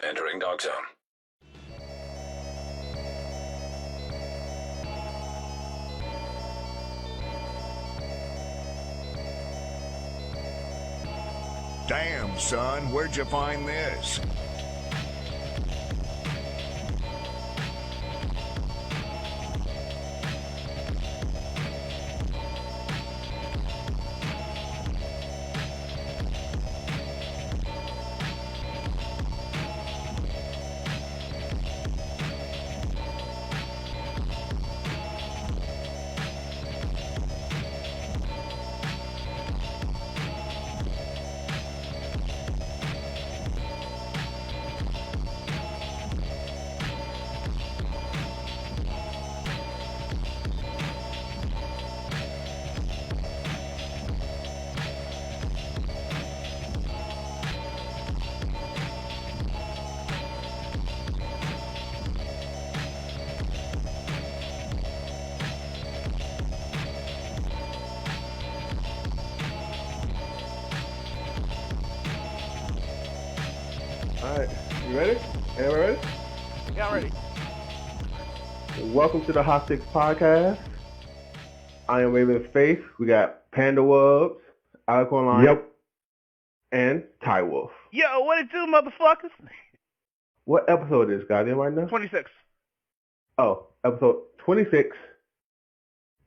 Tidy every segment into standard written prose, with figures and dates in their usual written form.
Entering dog zone. Damn, son, where'd you find this? Alright, you ready? Everyone ready? Yeah, I'm ready. Welcome to the Hotsticks Podcast. I am Raven's Faith. We got Panda Wubs, Alicorn Lion, and Ty Wolf. Yo, what it do, motherfuckers? What episode is this, guys? Right now? 26. Oh, episode 26.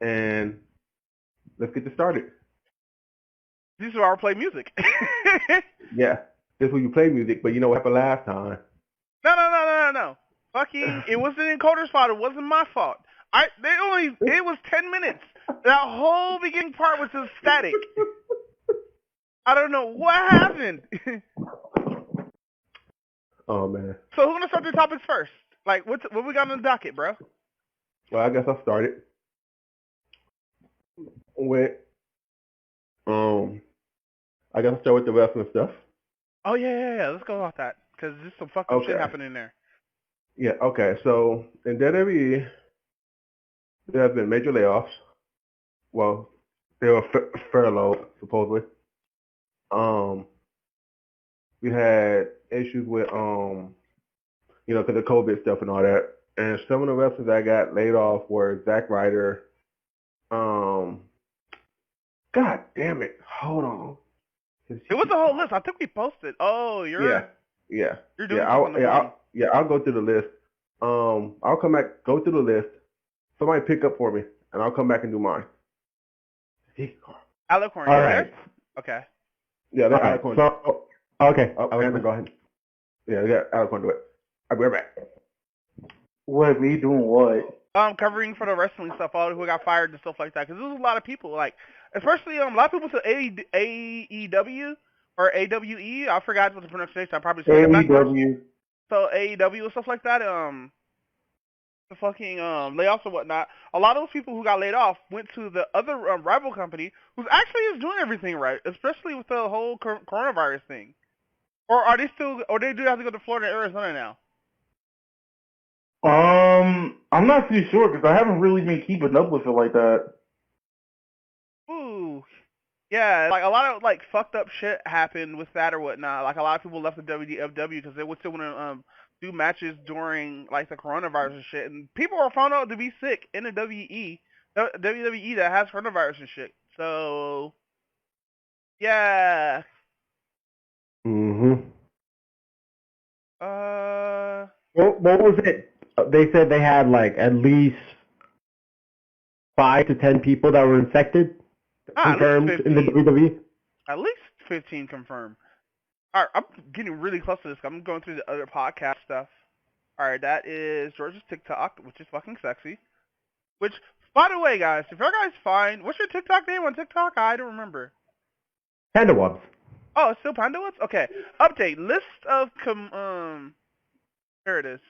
And let's get this started. This is where I play music. Yeah, this is where you play music, but you know what happened last time? No. Fucking, it wasn't Encoder's fault. It wasn't my fault. It was 10 minutes. That whole beginning part was just static. I don't know what happened. Oh, man. So who's gonna start the topics first? Like, what we got on the docket, bro? Well, I guess I'll start it with, I guess I'll start with the wrestling stuff. Oh, yeah. Let's go off that. Because there's some fucked up shit happening there. Yeah, okay. So, in WWE, there have been major layoffs. Well, they were furloughed, supposedly. We had issues with, because of the COVID stuff and all that. And some of the wrestlers that got laid off were Zack Ryder. God damn it. Hold on. It was a whole list. I think we posted. Oh, Yeah. You're doing I'll go through the list. I'll come back, go through the list. Somebody pick up for me, and I'll come back and do mine. Alicorn, All right. Okay. Yeah, that's Alright, Alicorn. so, okay. Alicorn, go ahead. Yeah, we got Alicorn do it. I'll be right back. What, me doing what? Covering for the wrestling stuff, all who got fired and stuff like that, because there's a lot of people, like, especially a lot of people to AEW or AWE. I forgot what the pronunciation. I probably said it backwards. AEW. So AEW and stuff like that. The fucking layoffs and whatnot. A lot of those people who got laid off went to the other rival company, who actually is doing everything right, especially with the whole coronavirus thing. Or are they still? Or they do have to go to Florida and Arizona now? I'm not too sure because I haven't really been keeping up with it like that. Ooh, yeah, like a lot of like fucked up shit happened with that or whatnot. Like a lot of people left the WWW because they would still want to do matches during like the coronavirus and shit, and people are found out to be sick in the WWE that has coronavirus and shit. So yeah. What was it? They said they had like at least 5 to 10 people that were infected confirmed in the WWE. At least 15 confirmed. Alright, I'm getting really close to this. I'm going through the other podcast stuff. Alright, that is George's TikTok, which is fucking sexy. Which, by the way, guys, if you guys find, what's your TikTok name on TikTok? I don't remember. Panda Wubs. Oh, it's still Panda Wubs? Okay. Update. List of, here it is.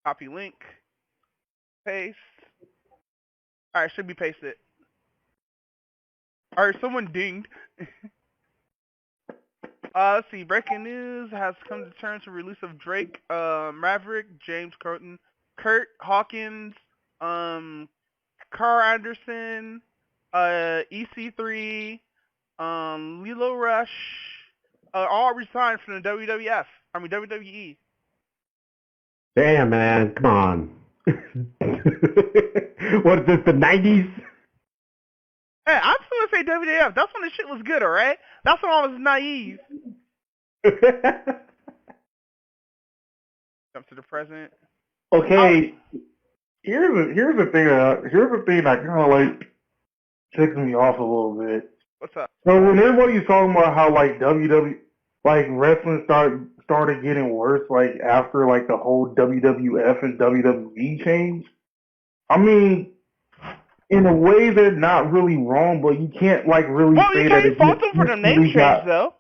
Copy link. Paste. Alright, should be pasted. Alright, someone dinged. Let's see. Breaking news has come to terms with release of Drake, Maverick, James Croton, Kurt Hawkins, Carl Anderson, EC3, Lilo Rush, all resigned from the WWF. I mean WWE. Damn, man, come on. What is this, the 90s? Hey, I'm still gonna say WWF. That's when the shit was good, alright? That's when I was naive. Up to the present. Okay, here's the thing that kind of like ticks me off a little bit. What's up? So when everybody's talking about how like like wrestling started getting worse like after like the whole WWF and WWE change, I mean, in a way they're not really wrong, but you can't like really Well, say you that can't fault them for the name change, though.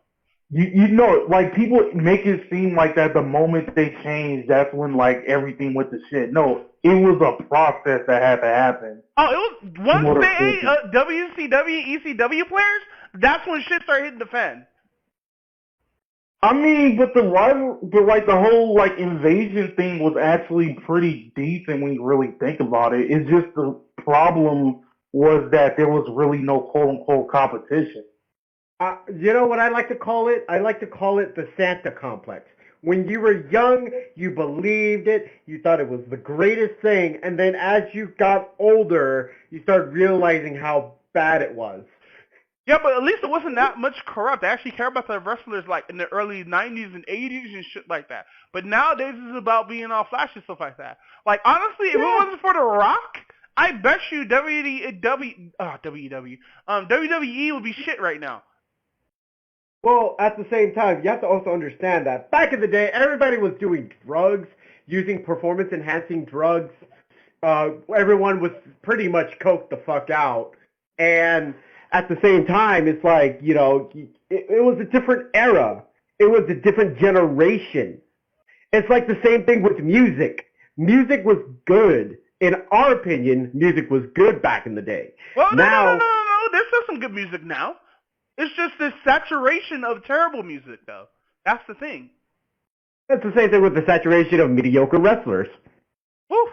You know, like people make it seem like that the moment they changed, that's when like everything went to shit. No, it was a process that had to happen. Oh, it was once they WCW, ECW players. That's when shit started hitting the fan. I mean, but the whole like invasion thing was actually pretty decent when you really think about it. It's just the problem was that there was really no quote unquote competition. You know what I like to call it? I like to call it the Santa complex. When you were young, you believed it, you thought it was the greatest thing, and then as you got older, you started realizing how bad it was. Yeah, but at least it wasn't that much corrupt. They actually care about the wrestlers like in the early 90s and 80s and shit like that. But nowadays it's about being all flashy and stuff like that. Like, honestly, if it wasn't for The Rock, I bet you WWE would be shit right now. Well, at the same time, you have to also understand that back in the day, everybody was doing drugs, using performance-enhancing drugs. Everyone was pretty much coked the fuck out. And at the same time, it's like, you know, it was a different era. It was a different generation. It's like the same thing with music. Music was good. In our opinion, music was good back in the day. Well, now, no. There's still some good music now. It's just this saturation of terrible music, though. That's the thing. That's the same thing with the saturation of mediocre wrestlers. Woo.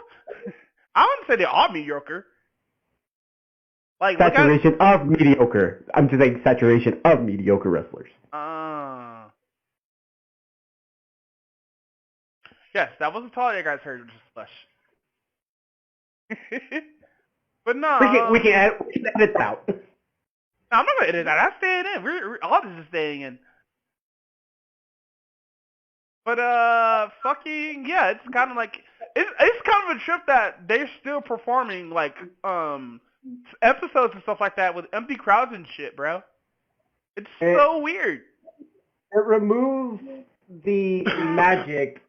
I wouldn't say they're all mediocre. Like Saturation of mediocre. I'm just saying saturation of mediocre wrestlers. Yes, that wasn't all you guys heard, just flesh. But no. We can edit it out. I'm not gonna edit that. That's staying in. We're all this is staying in. But fucking yeah, it's kind of like it's kind of a trip that they're still performing like episodes and stuff like that with empty crowds and shit, bro. It's so weird. It removes the magic.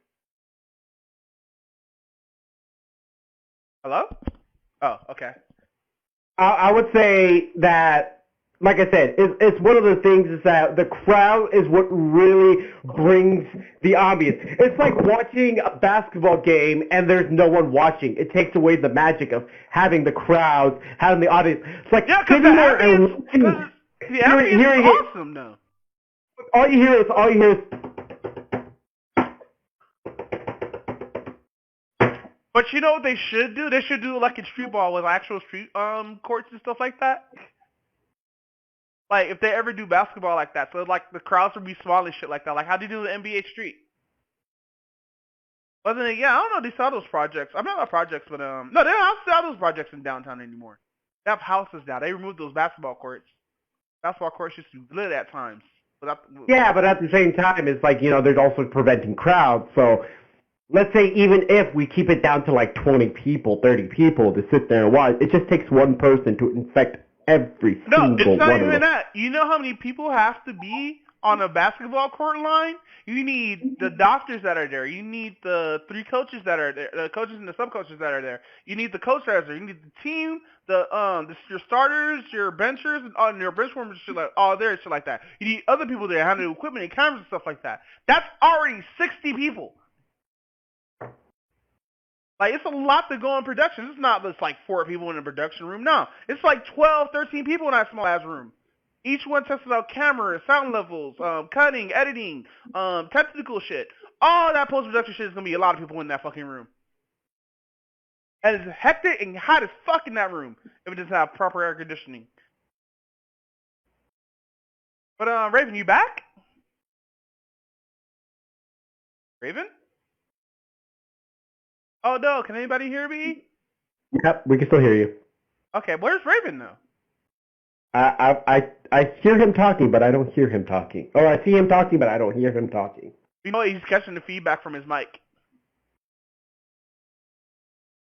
Hello? Oh, okay. I would say that, like I said, it's one of the things is that the crowd is what really brings the ambience. It's like watching a basketball game and there's no one watching. It takes away the magic of having the crowd, having the audience. It's like yeah, because the ambience is awesome, though. All you hear is. But you know what they should do? They should do like in street ball with actual street courts and stuff like that. Like if they ever do basketball like that, so like the crowds would be small and shit like that. Like how do you do the NBA street? Wasn't it? Yeah, I don't know. They sell those projects. I'm not about projects, but no, they don't sell those projects in downtown anymore. They have houses now. They removed those basketball courts. Basketball courts used to be lit at times. But at the same time, it's like, you know, there's also preventing crowds. So let's say even if we keep it down to like 20 people, 30 people to sit there and watch, it just takes one person to infect every single one of them. No, it's not even that. You know how many people have to be on a basketball court line? You need the doctors that are there. You need the 3 coaches that are there, the coaches and the sub-coaches that are there. You need the coach that is there. You need the team, your starters, your benchers, and your bench warmers, shit like all there, shit like that. You need other people there handling equipment and cameras and stuff like that. That's already 60 people. Like, it's a lot to go in production. It's not just like 4 people in a production room. No. It's like 12, 13 people in that small-ass room. Each one testing out cameras, sound levels, cutting, editing, technical shit. All that post-production shit is going to be a lot of people in that fucking room. And it's hectic and hot as fuck in that room if it doesn't have proper air conditioning. But, Raven, you back? Raven? Oh no, can anybody hear me? Yep, we can still hear you. Okay, where's Raven though? I hear him talking, but I don't hear him talking. Or I see him talking, but I don't hear him talking. You know what? He's catching the feedback from his mic.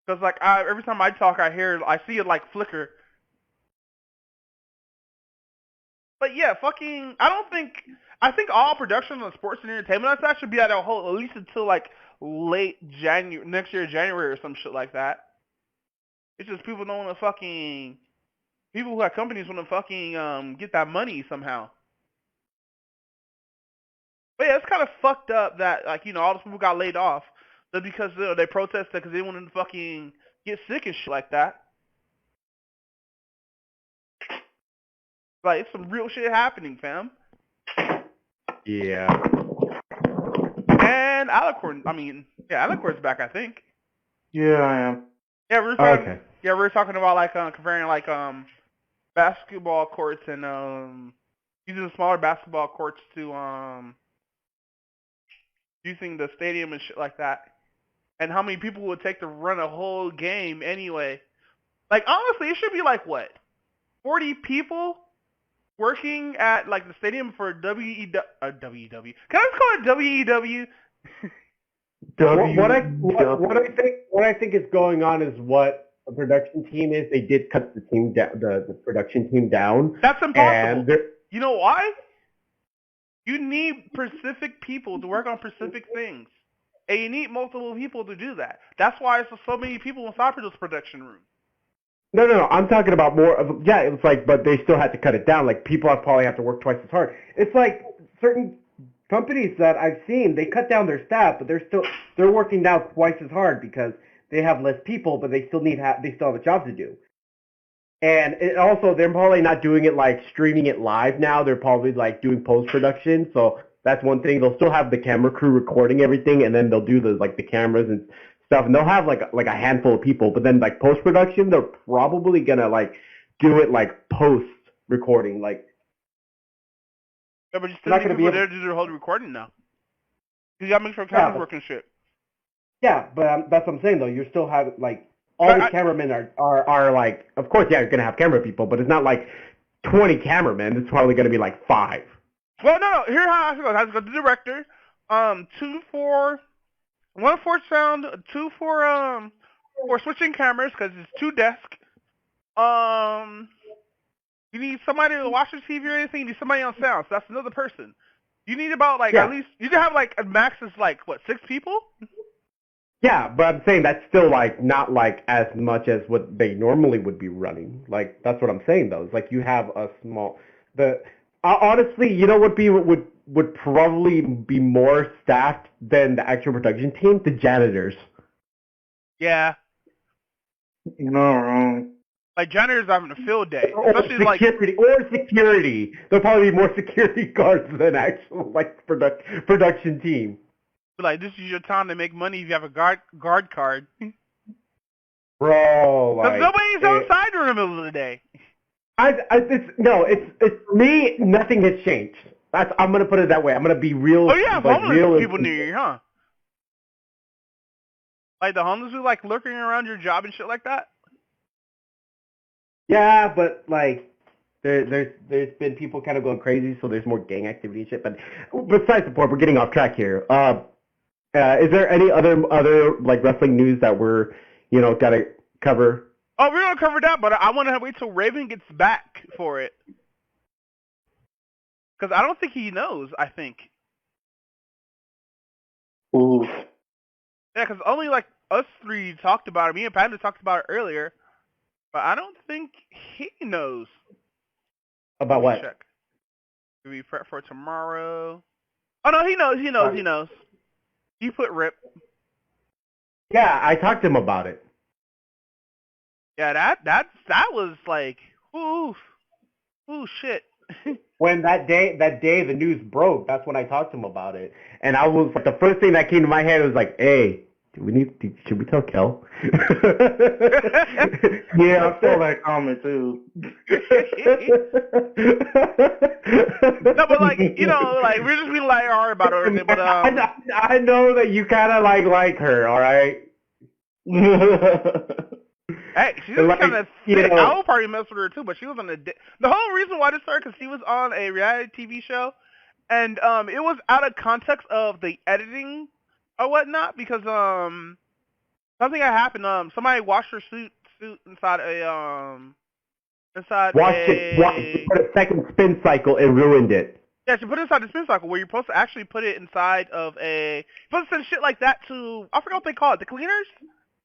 Cause like every time I talk, I see it like flicker. But yeah, I think all production on sports and entertainment that should be at at least until like late January, next year, January or some shit like that. It's just people don't want to people who have companies want to get that money somehow. But yeah, it's kind of fucked up that like all those people got laid off just because they protested because they wanted to fucking get sick and shit like that. Like it's some real shit happening, fam. Yeah. And Alicorn's back, I think. Yeah, I am. Yeah, we were talking about like comparing like basketball courts and using smaller basketball courts to using the stadium and shit like that. And how many people would take to run a whole game anyway? Like honestly, it should be like what? 40 people working at like the stadium for WEW. Can I just call it WEW? What I think is going on is what the production team is. They did cut the team down, the production team down. That's impossible. And you know why? You need specific people to work on specific things, and you need multiple people to do that. That's why there's so many people inside this production room. No. I'm talking about more of it's like, but they still had to cut it down. Like people probably have to work twice as hard. It's like certain companies that I've seen, they cut down their staff, but they're working now twice as hard because they have less people, but they still have a job to do. And they're probably not doing it like streaming it live now. They're probably like doing post production. So that's one thing. They'll still have the camera crew recording everything, and then they'll do the cameras and stuff. And they'll have like a handful of people. But then like post production, they're probably gonna like do it like post recording. Like yeah, but you still need people there to do the whole recording now. You gotta make sure cameras work and shit. Yeah, but that's what I'm saying though. You still have like. All the cameramen are like, of course, yeah, you're going to have camera people, but it's not like 20 cameramen. It's probably going to be like 5. Well, no. Here's how it goes. I have to go to the director. 1 for sound, 2 for switching cameras because it's 2 desks. You need somebody to watch the TV or anything. You need somebody on sound. So that's another person. You need about like at least you can have like a max is like what 6 people. Yeah, but I'm saying that's still like not like as much as what they normally would be running. Like that's what I'm saying though. It's like you have a small. Honestly, you know what would probably be more staffed than the actual production team? The janitors. Yeah. You're not wrong. Like janitors having a field day, especially security. There'll probably be more security guards than actual like production team. Like, this is your time to make money if you have a guard card. Bro, because nobody's outside during the middle of the day. It's me. Nothing has changed. I'm gonna put it that way. I'm gonna be real. Oh yeah, like, homeless people near you, huh? Like the homeless who like lurking around your job and shit like that. Yeah, but like there's been people kind of going crazy, so there's more gang activity and shit. But besides the point, we're getting off track here. Is there any other like wrestling news that we're gotta cover? Oh, we're gonna cover that, but I want to wait till Raven gets back for it because I don't think he knows. I think. Ooh. Yeah, because only like us 3 talked about it. Me and Panda talked about it earlier, but I don't think he knows. About what? Check. Do we prep for tomorrow? Oh no, he knows. He knows. You put Rip. Yeah, I talked to him about it. Yeah, that was like, ooh shit. When that day the news broke, that's when I talked to him about it. And I was like, the first thing that came to my head was like, hey, Should we tell Kel? Yeah, I saw that comment too. No, but like we're just being lighthearted about it. But I know that you kind of like her, all right? Hey, she's Like, kind of you sick. know- I would probably mess with her too, but she was on the whole reason why this started because she was on a reality TV show, and it was out of context of the editing or whatnot because something had happened. Somebody washed her suit inside a Watch it put a second spin cycle and ruined it. Yeah, she put it inside the spin cycle where you're supposed to actually put it inside of you're supposed to send shit like that to, I forgot what they call it, the cleaners?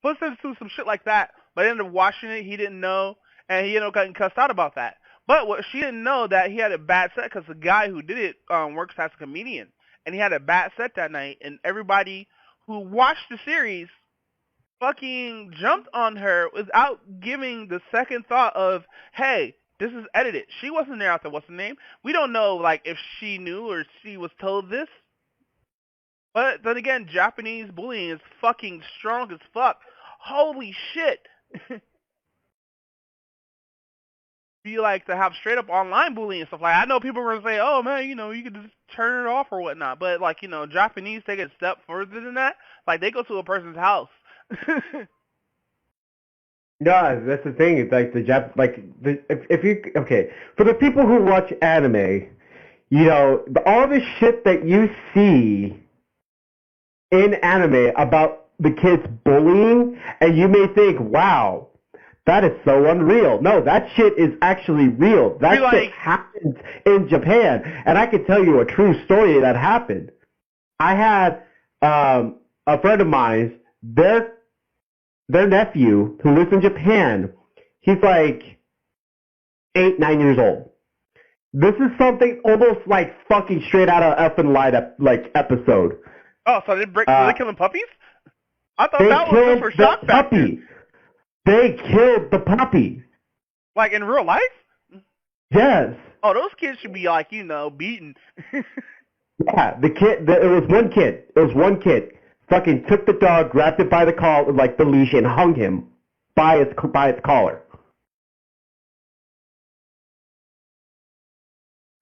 Supposed to send it to some shit like that, but he ended up washing it, he didn't know, and he ended up getting cussed out about that. But what she didn't know that he had a bad set because the guy who did it works as a comedian, and he had a bad set that night, and everybody who watched the series fucking jumped on her without giving the second thought of, hey, this is edited. She wasn't there after what's the name. We don't know like if she knew or she was told this. But then again, Japanese bullying is fucking strong as fuck. Holy shit. Be like to have straight up online bullying and stuff like that. I know people are gonna say, oh man, you could just turn it off or whatnot. But like, Japanese take it a step further than that. Like they go to a person's house. No, that's the thing. It's like for the people who watch anime, all the shit that you see in anime about the kids bullying, and you may think, wow, that is so unreal. No, that shit is actually real. That shit happens in Japan, and I can tell you a true story that happened. I had a friend of mine, their nephew, who lives in Japan, he's like 8, 9 years old. This is something almost like fucking straight out of effing light episode. Oh, so were they killing puppies? I thought that was just for shock factor. They killed the puppy. Like in real life? Yes. Oh, those kids should be like, beaten. Yeah, it was one kid. Fucking took the dog, grabbed it by the collar, the leash, and hung him by its collar.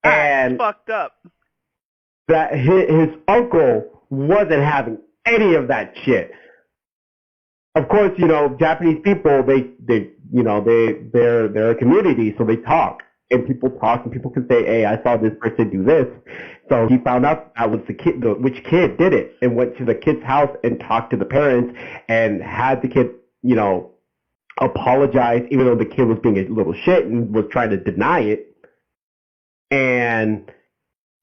That's fucked up. That his uncle wasn't having any of that shit. Of course, Japanese people, they're a community, so they talk. And people talk, and people can say, hey, I saw this person do this. So he found out that was which kid did it, and went to the kid's house and talked to the parents and had the kid, apologize, even though the kid was being a little shit and was trying to deny it. And,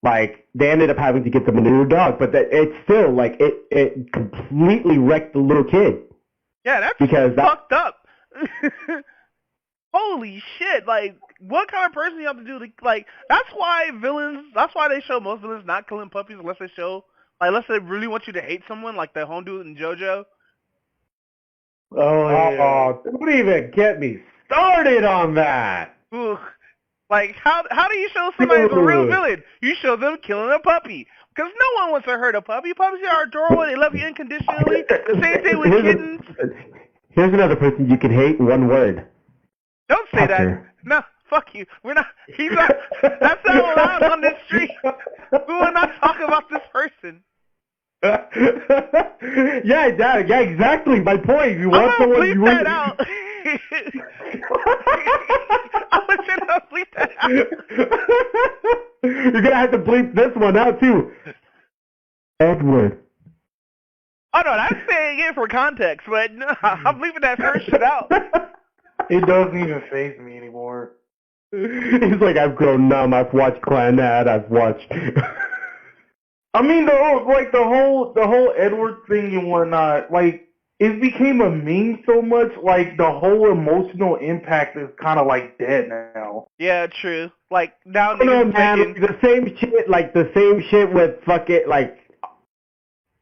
they ended up having to get them a new dog, but it's still, it completely wrecked the little kid. Yeah, that's fucked up. Holy shit, what kind of person you have to do to, that's why they show most villains not killing puppies unless they really want you to hate someone, like the home dude in JoJo. Oh, yeah. Don't even get me started on that. Ugh. How do you show somebody as a real villain? You show them killing a puppy. Because no one wants to hurt a puppy. Puppies are adorable, they love you unconditionally. The same thing with kittens. Here's another person you can hate, one word. Don't say that. No, fuck you. We're not. That's not allowed on this street. We will not talk about this person. Yeah, exactly. My point. You want I'm gonna someone. bleep that out. I want you to bleep that out. You're gonna have to bleep this one out too. Edward. Oh no, that's saying it for context, but no, I'm leaving that first shit out. It doesn't even faze me anymore. He's like, I've grown numb. I've watched Clanad. I've watched. I mean, the whole Edward thing and whatnot, it became a meme so much. The whole emotional impact is kind of dead now. Yeah, true. Now No, man, the same shit with fucking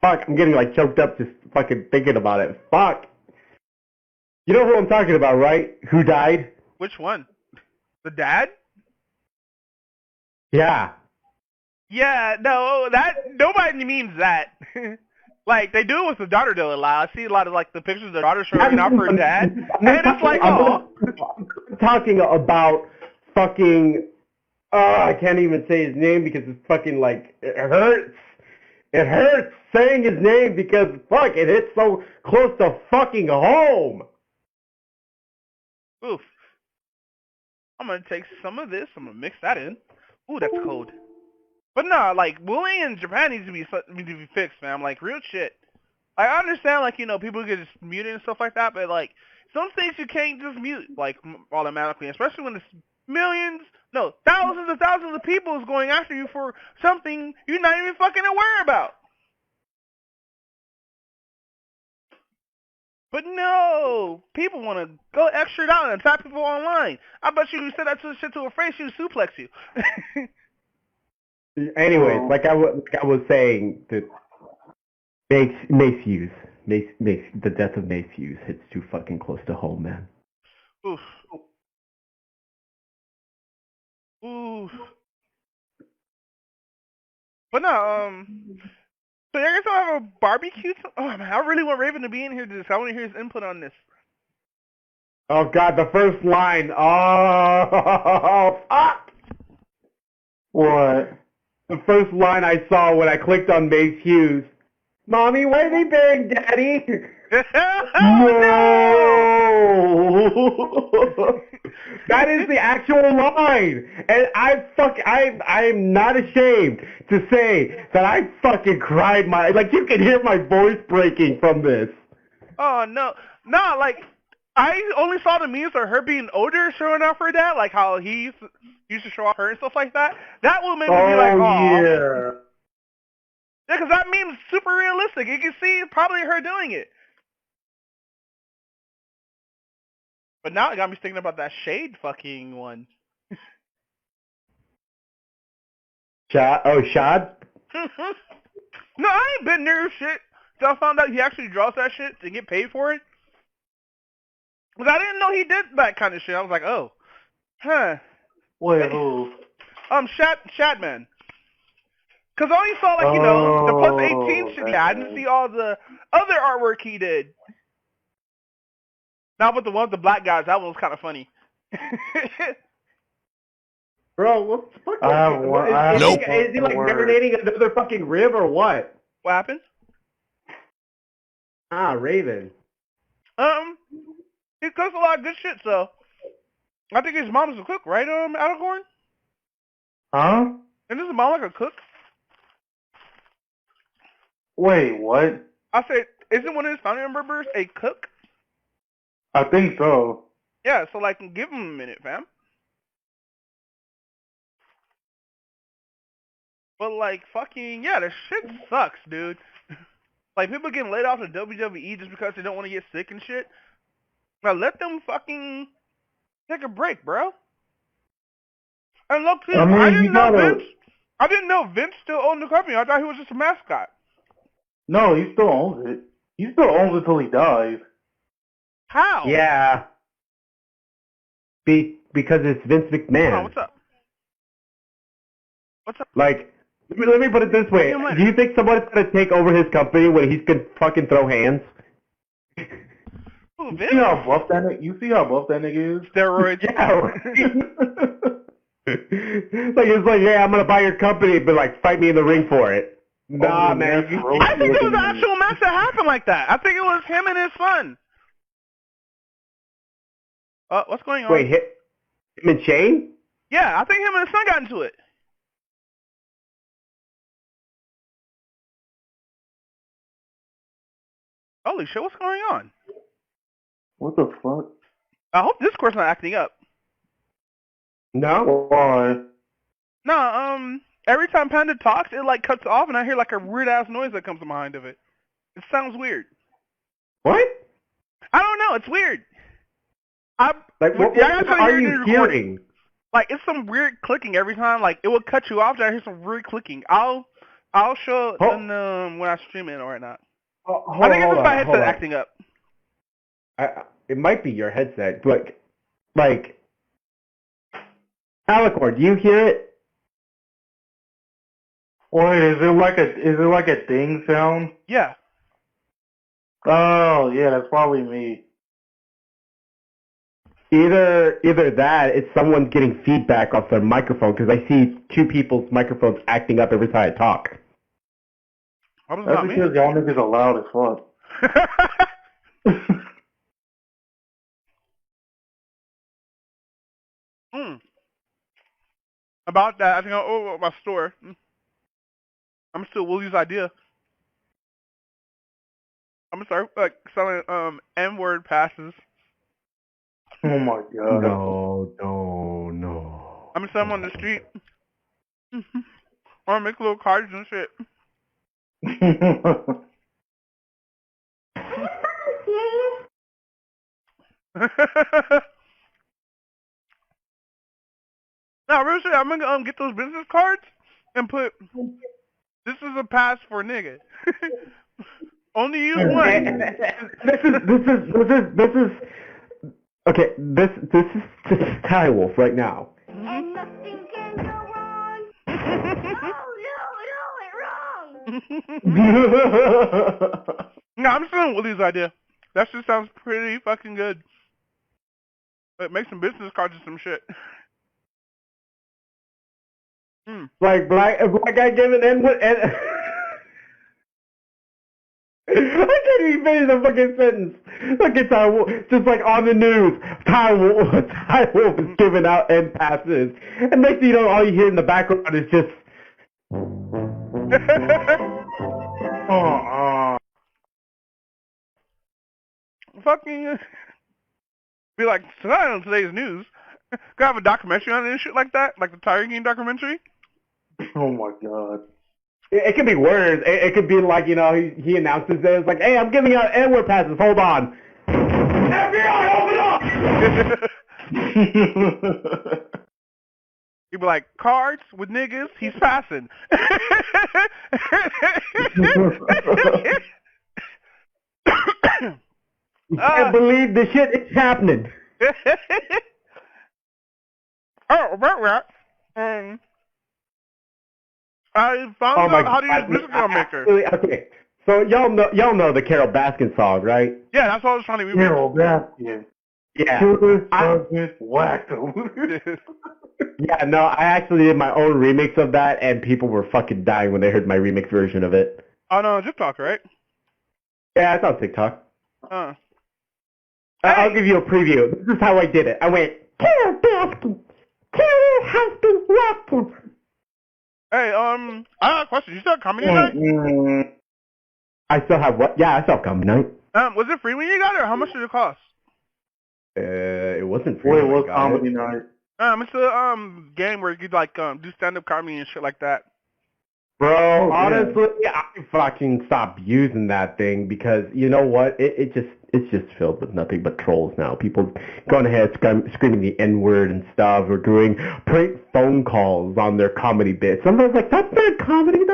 fuck. I'm getting choked up just fucking thinking about it. Fuck. You know who I'm talking about, right? Who died? Which one? The dad? Yeah. Yeah, no, that nobody means that. Like, they do it with the daughter though a lot. I see a lot of, like, the pictures of the daughter showing off her dad. And it's like, oh. I'm talking about fucking, I can't even say his name because it's fucking, like, it hurts. It hurts saying his name because, fuck, it hits so close to fucking home. Oof. I'm going to take some of this. I'm going to mix that in. Ooh, that's cold. But no, like, bullying in Japan needs to be fixed, man. Like, real shit. Like, I understand, like, you know, people get just muted and stuff like that, but, like, some things you can't just mute, like, automatically, especially when it's thousands and thousands of people is going after you for something you're not even fucking aware about. But no, people want to go extra out and attack people online. I bet you said that shit to her face, she would suplex you. Anyways, like I was saying, that Mace Hughes, the death of Mace Hughes hits too fucking close to home, man. Oof. Oof. But no, so I guess I'll have a barbecue. Oh man, I really want Raven to be in here to this. I want to hear his input on this. Oh god, the first line. Oh, fuck! What? The first line I saw when I clicked on Mace Hughes. Mommy, why are they burying Daddy? No! That is the actual line, and I'm not ashamed to say that I fucking cried like you can hear my voice breaking from this. Oh no, like I only saw the memes of her being older showing off her dad, like how he used to show off her and stuff like that. That will make me be like, oh yeah. Yeah, because that meme's super realistic. You can see probably her doing it. But now it got me thinking about that Shade fucking one. Shad? No, I ain't been near shit. So I found out he actually draws that shit to get paid for it. Because I didn't know he did that kind of shit. I was like, oh. Huh. Wait, who? Shadman. Because I only saw, like, you know, the plus 18 shit. Yeah, I didn't see all the other artwork he did. Now with the one with the black guys, that one was kind of funny. Bro, what the fuck? Is he like marinating another fucking rib or what? What happened? Ah, Raven. He cooks a lot of good shit, so I think his mom's a cook, right, Alicorn? Huh? Isn't his mom like a cook? Wait, what? I said, isn't one of his family members a cook? I think so. Yeah, so like, give him a minute, fam. But like, fucking, yeah, this shit sucks, dude. Like, people getting laid off of WWE just because they don't want to get sick and shit. Now let them fucking take a break, bro. And look, too, I didn't know Vince still owned the company. I thought he was just a mascot. No, he still owns it. He still owns it till he dies. How? Yeah. Because it's Vince McMahon. Oh, what's up? What's up? Like, let me put it this way. Do you think somebody's going to take over his company when he's going to fucking throw hands? Ooh, you see how buff that nigga is? Steroids. Yeah. It's like, yeah, I'm going to buy your company, but like, fight me in the ring for it. Nah, man. I think it was an actual match that happened like that. I think it was him and his son. What's going on? Wait, him and Shane? Yeah, I think him and his son got into it. Holy shit, what's going on? What the fuck? I hope Discord's not acting up. No? Why? No, every time Panda talks, it like cuts off and I hear like a weird ass noise that comes from behind of it. It sounds weird. What? I don't know, it's weird. What are you hearing? Like, it's some weird clicking every time. Like, it will cut you off and I hear some weird clicking. I'll show when I stream it or not. I think it's just my headset acting up. It might be your headset, but like, Alicor, do you hear it? Wait, is it like a ding sound? Yeah. Oh, yeah, that's probably me. Either that, it's someone getting feedback off their microphone because I see two people's microphones acting up every time I talk. What was That's not me? because y'all niggas are loud as fuck. About that, I think I'll over my store. I'm still Willie's idea. I'm gonna start like selling N-word passes. Oh my god. No. I'm gonna sell them on the street. Or make little cards and shit. No, real shit. I'm gonna get those business cards and put, "This is a pass for nigga. Only use one." This is okay. This is Ty Wolf right now. And nothing can go wrong. No, it wrong. No, I'm stealing Willie's idea. That shit sounds pretty fucking good. But make some business cards and some shit. Like a black guy giving N-word. I can't even finish the fucking sentence. Look at Ty Wolf, just like on the news. Ty Wolf is giving out end passes, and next thing you know, all you hear in the background is just. Fucking be like, tonight on today's news, gotta have a documentary on it and shit like that, like the Tiger King documentary. Oh my god. It could be worse. It could be like, you know, he announces it. It's like, hey, I'm giving out N-word passes. Hold on. FBI, open up! He'd be like, cards with niggas, he's passing. I believe the shit is happening. Oh, about that. I found out how to use Mystical Maker. Okay, so y'all know the Carol Baskin song, right? Yeah, that's what I was trying to remember. Carol Baskin. Yeah. Whacked him. Yeah, no, I actually did my own remix of that, and people were fucking dying when they heard my remix version of it. Oh no, TikTok, right? Yeah, it's on TikTok. Hey. I'll give you a preview. This is how I did it. I went, Carol Baskin. Carol has been whacked. Hey, I have a question. You still have comedy night? I still have what? Yeah, I still have comedy night. Was it free when you got it, or how much did it cost? It wasn't free. Wait, what's comedy night? It's a game where you could like do stand-up comedy and shit like that. Bro, honestly, I fucking stopped using that thing because you know what? It's just filled with nothing but trolls now. People going ahead screaming the N-word and stuff, or doing prank phone calls on their comedy bits. Somebody's like, that's not comedy.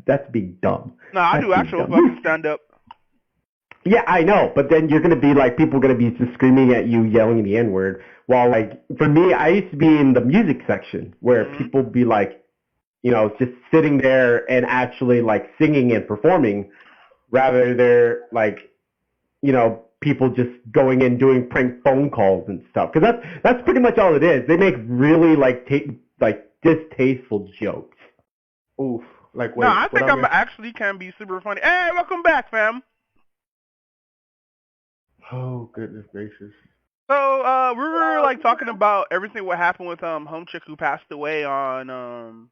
That's being dumb. No, I do actual fucking stand-up. Yeah, I know, but then you're gonna be like, people are gonna be just screaming at you, yelling the N-word. While like for me, I used to be in the music section where people be like, you know, just sitting there and actually like singing and performing, rather they're like, you know, people just going in doing prank phone calls and stuff. Because that's pretty much all it is. They make really like distasteful jokes. Oof. Like wait, no, I think I actually can be super funny. Hey, welcome back, fam. Oh goodness gracious. So we were like talking about everything what happened with Home Chick who passed away on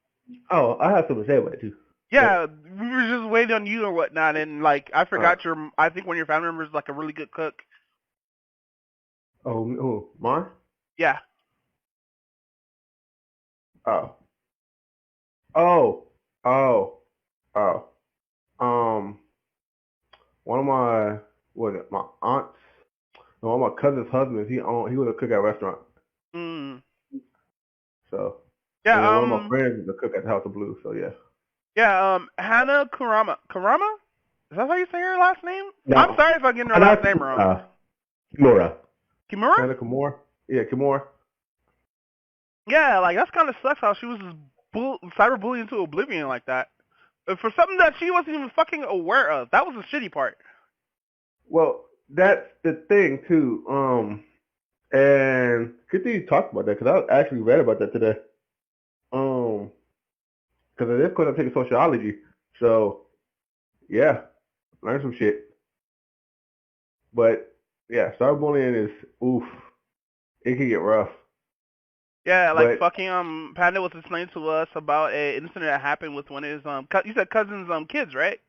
Oh, I have something to say about it too. Yeah, we were just waiting on you or whatnot, and like I forgot I think one of your family members is like a really good cook. Oh, mine? Yeah. Oh. One of my aunts, no, one of my cousin's husbands, he was a cook at a restaurant. So yeah, one of my friends is a cook at the House of Blues. So yeah. Yeah, Hannah Kurama. Kurama? Is that how you say her last name? No. I'm sorry if I'm getting her last name wrong. Kimura. Kimura? Hannah Kimura? Yeah, Kimura. Yeah, like that's kind of sucks how she was just cyberbullying into oblivion like that. For something that she wasn't even fucking aware of. That was the shitty part. Well, that's the thing too. And good thing you talked about that because I actually read about that today. Because of this course I'm taking sociology, so yeah, learn some shit. But yeah, cyberbullying is oof. It can get rough. Yeah, like But fucking Panda was explaining to us about a incident that happened with one of his you said cousin's kids, right?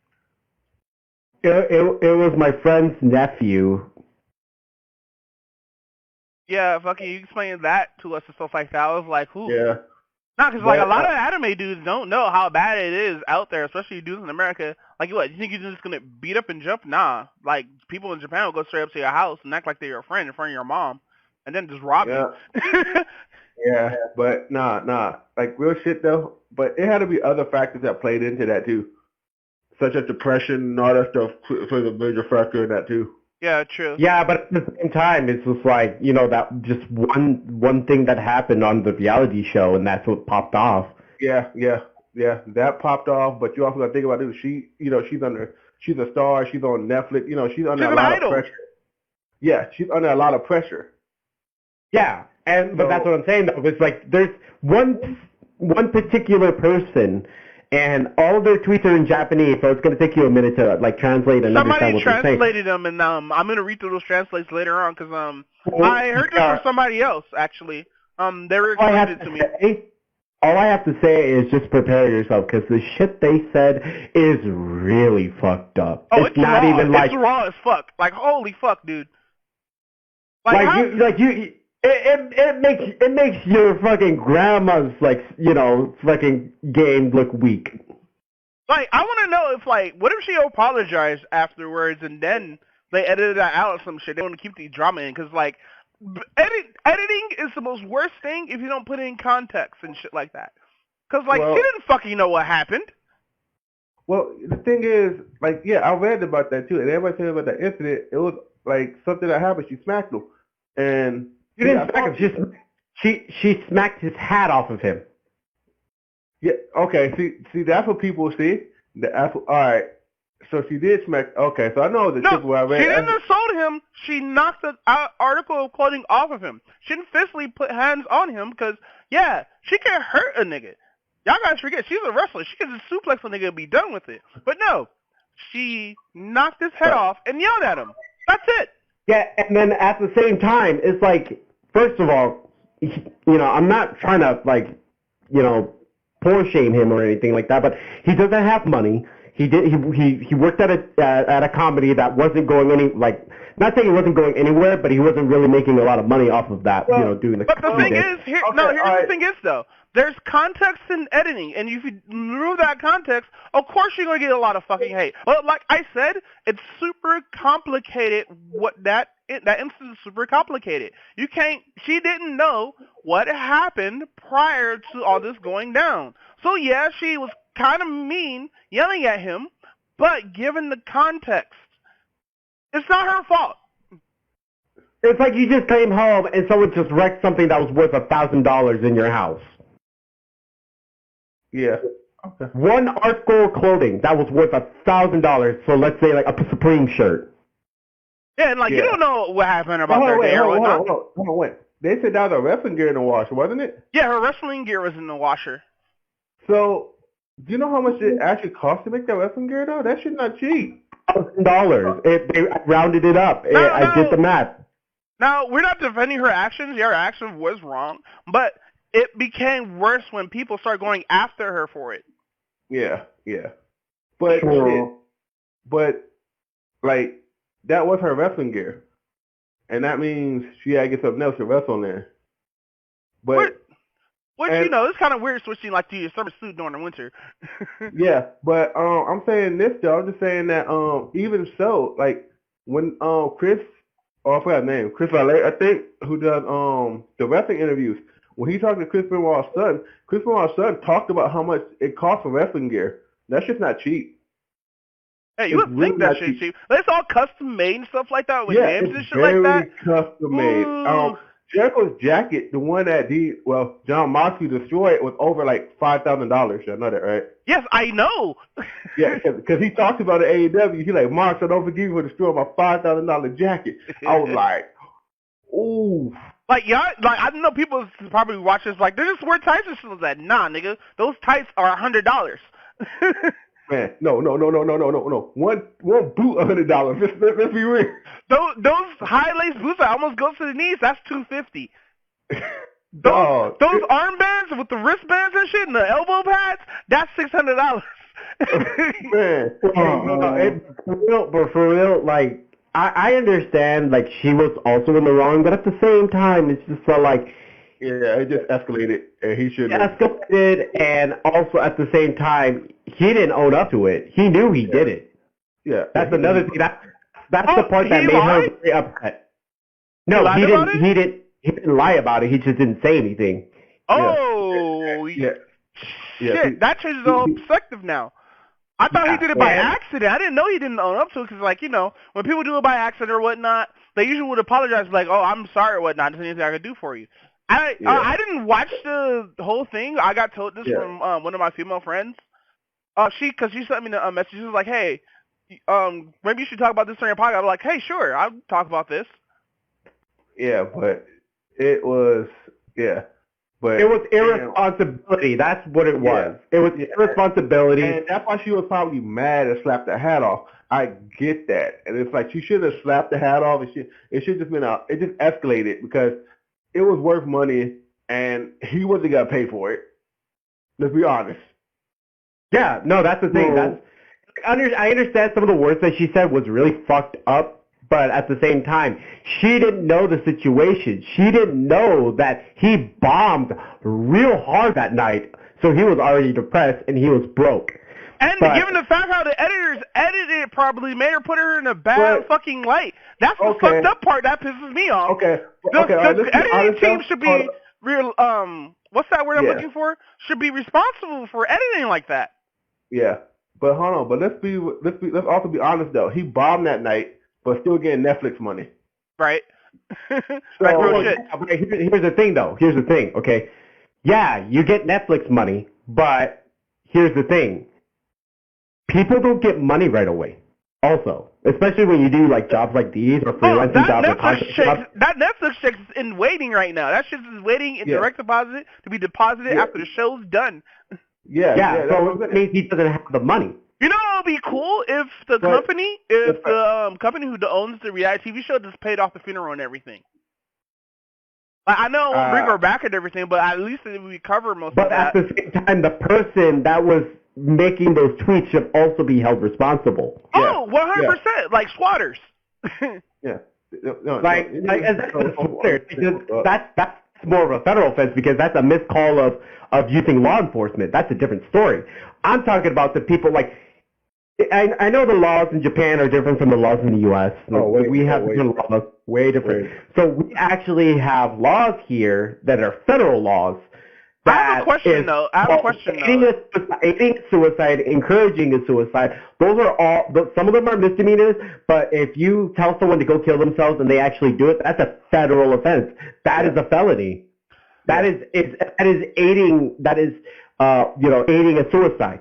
It was my friend's nephew. Yeah, fucking you explained that to us and stuff like that. I was like, who? yeah, Nah, because like a but lot of anime dudes don't know how bad it is out there, especially dudes in America. Like, what? You think you're just gonna beat up and jump? Nah. Like people in Japan will go straight up to your house and act like they're your friend in front of your mom, and then just rob yeah, you. yeah, but nah, like real shit though. But it had to be other factors that played into that too, such as depression and all that stuff plays a major factor in that too. Yeah, true. Yeah, but at the same time, it's just like, you know, that just one thing that happened on the reality show, and that's what popped off. Yeah, that popped off. But you also got to think about it. She's a star. She's on Netflix. You know, she's under She's a an lot idol. of pressure. Yeah, she's under a lot of pressure. Yeah, but that's what I'm saying though. It's like there's one particular person, and all their tweets are in Japanese, so it's gonna take you a minute to like translate and understand Somebody what they're saying. translated them, and I'm gonna read through those translates later on because I heard this from somebody else actually. They were All I explaining have it to me. to say, all I have to say is just prepare yourself, because the shit they said is really fucked up. Oh, it's not raw. even like It's raw as fuck. Like holy fuck, dude. It makes your fucking grandma's fucking game look weak. Like, I want to know if, like, what if she apologized afterwards and then they edited that out or some shit? They want to keep the drama in because, like, editing is the most worst thing if you don't put it in context and shit like that. Because, like, she didn't fucking know what happened. Well, the thing is, like, yeah, I read about that too, and everybody said about that incident. It was like something that happened. She smacked him, and she didn't smack him. She smacked his hat off of him. Yeah. Okay. See, that's what people see. All right. So she did smack. Okay. So I know the tip where I read. She didn't assault him. She knocked the article of clothing off of him. She didn't physically put hands on him because, yeah, she can hurt a nigga. Y'all guys forget, she's a wrestler. She can just suplex a nigga and be done with it. But no, she knocked his head off and yelled at him. That's it. Yeah, and then at the same time, it's like, first of all, I'm not trying to, poor shame him or anything like that, but he doesn't have money. He worked at a comedy that wasn't going not saying it wasn't going anywhere, but he wasn't really making a lot of money off of that, doing the But the comedy. thing is, here's the thing is, though, there's context in editing, and if you remove that context, of course you're going to get a lot of fucking hate. But like I said, it's super complicated. That instance is super complicated. She didn't know what happened prior to all this going down. So yeah, she was kind of mean, yelling at him, but given the context, it's not her fault. It's like you just came home and someone just wrecked something that was worth $1,000 in your house. Yeah. Okay. One article of clothing that was worth $1,000. So let's say like a Supreme shirt. Yeah, and you don't know what happened about their day or whatnot. Hold on, wait. They said that was a wrestling gear in the washer, wasn't it? Yeah, her wrestling gear was in the washer. So, do you know how much it actually cost to make that wrestling gear though? That shit's not cheap. $1,000. They rounded it up. I did the math. Now, we're not defending her actions. Yeah, her action was wrong, but it became worse when people started going after her for it. Yeah. But that was her wrestling gear, and that means she had to get something else to wrestle in there. But it's kind of weird switching to your summer suit during the winter. Yeah, but I'm saying this though. I'm just saying that even so, when Chris, I forgot his name, Chris Valet, I think, who does the wrestling interviews. When he talked to Chris Benoit's son talked about how much it costs for wrestling gear. That's just not cheap. Hey, you would think that shit's cheap. It's all custom made and stuff like that with names and shit like that. Custom made. Jericho's jacket, the one that John Moxley destroyed, was over like $5,000. You know that, right? Yes, I know. Yeah, because he talked about it at AEW. He's like, Mox, I don't forgive you for destroying my $5,000 jacket. I was like, ooh. Like, yeah, like, I know people probably watch this like, they just wear tights and shit like that. Nah, nigga, those tights are $100. Man, no. One boot, $100. Let's be real. Those high lace boots that almost goes to the knees, that's $250. Dog. Those armbands with the wristbands and shit and the elbow pads, that's $600. Man, But for real, like, I understand, like, she was also in the wrong, but at the same time, it's just felt like yeah, it just escalated, and he should have. escalated, and also at the same time, he didn't own up to it. He knew he did it. Yeah, That's another thing. That's the part that he made her lied? very upset. No, lied about it? He didn't lie about it. He just didn't say anything. Oh, Yeah. shit, that changes the whole perspective now. I thought he did it by Yeah. accident. I didn't know he didn't own up to it because, like, you know, when people do it by accident or whatnot, they usually would apologize, like, oh, I'm sorry or whatnot. There's anything I could do for you. I didn't watch the whole thing. I got told this from one of my female friends. Because she sent me a message. She was like, hey, maybe you should talk about this on your podcast. I'm like, hey, sure, I'll talk about this. Yeah, but it was But It was irresponsibility. That's what it was. It was irresponsibility. And that's why she was probably mad and slapped the hat off. I get that. And it's like she should have slapped the hat off. It should just been it just escalated because it was worth money and he wasn't gonna pay for it. Let's be honest. Yeah, no, that's the thing. I understand some of the words that she said was really fucked up, but at the same time, she didn't know the situation. She didn't know that he bombed real hard that night, so he was already depressed and he was broke. And given the fact how the editors edited it probably made her put her in a bad fucking light. That's the fucked up part that pisses me off. Okay. The editing team should be real. What's that word I'm looking for? Should be responsible for editing like that. Yeah, but hold on. But let's also be honest though. He bombed that night, but still getting Netflix money. Right. So, real shit. Okay, here's the thing though. Here's the thing. Okay. Yeah, you get Netflix money, but here's the thing. People don't get money right away. Also, especially when you do like jobs like these or freelancing jobs or contract jobs. That Netflix check is in waiting right now. That shit is waiting in direct deposit to be deposited after the show's done. Yeah, so it means he doesn't have the money. You know what would be cool if the company who owns the reality TV show just paid off the funeral and everything. Like, I know bring her back and everything, but at least it would cover most of that. But at the same time, the person that was making those tweets should also be held responsible. Oh, 100%, like squatters. That's more of a federal offense because that's a miscall of using law enforcement. That's a different story. I'm talking about the people like. I know the laws in Japan are different from the laws in the U.S. We have different laws, way different. So we actually have laws here that are federal laws. I have a question though. Aiding suicide, encouraging a suicide. Those are all. Some of them are misdemeanors, but if you tell someone to go kill themselves and they actually do it, that's a federal offense. That is a felony. That is aiding. That is aiding a suicide.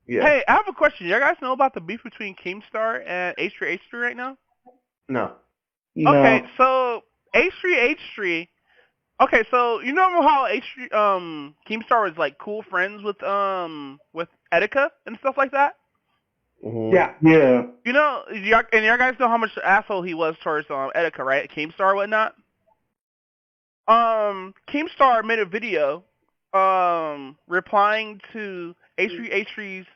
Yeah. Hey, I have a question. You guys know about the beef between Keemstar and H3H3 right now? No. Okay, so H3H3. Okay, so you know how Keemstar was like cool friends with Etika and stuff like that? Mm-hmm. Yeah. You know, and you guys know how much asshole he was towards Etika, right? Keemstar and whatnot. Keemstar made a video replying to H3H3's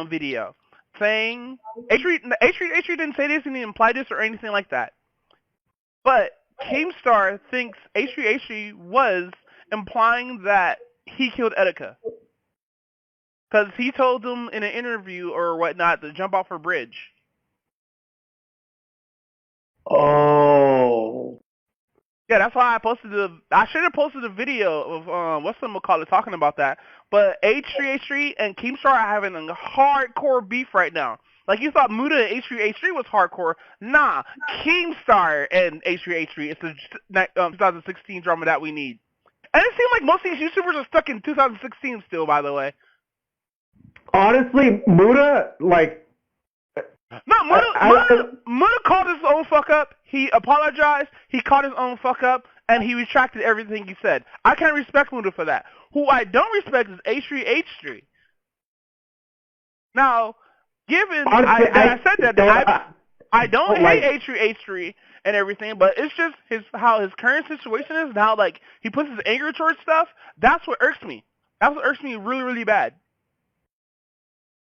video saying H3H3 didn't say this and he implied this or anything like that. But Keemstar thinks H3H3 was implying that he killed Etika. Because he told them in an interview or whatnot to jump off a bridge. Oh. Yeah, that's why I should have posted a video of what's some call it talking about that. But H3H3 and Keemstar are having a hardcore beef right now. Like you thought Muda and H3H3 was hardcore. Nah, Keemstar and H3H3 is the 2016 drama that we need. And it seems like most of these YouTubers are stuck in 2016 still, by the way. Honestly, Muda, like, No, Muda called his own fuck up. He apologized. He called his own fuck up, and he retracted everything he said. I can't respect Muda for that. Who I don't respect is H3H3. Now, given honestly, I said that, I don't like, hate H3H3 and everything, but it's just how his current situation is, and how like he puts his anger towards stuff. That's what irks me. That's what irks me really, really bad.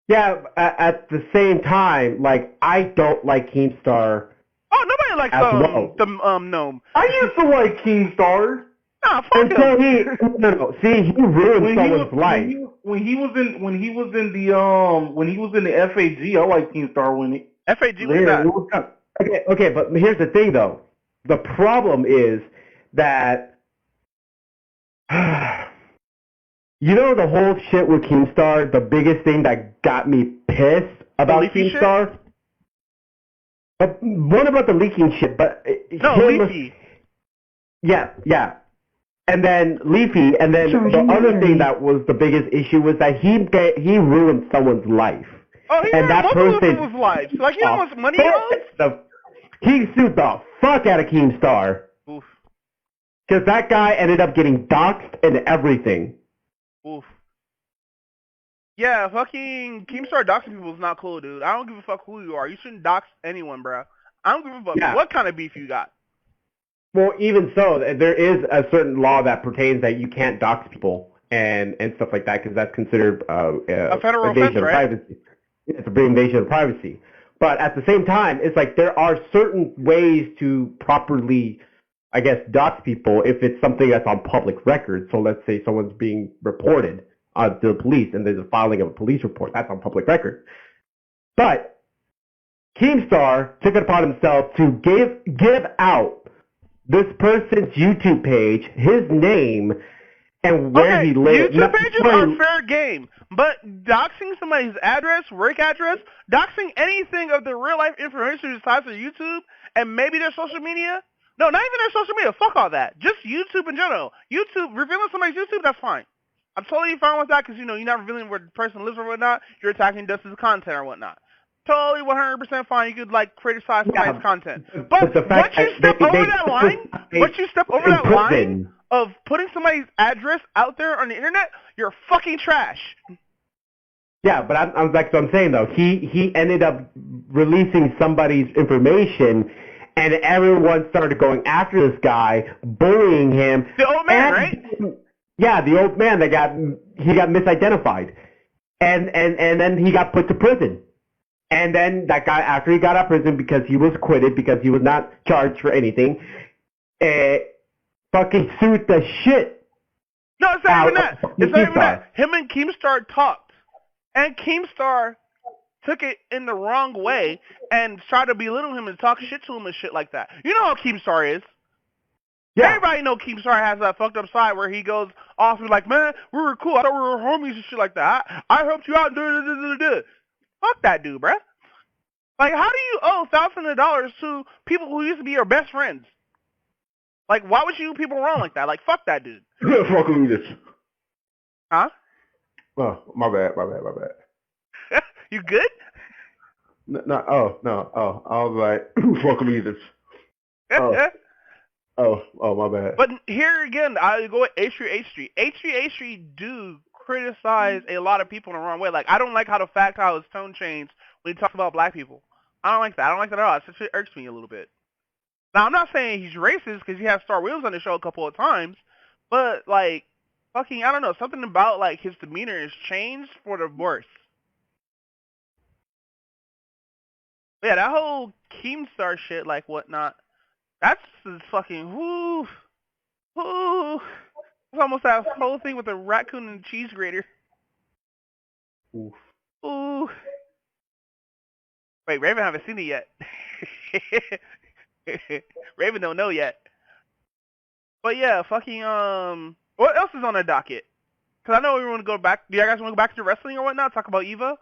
yeah, at the same time, like, I don't like Keemstar. Oh, nobody likes well. the gnome. I used to like Keemstar. Nah, fuck Until him. see, he ruined someone's life. When he was in the FAG, I liked Keemstar when he FAG was there. that. It was kind of, Okay, but here's the thing, though. The problem is that, you know, the whole shit with Keemstar, the biggest thing that got me pissed about leaky Keemstar? What about the leaking shit? But No, Leafy. Yeah. And then Leafy, and then the other thing that was the biggest issue was that he ruined someone's life. Oh, he And ruined that multiple person- people's lives. Like, you know how much money he owes? He sued the fuck out of Keemstar. Oof. Because that guy ended up getting doxxed and everything. Oof. Yeah, fucking Keemstar doxing people is not cool, dude. I don't give a fuck who you are. You shouldn't dox anyone, bro. I don't give a fuck Yeah. what kind of beef you got. Well, even so, there is a certain law that pertains that you can't dox people and stuff like that because that's considered A federal invasion offense, of right? privacy. It's a invasion of privacy. But at the same time, it's like there are certain ways to properly, I guess, dox people if it's something that's on public record. So let's say someone's being reported to the police and there's a filing of a police report. That's on public record. But Keemstar took it upon himself to give out this person's YouTube page, his name, and where he lives. YouTube pages are fair game, but doxing somebody's address, work address, doxing anything of their real life information besides their YouTube and maybe their social media. No, not even their social media. Fuck all that. Just YouTube in general. YouTube, revealing somebody's YouTube, that's fine. I'm totally fine with that because, you know, you're not revealing where the person lives or whatnot. You're attacking just his content or whatnot. Totally 100% fine. You could, like, criticize somebody's content. But the fact once you step over that line, prison. Of putting somebody's address out there on the internet, you're fucking trash. Yeah, but I'm like, so I'm saying though, he ended up releasing somebody's information, and everyone started going after this guy, bullying him. The old man, right? Yeah, the old man that got misidentified, and then he got put to prison. And then that guy, after he got out of prison because he was acquitted because he was not charged for anything, fucking sued the shit. No, it's not even that. It's not even Keemstar. that. Him and Keemstar talked, and Keemstar took it in the wrong way and tried to belittle him and talk shit to him and shit like that. You know how Keemstar is. Yeah. Everybody know Keemstar has that fucked up side where he goes off and like, man, we were cool. I thought we were homies and shit like that. I helped you out. Fuck that dude, bruh. Like, how do you owe thousands of dollars to people who used to be your best friends? Like, why would you do people wrong like that? Like, fuck that dude. Fuck Lucas. Huh? Oh, my bad. You good? No, I was like, fuck Lucas. Oh, my bad. But here again, I go with H3H3. H3H3 do criticize a lot of people in the wrong way. Like, I don't like how his tone changed when he talks about black people. I don't like that. I don't like that at all. It just irks me a little bit. Now, I'm not saying he's racist because he has Star Wheels on the show a couple of times, but, like, fucking, I don't know, something about, like, his demeanor has changed for the worse. Yeah, that whole Keemstar shit, like, whatnot, that's fucking, whoo. It's almost that whole thing with the raccoon and cheese grater. Oof. Ooh. Wait, Raven haven't seen it yet. Raven don't know yet. But yeah, fucking, what else is on the docket? Because I know we want to go back. Do you guys want to go back to wrestling or whatnot? Talk about Eva?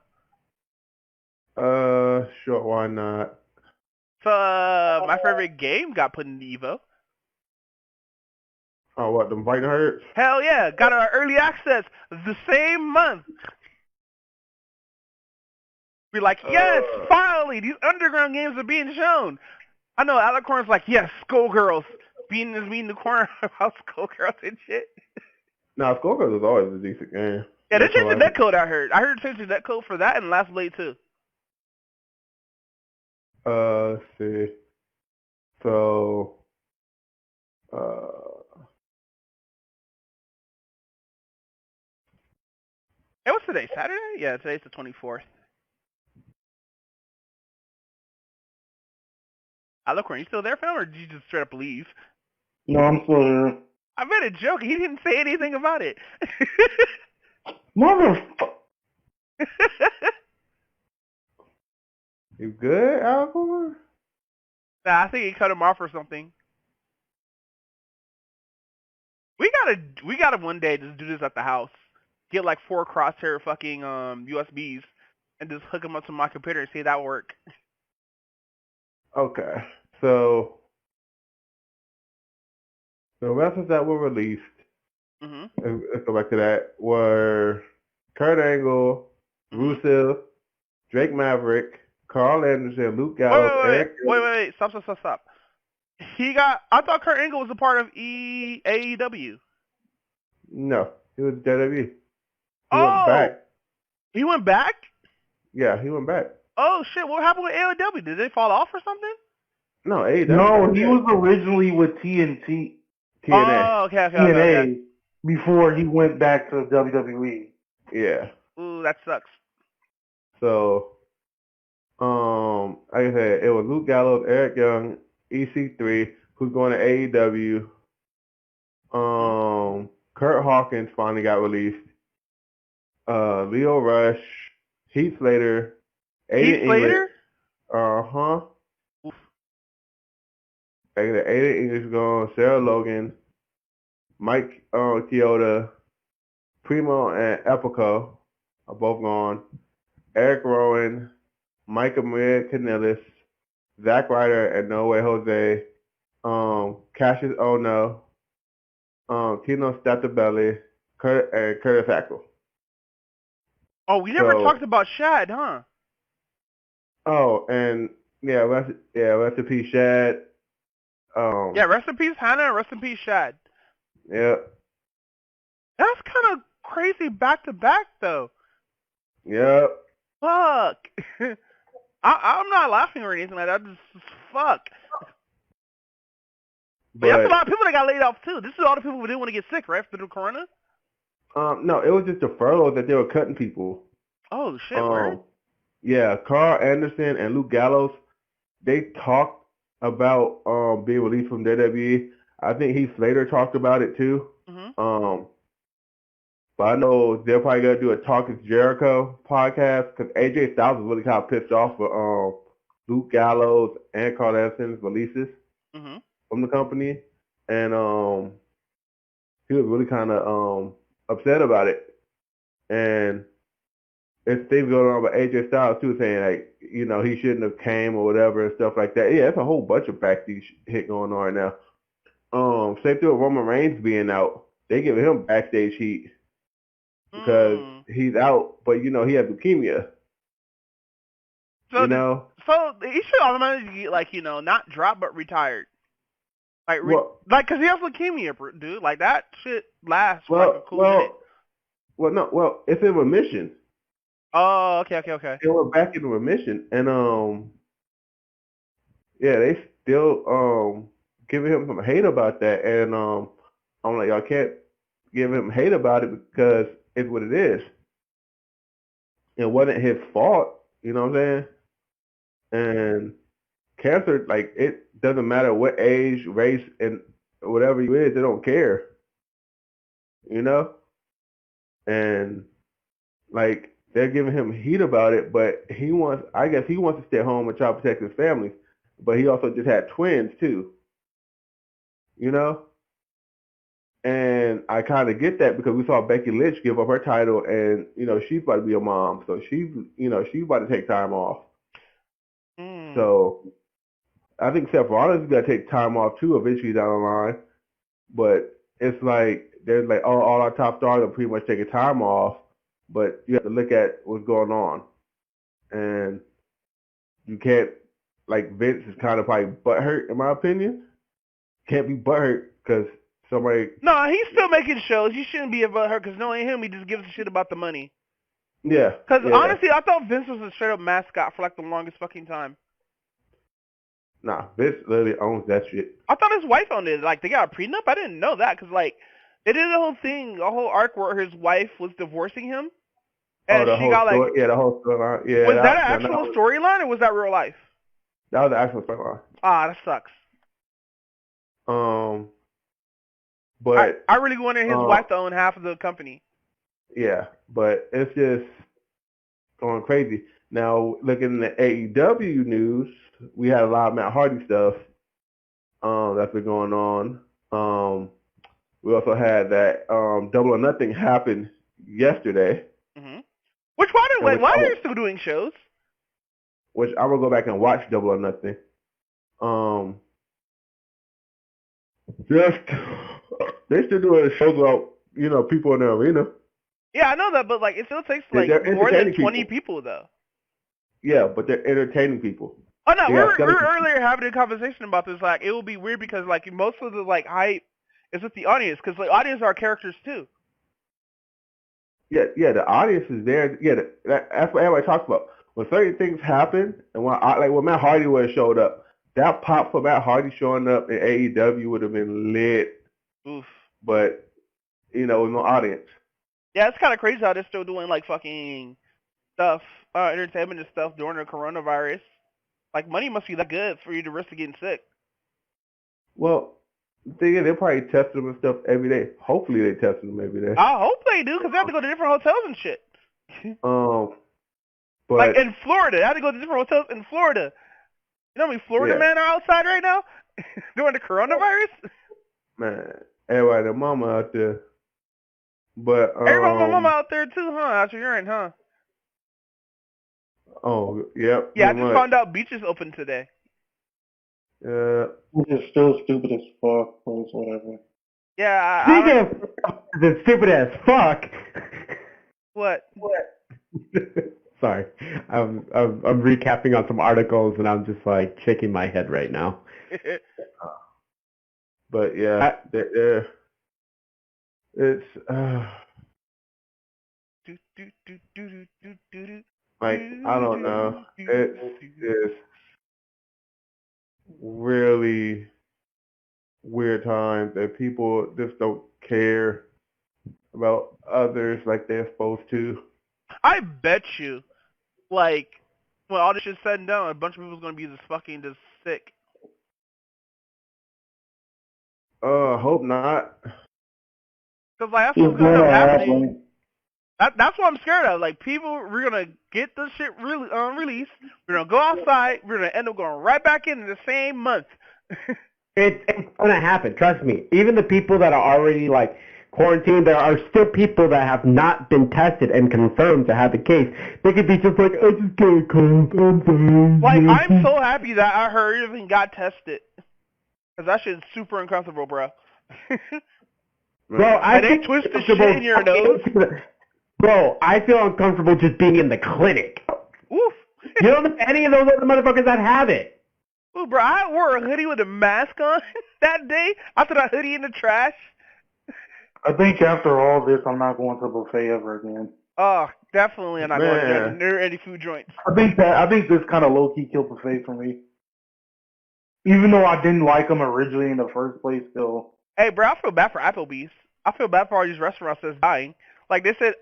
Sure, why not? So, my favorite game got put in Evo. Oh, what, them fighting herds? Hell yeah, got our early access the same month. We're like, yes, finally, these underground games are being shown. I know Alicorn's like, yes, Skullgirls. Being in the corner about Skullgirls and shit. Nah, Skullgirls is always a decent game. Yeah, they That's changed the why- netcode, I heard. I heard they changed the netcode for that and Last Blade too. Let's see. So, Hey, what's today? Saturday? Yeah, today's the 24th. Alicorn, you still there, fam, or did you just straight up leave? No, I'm still here. I made a joke. He didn't say anything about it. Motherfucker. you good, Alcor? Nah, I think he cut him off or something. We gotta one day just do this at the house. Get like 4 crosshair fucking USBs and just hook them up to my computer and see if that work. Okay, so the wrestlers that were released, Mhm. let's go back to that, were Kurt Angle, Rusev, Drake Maverick, Carl Anderson, Luke Gallows, Eric. Wait. Stop. I thought Kurt Angle was a part of AEW. No, he was WWE. He Oh! went back. He went back? Yeah, he went back. Oh shit, what happened with AEW? Did they fall off or something? No, AEW. No, he was originally with TNA TNA. Oh, okay. before he went back to WWE. Yeah. Ooh, that sucks. So, like I said, it was Luke Gallows, Eric Young, EC3, who's going to AEW. Kurt Hawkins finally got released. Leo Rush, Heath Slater, Heath Slater? Uh-huh. Oof. Aiden English gone, Sarah Logan, Mike Chioda, Primo and Epico are both gone. Eric Rowan, Micah Maria Canellis, Zack Ryder, and No Way Jose, Cassius Ono, Tino Statabelli, and Curtis Axel. Oh, we never So- talked about Shad, huh? Oh, and rest in peace, Shad. Yeah, rest in peace, Hannah, and rest in peace, Shad. Yeah, That's kind of crazy back to back, though. yeah. Fuck. I'm not laughing or anything like that. Just fuck. But that's a lot of people that got laid off too. This is all the people who didn't want to get sick, right, for the corona. No, it was just the furloughs that they were cutting people. Oh shit, word. Yeah, Carl Anderson and Luke Gallows, they talked about being released from WWE. I think Heath Slater talked about it too. Mhm. But I know they're probably gonna do a Talk is Jericho podcast because AJ Styles was really kind of pissed off for Luke Gallows and Carl Anderson's releases Mhm. from the company, and he was really kind of upset about it. And it's things going on with AJ Styles too, saying like, you know, he shouldn't have came or whatever and stuff like that. Yeah, it's a whole bunch of backstage hit going on right now. Same thing with Roman Reigns being out. They giving him backstage heat because he's out, but you know he has leukemia. So you know, so he should automatically get, like, you know, not drop but retired. Like, Well- like, cause he has leukemia, dude. Like that shit lasts for like a cool minute. well, it's in remission. Oh, okay. They were back in remission, and yeah, they still giving him some hate about that, and I'm like, y'all can't give him hate about it because it's what it is. It wasn't his fault, you know what I'm saying? And cancer, like, it doesn't matter what age, race, and whatever you is, they don't care, you know? And like, they're giving him heat about it, but I guess he wants to stay home and try to protect his family. But he also just had twins too, you know? And I kind of get that because we saw Becky Lynch give up her title, and you know she's about to be a mom, so she's about to take time off. So I think Seth Rollins is gonna take time off too eventually down the line. But it's like there's like all our top stars are pretty much taking time off, but you have to look at what's going on, and you can't like Vince is kind of probably butthurt in my opinion. Can't be butthurt because somebody. No, he's still making shows. He shouldn't be about her because knowing him, he just gives a shit about the money. Yeah. Because yeah. honestly, I thought Vince was a straight up mascot for like the longest fucking time. Nah, Vince literally owns that shit. I thought his wife owned it. Like they got a prenup. I didn't know that because like they did the whole thing, a whole arc where his wife was divorcing him, and she got like the whole storyline. Yeah. Was that an actual storyline or was that real life? That was the actual storyline. Ah, that sucks. But I really wanted his wife to own half of the company. Yeah, but it's just going crazy. Now, looking at the AEW news, we had a lot of Matt Hardy stuff that's been going on. We also had that Double or Nothing happen yesterday. Mm-hmm. Why are you still doing shows? Which I'm going to go back and watch Double or Nothing. They still doing shows about, people in the arena. Yeah, I know that, but like it still takes like more than 20 people though. Yeah, but they're entertaining people. Oh no, we were earlier having a conversation about this. Like it will be weird because like most of the like hype is with the audience because the audience are characters too. Yeah, the audience is there. Yeah, that's what everybody talks about. When certain things happen, and when Matt Hardy would have showed up, that pop for Matt Hardy showing up in AEW would have been lit. Oof. But with no audience. Yeah, it's kind of crazy how they're still doing like fucking stuff, entertainment and stuff during the coronavirus. Like money must be that good for you to risk getting sick. Well, they're probably testing them and stuff every day. Hopefully they test them every day. I hope they do because they have to go to different hotels and shit. But like in Florida, they have to go to different hotels in Florida. You know how many Florida men are outside right now during the coronavirus? Man, everybody, their mama out there. But everybody, my mama out there too, huh? Out your urine, huh? Oh, yep. Yeah, I just found out beaches open today. Yeah. It's still stupid as fuck, but it's whatever. Yeah. Speaking of the stupid as fuck. What? Sorry, I'm recapping on some articles and I'm just like shaking my head right now. But yeah, it's like I don't know. It's just really weird times that people just don't care about others like they're supposed to. I bet you, like, when all this shit's said and done, a bunch of people's gonna be just sick. Hope not. Cause like that's what's gonna happen. That's what I'm scared of. Like we're gonna get this shit really released. We're gonna go outside. We're gonna end up going right back in the same month. It's gonna happen. Trust me. Even the people that are already like quarantined, there are still people that have not been tested and confirmed to have the case. They could be just like, I just get a cold. I'm like, I'm so happy that I heard everything got tested. Cause that shit's super uncomfortable, bro. Bro, they twist the shit in your nose. Bro, I feel uncomfortable just being in the clinic. Oof. You don't know any of those other motherfuckers that have it. Ooh, bro, I wore a hoodie with a mask on that day. I threw that hoodie in the trash. I think after all this, I'm not going to a buffet ever again. Oh, definitely I'm not going near any food joints. I think this kind of low-key killed buffet for me. Even though I didn't like them originally in the first place, still. Hey, bro, I feel bad for Applebee's. I feel bad for all these restaurants that's dying. Like they said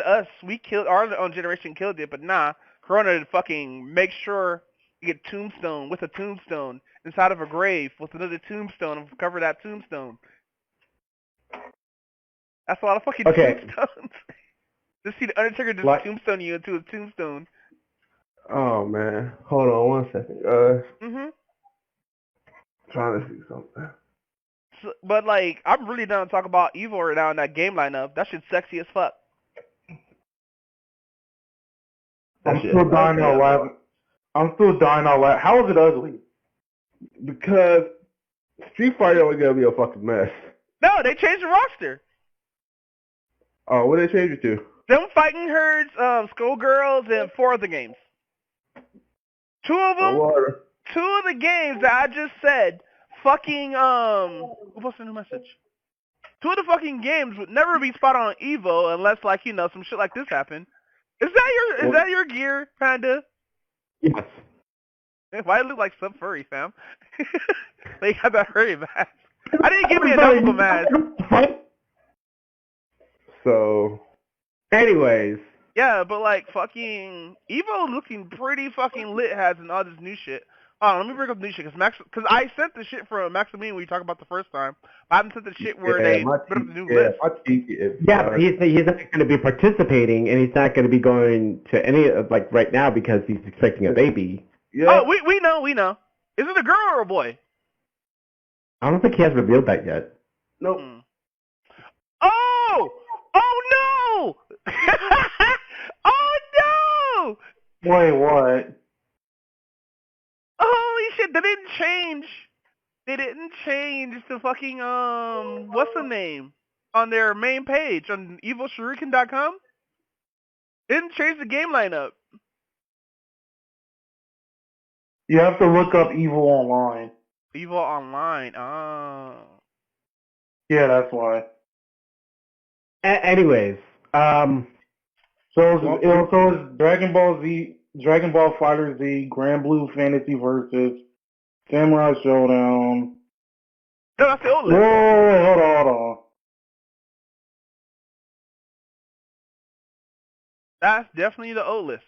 us, we killed our own generation killed it, but nah, Corona fucking make sure you get tombstone with a tombstone inside of a grave with another tombstone and cover that tombstone. That's a lot of fucking tombstones. Just see the Undertaker just tombstone you into a tombstone. Oh man, hold on one second, guys. Trying to see something. So, but like, I'm really down to talk about Evil right now in that game lineup. That shit's sexy as fuck. I'm still dying to laugh. I'm still dying all that. How is it ugly? Because Street Fighter always gonna be a fucking mess. No, they changed the roster. Oh, what did they change it to? Them fighting herds, Skullgirls, and 4 other games. 2 of them. Water. 2 of the games that I just said. Fucking who posted a new message? 2 of the fucking games would never be spot on Evo unless like some shit like this happened. Is that your gear, Panda? Yes. Why it look like some furry, fam? They got that furry mask. I didn't give me enough of a mask. So, Anyways, Yeah, but like fucking Evo looking pretty fucking lit has and all this new shit. Oh, let me bring up the new shit because I sent the shit from Maximine when you talked about the first time. I haven't sent the shit where they put up the new list. but he's not going to be participating, and he's not going to be going to any like right now because he's expecting a baby. yeah. Oh, we know. Is it a girl or a boy? I don't think he has revealed that yet. Nope. Oh! Oh no! Oh no! Wait, what? Holy shit! They didn't change. They didn't change the fucking what's the name on their main page on EvilShuriken.com. They didn't change the game lineup. You have to look up Evil Online. Evil Online. Oh. Yeah, that's why. Anyways, So it's Dragon Ball Z, Dragon Ball Fighter Z, Grand Blue Fantasy Versus, Samurai Showdown. No, that's the old Whoa, list. hold on. That's definitely the old list.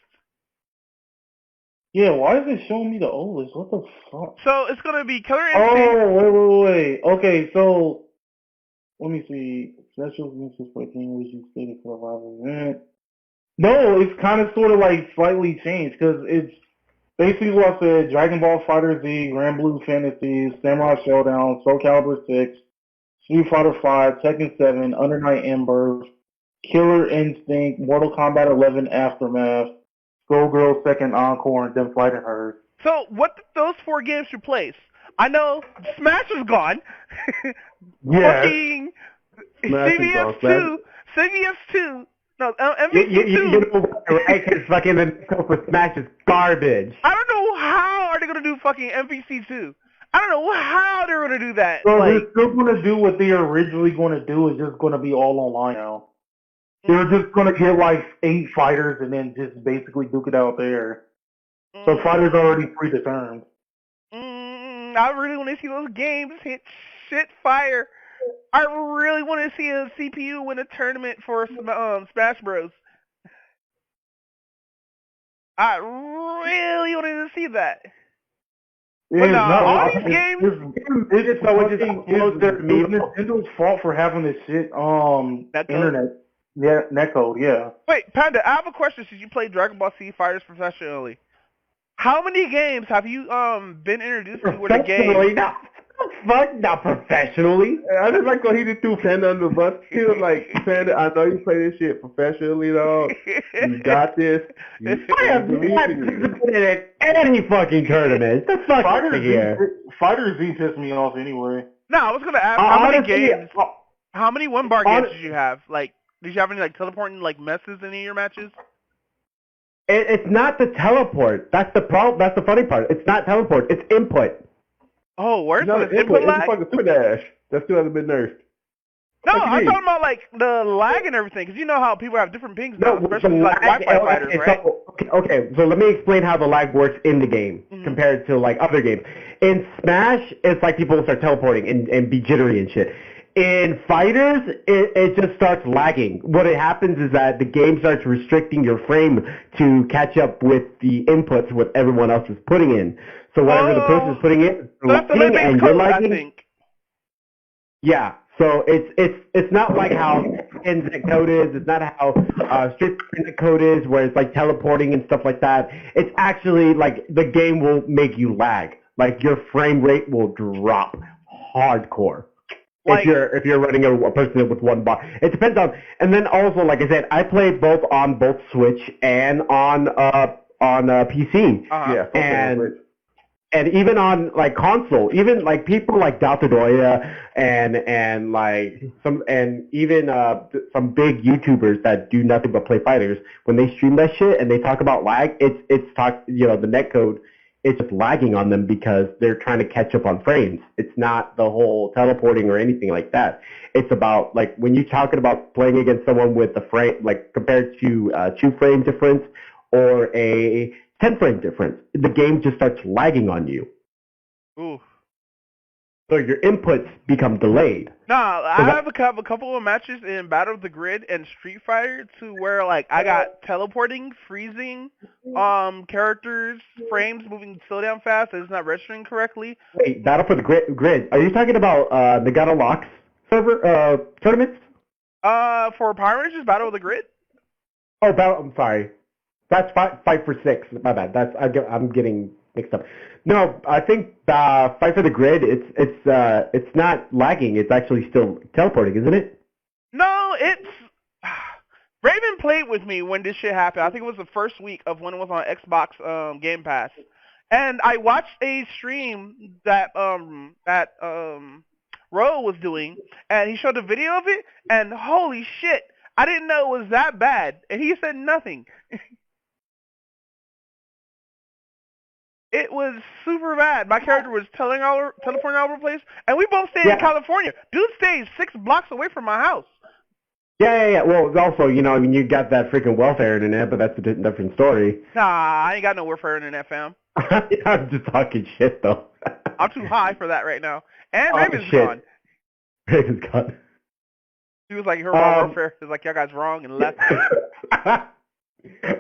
Yeah, why is it showing me the old list? What the fuck? So it's gonna be Killer Instinct. Oh, wait. Okay, so let me see. Special Mrs. Breaking which is stated for a live event. No, it's kind of sort of like slightly changed because it's basically what I said: Dragon Ball Fighter Z, Grand Blue Fantasy, Samurai Showdown, Soul Calibur 6, Street Fighter 5, Tekken 7, Under Night Embers, Killer Instinct, Mortal Kombat 11 Aftermath, Skullgirl Second Encore, and then Fighting Her. So what did those 4 games replace? I know Smash is gone. Yes. Fucking Smash is CVS gone. 2, CVS 2. No, MVC 2. you know what, right? Because fucking the scope of Smash is garbage. I don't know how are they gonna do fucking MVC 2. I don't know how they're gonna do that. So Like, they're still going to do what they are originally going to do. It's just going to be all online now. They're just going to get like 8 fighters and then just basically duke it out there. So fighters already predetermined. I really want to see those games hit shit fire. I really want to see a CPU win a tournament for Smash Bros. I really wanted to see that. But no, all these games. It's Nintendo's fault for having this shit internet. Yeah, netcode. Yeah. Wait, Panda, I have a question since you play Dragon Ball Z Fighters professionally. How many games have you been introduced to where the game? Not professionally. I just like when he just threw Panda under the bus. He was like, Panda, I know you play this shit professionally, dog. You got this. I have not participated in any fucking tournament. The fuck out of here. Fighter Z pissed me off anyway. No, I was gonna ask how many one-bar games did you have? Like, did you have any like teleporting like messes in any of your matches? It's not the teleport. That's the problem. That's the funny part. It's not teleport. It's input. Oh, worse? No, It's it's input a lag? fucking super dash. That still hasn't been nerfed. No, What do you I'm mean? talking about like the lag and everything, because you know how people have different pings now, especially like Wi-Fi fighters, right? Okay, so let me explain how the lag works in the game compared to like other games. In Smash, it's like people start teleporting and be jittery and shit. In Fighters, it just starts lagging. What it happens is that the game starts restricting your frame to catch up with the inputs what everyone else is putting in. So whatever the person is putting in, So that's the lagging, and you're code, I lagging. think. Yeah, so it's not like how NZ code is. It's not how Street Fighter code is, where it's like teleporting and stuff like that. It's actually like the game will make you lag. Like your frame rate will drop hardcore. Like, if you're running a person with one bar, it depends on. And then also, like I said, I play both on both Switch and on on PC. Uh-huh. Yeah. And even on like console, even like people like Daltadoya and like some some big YouTubers that do nothing but play fighters, when they stream that shit and they talk about lag, the netcode, it's just lagging on them because they're trying to catch up on frames. It's not the whole teleporting or anything like that. It's about like when you're talking about playing against someone with a frame, like compared to 2 frame difference or a 10 frame difference, the game just starts lagging on you. Ooh. So your inputs become delayed. Nah, I have a couple of matches in Battle of the Grid and Street Fighter to where like I got teleporting, freezing, characters, frames moving so damn fast that it's not registering correctly. Wait, Battle for the Grid. Are you talking about the Gata Locks server tournaments? For Power Rangers Battle of the Grid? Oh, I'm sorry. That's Fight for Six. My bad. I'm getting mixed up. No, I think Fight for the Grid. It's not lagging. It's actually still teleporting, isn't it? No, it's Raven played with me when this shit happened. I think it was the first week of when it was on Xbox Game Pass, and I watched a stream that Ro was doing, and he showed a video of it, and holy shit, I didn't know it was that bad, and he said nothing. It was super bad. My character was teleporting all over the place, and we both stayed in California. Dude stays 6 blocks away from my house. Yeah. Well, also, you got that freaking welfare internet, but that's a different story. Nah, I ain't got no welfare internet, fam. I'm just talking shit, though. I'm too high for that right now. And Raven's gone. Raven's gone. He was like, you heard about welfare. He was like, y'all guys wrong, and left.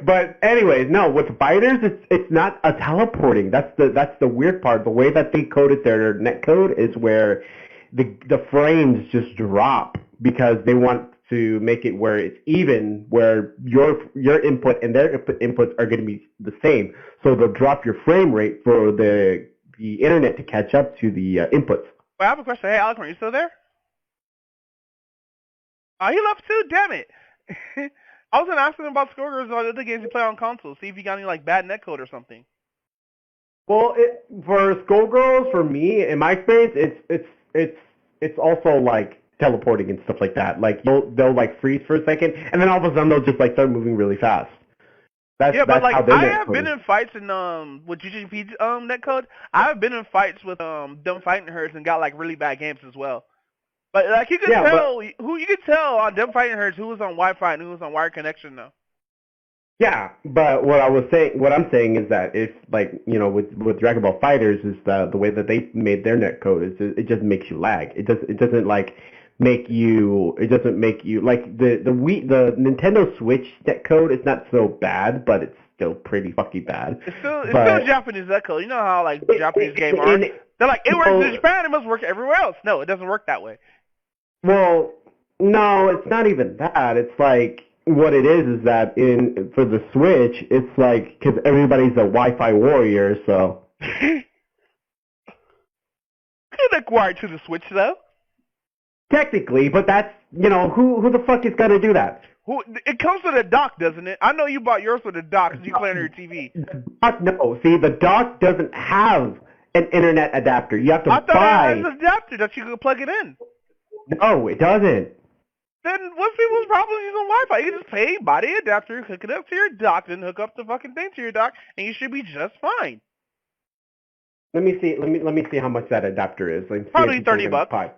But anyways, no, with fighters, it's not a teleporting. That's the weird part. The way that they coded their net code is where the frames just drop because they want to make it where it's even, where your input and their inputs are going to be the same. So they'll drop your frame rate for the internet to catch up to the inputs. Well, I have a question. Hey, Alex, are you still there? Oh, he left too. Damn it. I was gonna ask him about Skullgirls or other games you play on console. See if you got any like bad netcode or something. Well, for Skullgirls, for me, in my experience, it's also like teleporting and stuff like that. Like they'll like freeze for a second, and then all of a sudden they'll just like start moving really fast. But like I have been in fights in with GGP's netcode. I have been in fights with them fighting herds and got like really bad games as well. But like you can tell on them fighting herds who was on Wi-Fi and who was on wired connection though. Yeah, but what I'm saying is that if like with Dragon Ball Fighters is the way that they made their netcode is it just makes you lag. It doesn't like make you. It doesn't make you like the Nintendo Switch netcode is not so bad, but it's still pretty fucking bad. It's still Japanese netcode. You know how like Japanese game are. They're like it works in Japan. It must work everywhere else. No, it doesn't work that way. Well, no, it's not even that. It's like what it is that for the Switch, it's like because everybody's a Wi-Fi warrior, so. Could acquire to the Switch though. Technically, but that's who the fuck is gonna do that? It comes with a dock, doesn't it? I know you bought yours with a dock because you play on your TV. No, see, the dock doesn't have an internet adapter. You have to buy. I thought it was an adapter that you could plug it in. No, it doesn't. Then what's people's problem using Wi-Fi? You can just buy the adapter, hook it up to your dock, then hook up the fucking thing to your dock, and you should be just fine. Let me see. Let me see how much that adapter is. Probably $30.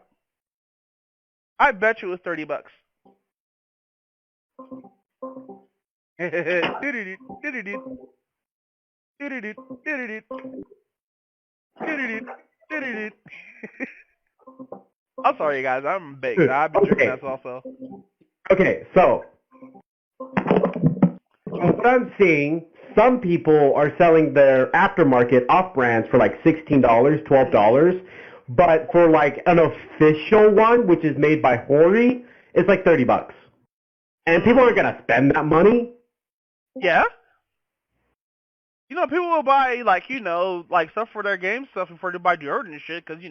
I bet you it was $30. I'm sorry, guys. I'm baked. I've been drinking that also. Okay, so what I'm seeing, some people are selling their aftermarket off-brands for like $16, $12, but for like an official one, which is made by Hori, it's like $30. And people aren't gonna spend that money. Yeah. People will buy like stuff for their game stuff before they buy deodorant and shit, because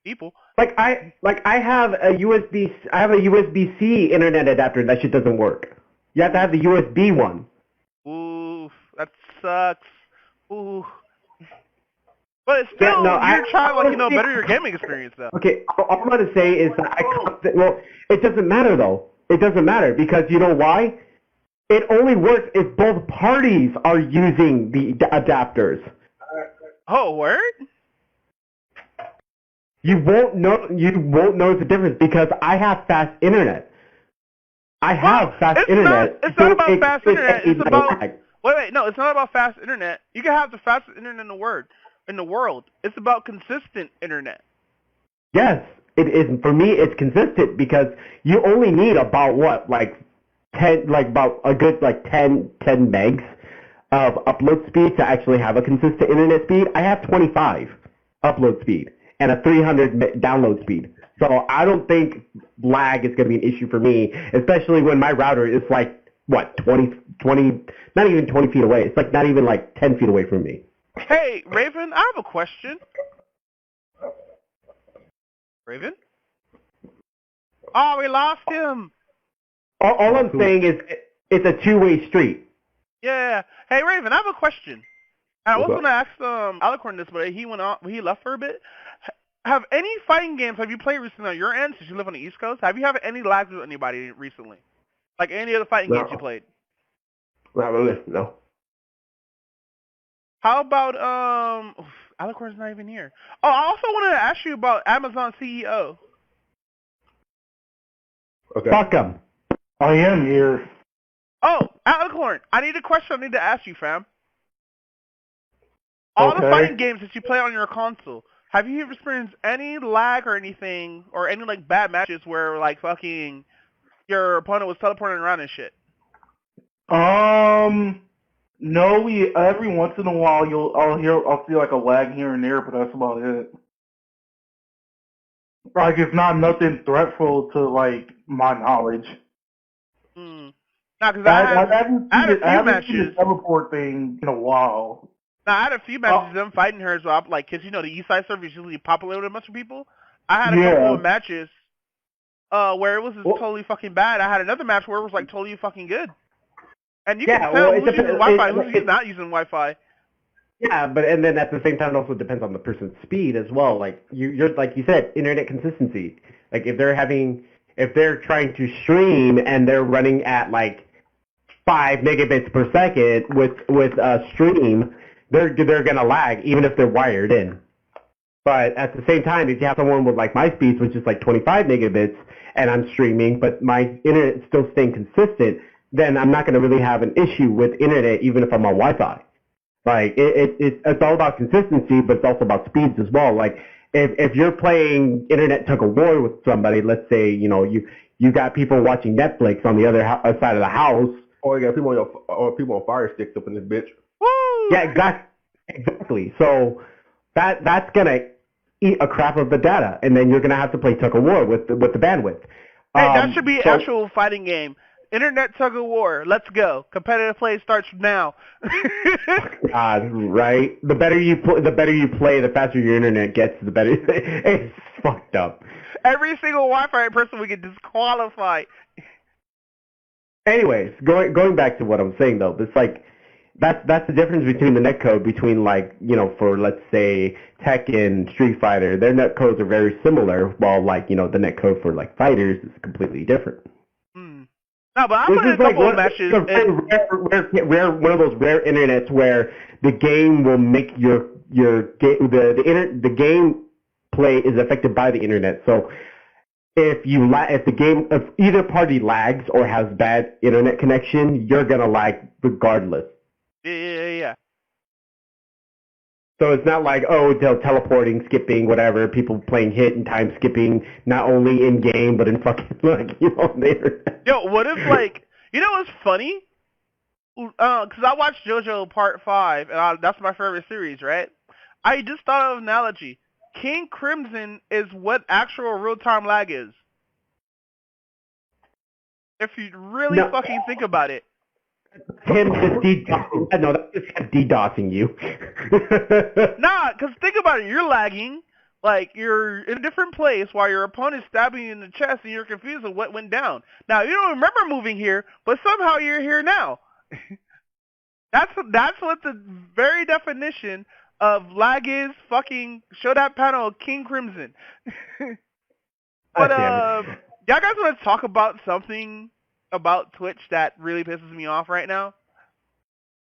people. I have a USB-C internet adapter. That shit doesn't work. You have to have the USB one. Ooh, that's sucks. Ooh. But it's still, you're trying to, better your gaming experience, though. Okay, all I'm going to say is that it doesn't matter, though. It doesn't matter, because you know why? It only works if both parties are using the adapters. Oh, word? You won't notice the difference because I have fast internet. Internet. It's not about fast internet. It's about wait. No, it's not about fast internet. You can have the fastest internet in the world. It's about consistent internet. Yes, it is. For me, it's consistent because you only need about about a good 10 megs of upload speed to actually have a consistent internet speed. I have 25 upload speed and a 300 download speed. So I don't think lag is going to be an issue for me, especially when my router is 20, not even 20 feet away. It's not even 10 feet away from me. Hey, Raven, I have a question. Raven? Oh, we lost him. All I'm saying is it's a two-way street. Yeah. Hey, Raven, I have a question. I was going to ask Alicorn this, but he left for a bit. Have any fighting games have you played recently on your end, since you live on the East Coast? Have you had any lags with anybody recently? Like any other fighting games you played? Not really, no. How about, Alicorn's not even here. Oh, I also wanted to ask you about Amazon CEO. Okay. Fuck him. I am here. Oh, Alicorn, I need a question I need to ask you, fam. All the Okay. fighting games that you play on your console, have you experienced any lag or anything, or any bad matches where fucking your opponent was teleporting around and shit? No. Every once in a while I'll see a lag here and there, but that's about it. It's not nothing threatful to my knowledge. Hmm. Nah, because I had a few matches. Seen the teleport thing in a while. Now, I had a few matches of them fighting her as well. Because, the East Side server is usually popular with a bunch of people. I had a couple of matches where it was totally fucking bad. I had another match where it was, totally fucking good. And you can tell who's using Wi-Fi, who's not using Wi-Fi. Yeah, and then at the same time, it also depends on the person's speed as well. You're like you said, internet consistency. If they're trying to stream and they're running at 5 megabits per second with a stream, they're gonna lag even if they're wired in. But at the same time, if you have someone with my speeds, which is 25 megabits, and I'm streaming, but my internet's still staying consistent, then I'm not gonna really have an issue with internet even if I'm on Wi-Fi. It's all about consistency, but it's also about speeds as well. If you're playing internet tug of war with somebody, let's say you got people watching Netflix on the other side of the house, Or you got people on fire sticks up in this bitch. Woo! Yeah, exactly. So that's gonna eat a crap of the data, and then you're gonna have to play tug of war with the bandwidth. Hey, that should be an actual fighting game. Internet tug of war. Let's go. Competitive play starts now. Right. The better you play, the faster your internet gets. The better. It's fucked up. Every single Wi-Fi person we get disqualified. Anyways, going back to what I'm saying though, it's that's the difference between the netcode between for let's say Tekken, Street Fighter, their netcodes are very similar, while the netcode for fighters is completely different. No, but I'm playing a couple of matches. Rare, one of those rare internets where the game will make the game play is affected by the internet. So if either party lags or has bad internet connection, you're gonna lag regardless. Yeah. So it's not they're teleporting, skipping, whatever, people playing hit and time skipping, not only in game, but in fucking, on the internet. Yo, what if, what's funny? Because I watched JoJo Part 5, and that's my favorite series, right? I just thought of an analogy. King Crimson is what actual real-time lag is. If you really fucking think about it. Him just DDoSing. No, that's just him DDoSing you. Nah, because think about it. You're lagging. You're in a different place while your opponent's stabbing you in the chest and you're confused with what went down. Now, you don't remember moving here, but somehow you're here now. That's what the very definition of lag is. Fucking show that panel of King Crimson. But God damn it. y'all guys want to talk about something about Twitch that really pisses me off right now?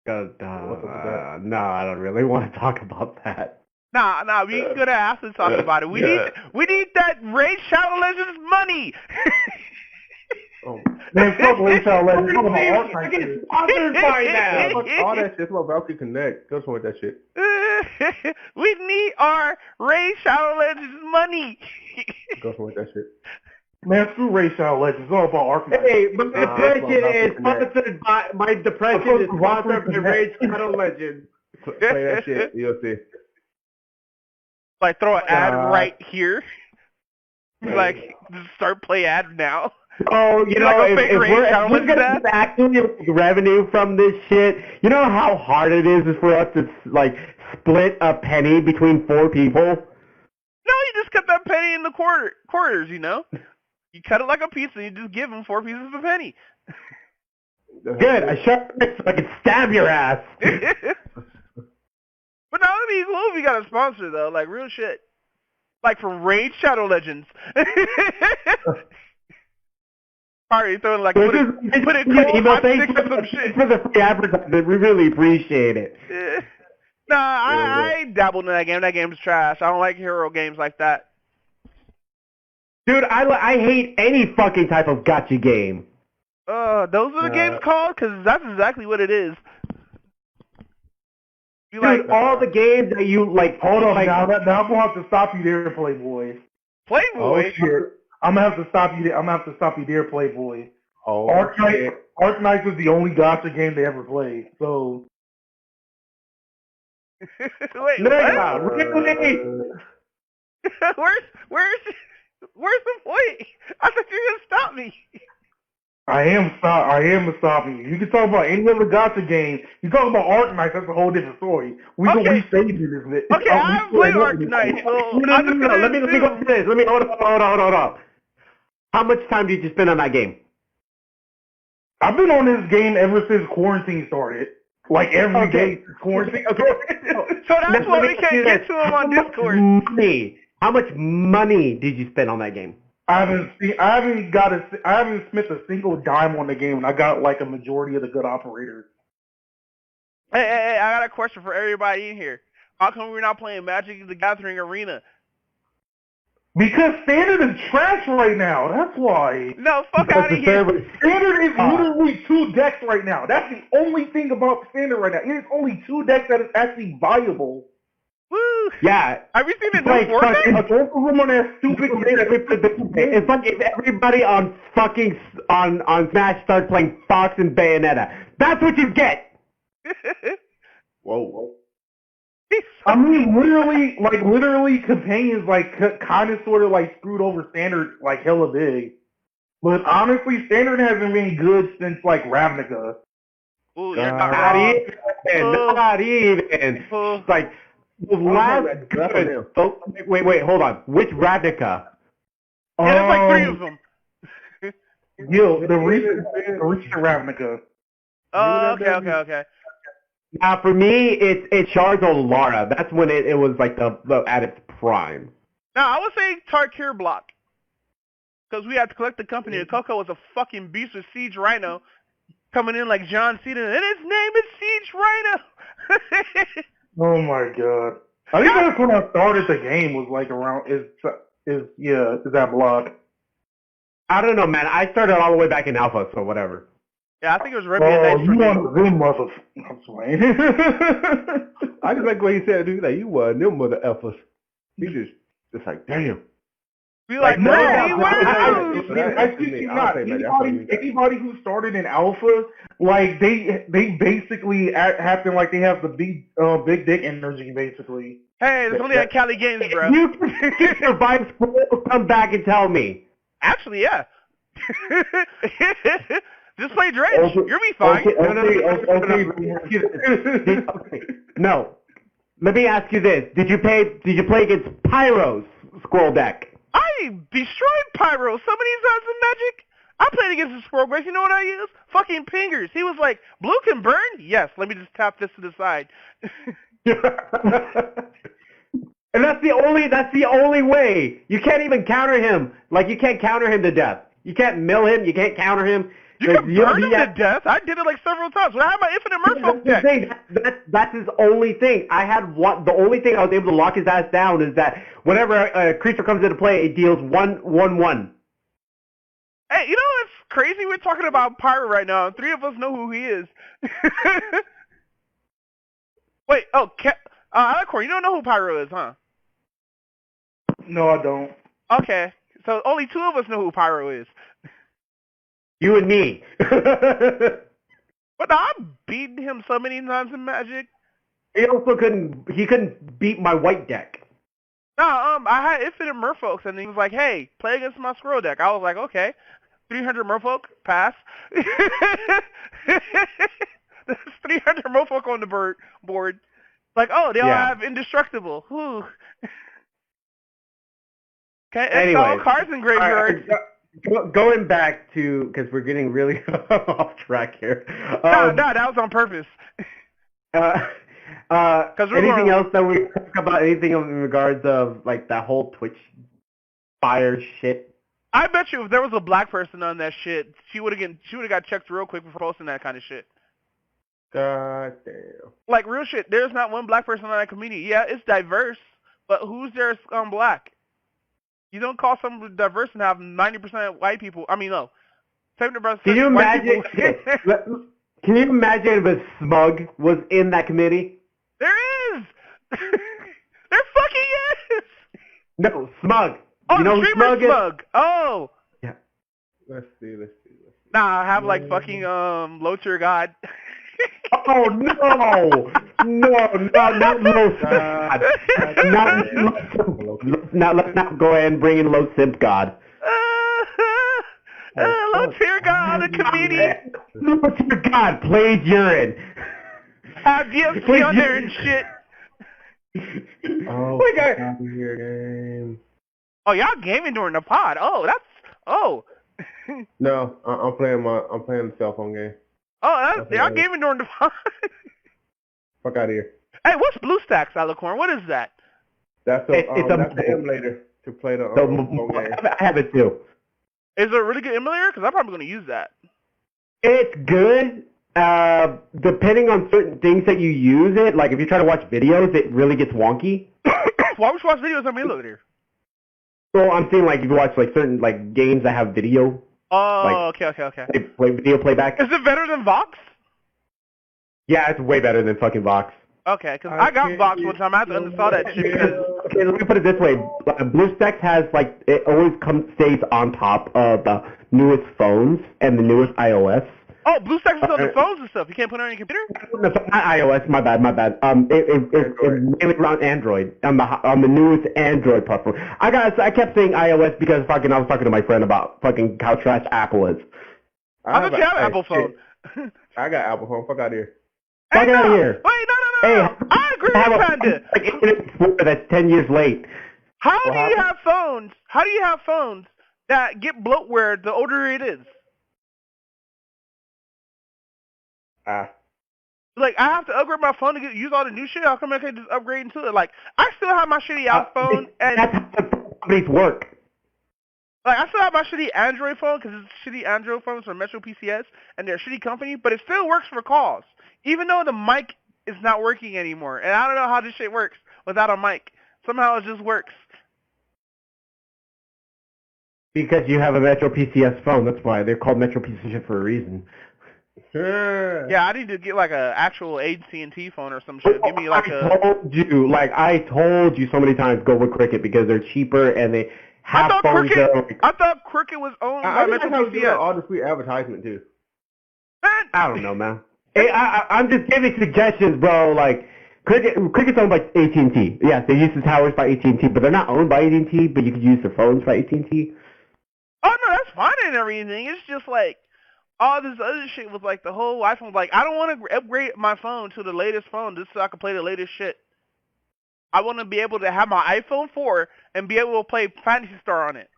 No, I don't really want to talk about that. Nah, we can go to ask and talk about it. We need that Raid Shadow Legends money. Man, fuck Raid Shadow Legends. Talk about I'm Arc getting Knight. sponsored by now. All that shit's about Valkyrie Connect. Go with that shit. We need our Raid Shadow Legends money. Go with that shit. Man, screw Raid Shadow Legends. It's all about Arc Knight. Hey, my depression is Valkyrie sponsored by Raid Shadow Legends. Play that shit. You'll see. Like throw an ad right here. Like just start play ad now. Oh, you know, like a if fake Raid Shadow we're Legends gonna ad? actually make revenue from this shit, you know how hard it is for us to like split a penny between 4 people? No, you just cut that penny in the quarters, you know? You cut it like a pizza and you just give them 4 pieces of a penny. Good, I shut it so I can stab your ass. But now it'd be cool if we got a sponsor though, like real shit. Like from Raid Shadow Legends. Alright, throwing like put it cool email hot thanks sticks or some shit. for the free advertisement. We really appreciate it. Nah, I dabbled in that game. That game's trash. I don't like hero games like that. Dude, I hate any fucking type of gotcha game. Those are the games called? Because that's exactly what it is. You Dude, all the games that you like. Hold on, like, now I'm gonna have to stop you there, Playboy. Playboy? Oh shit! I'm gonna have to stop you there. I'm gonna have to stop you there, Playboy. Oh, Arc Knight was the only gotcha game they ever played. So. Wait, Nigga, what? really? Where's the point? I thought you were gonna stop me. I am stopping you. You can talk about any other gotcha game. You talk about Arc Knight, that's a whole different story. We can restage this bit. Okay, I haven't played Arc Knight, so No, let me go through this. Hold on. How much time did you spend on that game? I've been on this game ever since quarantine started. Like every day since quarantine. Okay. So that's why we can't get to him on Discord. How much money did you spend on that game? I haven't spent a single dime on the game, and I got like a majority of the good operators. Hey, I got a question for everybody in here. How come we're not playing Magic the Gathering Arena? Because Standard is trash right now. That's why. No, fuck out of here. Standard is literally 2 decks right now. That's the only thing about Standard right now. It is only 2 decks that is actually viable. Woo! Yeah. Have you seen the new Like, format? Both of them on that stupid. It's like if everybody on fucking on Smash started playing Fox and Bayonetta. That's what you get. Whoa. I mean, literally, companions kind of sort of like screwed over Standard like hella big. But honestly, Standard hasn't been good since like Ravnica. Ooh, you're not Not wrong. even. It's like the last good. Oh, wait, hold on. Which Ravnica? Yeah, there's like 3 of them. The recent Ravnica. Oh, okay. Now, for me, it's Charizard Lara. That's when it was like the at its prime. Now, I would say Tarkir Block. Because we had to collect the company. And Coco was a fucking beast with Siege Rhino coming in like John Cena. And his name is Siege Rhino. Oh my god. I think that's when I started the game was like around is that block. I don't know, man. I started all the way back in Alpha, so whatever. Yeah, I think it was Remy and Nice you for me. want to zoom motherfucker. I'm sorry. I just like what he said, dude. Like, you were them mother effers. He just like, damn. Be like, no, hey, I kid you not. Anybody who started in Alpha, like they basically acting like they have the big dick energy, basically. Hey, there's only at Cali Games, bro. If you can survive school, come back and tell me. Actually, yeah. Just play Dredge. You'll be fine. No. Let me ask you this. Did you play against Pyro's Squirrel deck? I destroyed Pyro so many times in Magic. I played against his progress. You know what I used? Fucking pingers. He was like, blue can burn? Yes. Let me just tap this to the side. And that's the only way. You can't even counter him. Like, you can't counter him to death. You can't mill him. You can't counter him. You can burn him to death. I did it like several times. When I had my infinite merfolk deck. That's his only thing. The only thing I was able to lock his ass down is that whenever a creature comes into play, it deals 1/1/1. Hey, you know what's crazy? We're talking about Pyro right now, and 3 of us know who he is. Wait, Alicorn, you don't know who Pyro is, huh? No, I don't. Okay, so only 2 of us know who Pyro is. You and me. But I've beaten him so many times in Magic. He couldn't beat my white deck. No, I had infinite merfolks, and he was like, hey, play against my squirrel deck. I was like, okay. 300 merfolk, pass. There's 300 merfolk on the board. Like, oh, they all have indestructible. Whew. Okay, anyway, all cards in graveyard. Going back to, because we're getting really off track here. No, that was on purpose. Anything else that we talk about? Anything in regards of like that whole Twitch fire shit? I bet you if there was a black person on that shit, she would have got checked real quick before posting that kind of shit. God damn. Like real shit. There's not one black person on that community. Yeah, it's diverse, but who's there black? You don't call someone diverse and have 90% white people. I mean, no, 70% Can you white imagine? people. Can you imagine if a smug was in that committee? There is. There fucking is. No, smug. Oh, you know who streamer smug is? Oh. Yeah. Let's see. Nah, I have like fucking low tier god. Oh no! Not low god. Let's not go ahead and bring in low simp god. Low tier god, a comedian. Low tier god plays urine. Have DFC on there and shit. Oh, Like I- out of here, game. Oh, y'all gaming during the pod. Oh, that's No, I'm playing the cell phone game. y'all gaming during the pod. Fuck out of here. Hey, what's BlueStacks, Alicorn? What is that? That's It's that's the emulator to play the phone game. I have it too. Is it a really good emulator? Because I'm probably going to use that. It's good. Depending on certain things that you use it, like if you try to watch videos, it really gets wonky. Why would you watch videos on my emulator? So I'm saying like if you watch like certain like games that have video, Oh, like, okay. they play video playback. Is it better than Vox? Yeah, it's way better than fucking Vox. Okay, because I got Vox one time. I had to uninstall that shit because... Okay, let me put it this way. BlueStacks has like, it always stays on top of the newest phones and the newest iOS. Oh, BlueStacks is on the phones and stuff. You can't put it on your computer? No, not iOS. My bad. It's mainly around Android on the newest Android platform. I kept saying iOS because I was talking to my friend about fucking how trash Apple is. I thought you had an Apple phone. I got Apple phone. Fuck out of here. Fuck out of here. Wait, no. Hey, I agree with Panda. Like Internet Explorer that's 10 years late. How do you have phones that get bloatware the older it is? Like, I have to upgrade my phone to use all the new shit? How come I can't just upgrade into it? Like, I still have my shitty iPhone, and... That's how companies work. Like, I still have my shitty Android phone, because it's shitty Android phones from Metro PCS, and they're a shitty company, but it still works for calls. Even though the mic is not working anymore. And I don't know how this shit works without a mic. Somehow it just works. Because you have a Metro PCS phone. That's why. They're called Metro PCS for a reason. Yeah, I need to get like a actual AT&T phone or some shit. Give me like I told you so many times, go with Cricket because they're cheaper and they have phones that are... I thought Cricket was owned by Metro PCS. All the free advertisement too. Man. I don't know, man. Hey, I'm just giving suggestions, bro. Like, Cricket's owned by AT&T. Yeah, they use the towers by AT&T, but they're not owned by AT&T, but you can use their phones by AT&T. Oh, no, that's fine and everything. It's just like, all this other shit was like the whole iPhone. Like, I don't want to upgrade my phone to the latest phone just so I can play the latest shit. I want to be able to have my iPhone 4 and be able to play Phantasy Star on it.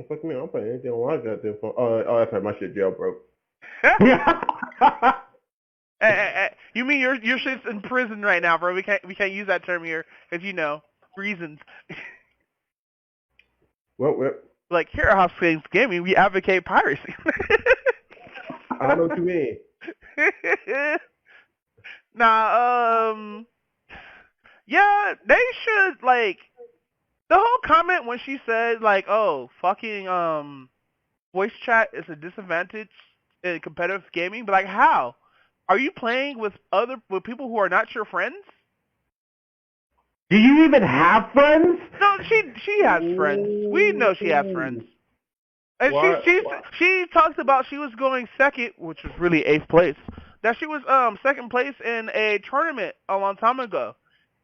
Fuck me, I'm playing anything on my goddamn phone. Oh, that's right, my shit jailbroke. Hey, you mean your shit's in prison right now, bro? We can't use that term here because reasons. What? Like here at Hotsticks Gaming, we advocate piracy. I don't know what you mean. Nah, yeah, they should like the whole comment when she said like, oh, fucking voice chat is a disadvantage in competitive gaming, but like how? Are you playing with people who are not your friends? Do you even have friends? No, she has friends. We know she has friends. And Why- she talked about she was going second, which was really 8th place. That she was second place in a tournament a long time ago,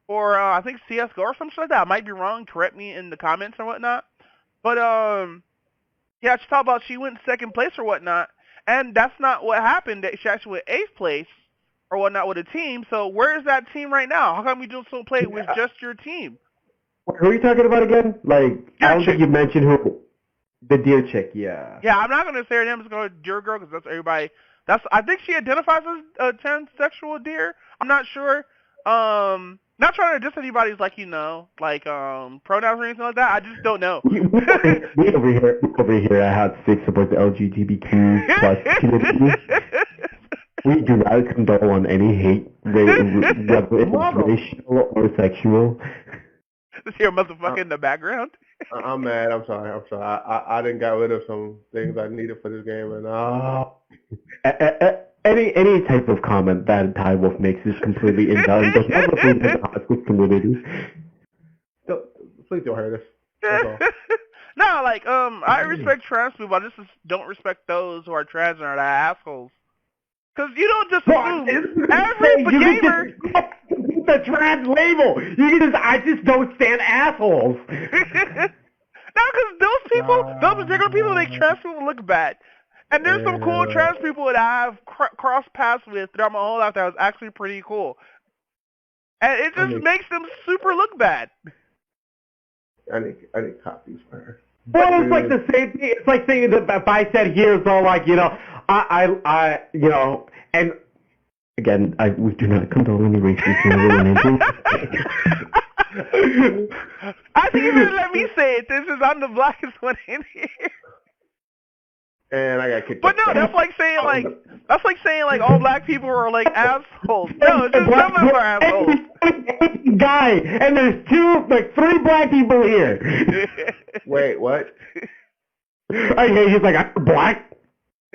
or I think CS:GO or something like that. I might be wrong. Correct me in the comments or whatnot. But yeah, she talked about she went second place or whatnot, and that's not what happened. She actually went 8th place or whatnot with a team. So where is that team right now? How come you don't still play with just your team? Who are you talking about again? Like, I don't chick. think you mentioned who. The deer chick, yeah. Yeah, I'm not gonna say her name. I'm just gonna deer girl because that's everybody. I think she identifies as a transsexual deer. I'm not sure. Not trying to diss anybody's pronouns or anything like that. I just don't know. We over here at Hotsticks support the LGBTQ plus community. We do not condone any hate, whether it's racial or sexual. Just hear a motherfucker in the background. I'm mad. I'm sorry. I didn't got rid of some things I needed for this game, and Any type of comment that Ty Wolf makes is completely invalid. Does not represent the Hotsticks community. Please don't hurt us. That's all. No, I respect trans people. I just don't respect those who are trans and are assholes. Because you don't just assume every gamer. The trans label. I just don't stand assholes. No, because those particular people make trans people look bad. And there's some cool trans people that I have crossed paths with throughout my whole life that was actually pretty cool. And it just makes them super look bad. I need copies for her. Well, it's like the same thing. It's like saying that if I said here, it's all like, and again, we do not condone any racism. I think you better let me say it. This is I'm the blackest one in here. And I got kicked. But no, that's like saying all black people are like assholes. No, it's just some of them are assholes. Guy, and there's three black people here. Wait, what? He's like, I'm black.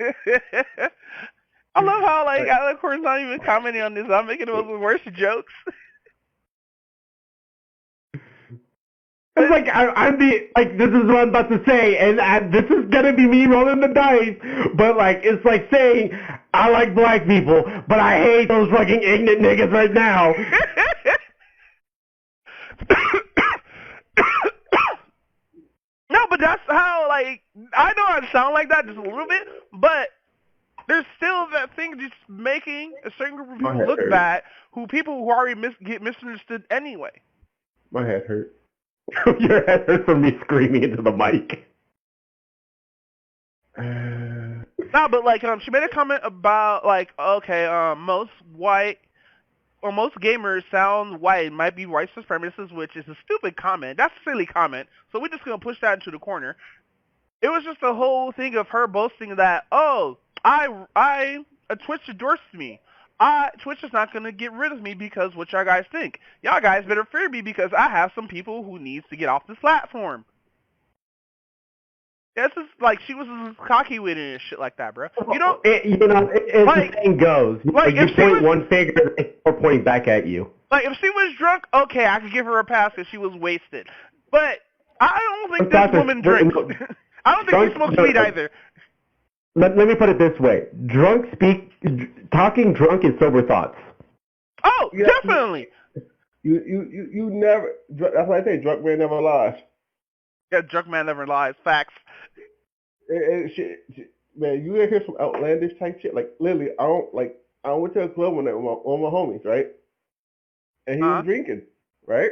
I love how of course not even commenting on this. I'm making the most worst jokes. It's like this is what I'm about to say, and this is gonna be me rolling the dice. But it's like saying I like black people, but I hate those fucking ignorant niggas right now. No, but that's how I know I sound like that just a little bit, but there's still that thing just making a certain group of people look bad, people who already get misunderstood anyway. My head hurt. Your head hurt from me screaming into the mic. No, but she made a comment about most white or most gamers sound white. It might be white supremacists, which is a stupid comment. That's a silly comment. So we're just gonna push that into the corner. It was just the whole thing of her boasting that, Twitch endorsed me. Twitch is not going to get rid of me because what y'all guys think. Y'all guys better fear me because I have some people who needs to get off this platform. This is she was cocky with it and shit like that, bro. You know, the saying goes. You point one finger or pointing back at you. If she was drunk, okay, I could give her a pass because she was wasted. But I don't think this woman drinks. I don't think she smokes weed either. Let me put it this way: talking drunk is sober thoughts. Oh, yeah, definitely. You never. That's why I say drunk man never lies. Yeah, drunk man never lies. Facts. Man, you ever hear some outlandish type shit? Literally, I went to a club with one of my homies, right? And he was drinking, right?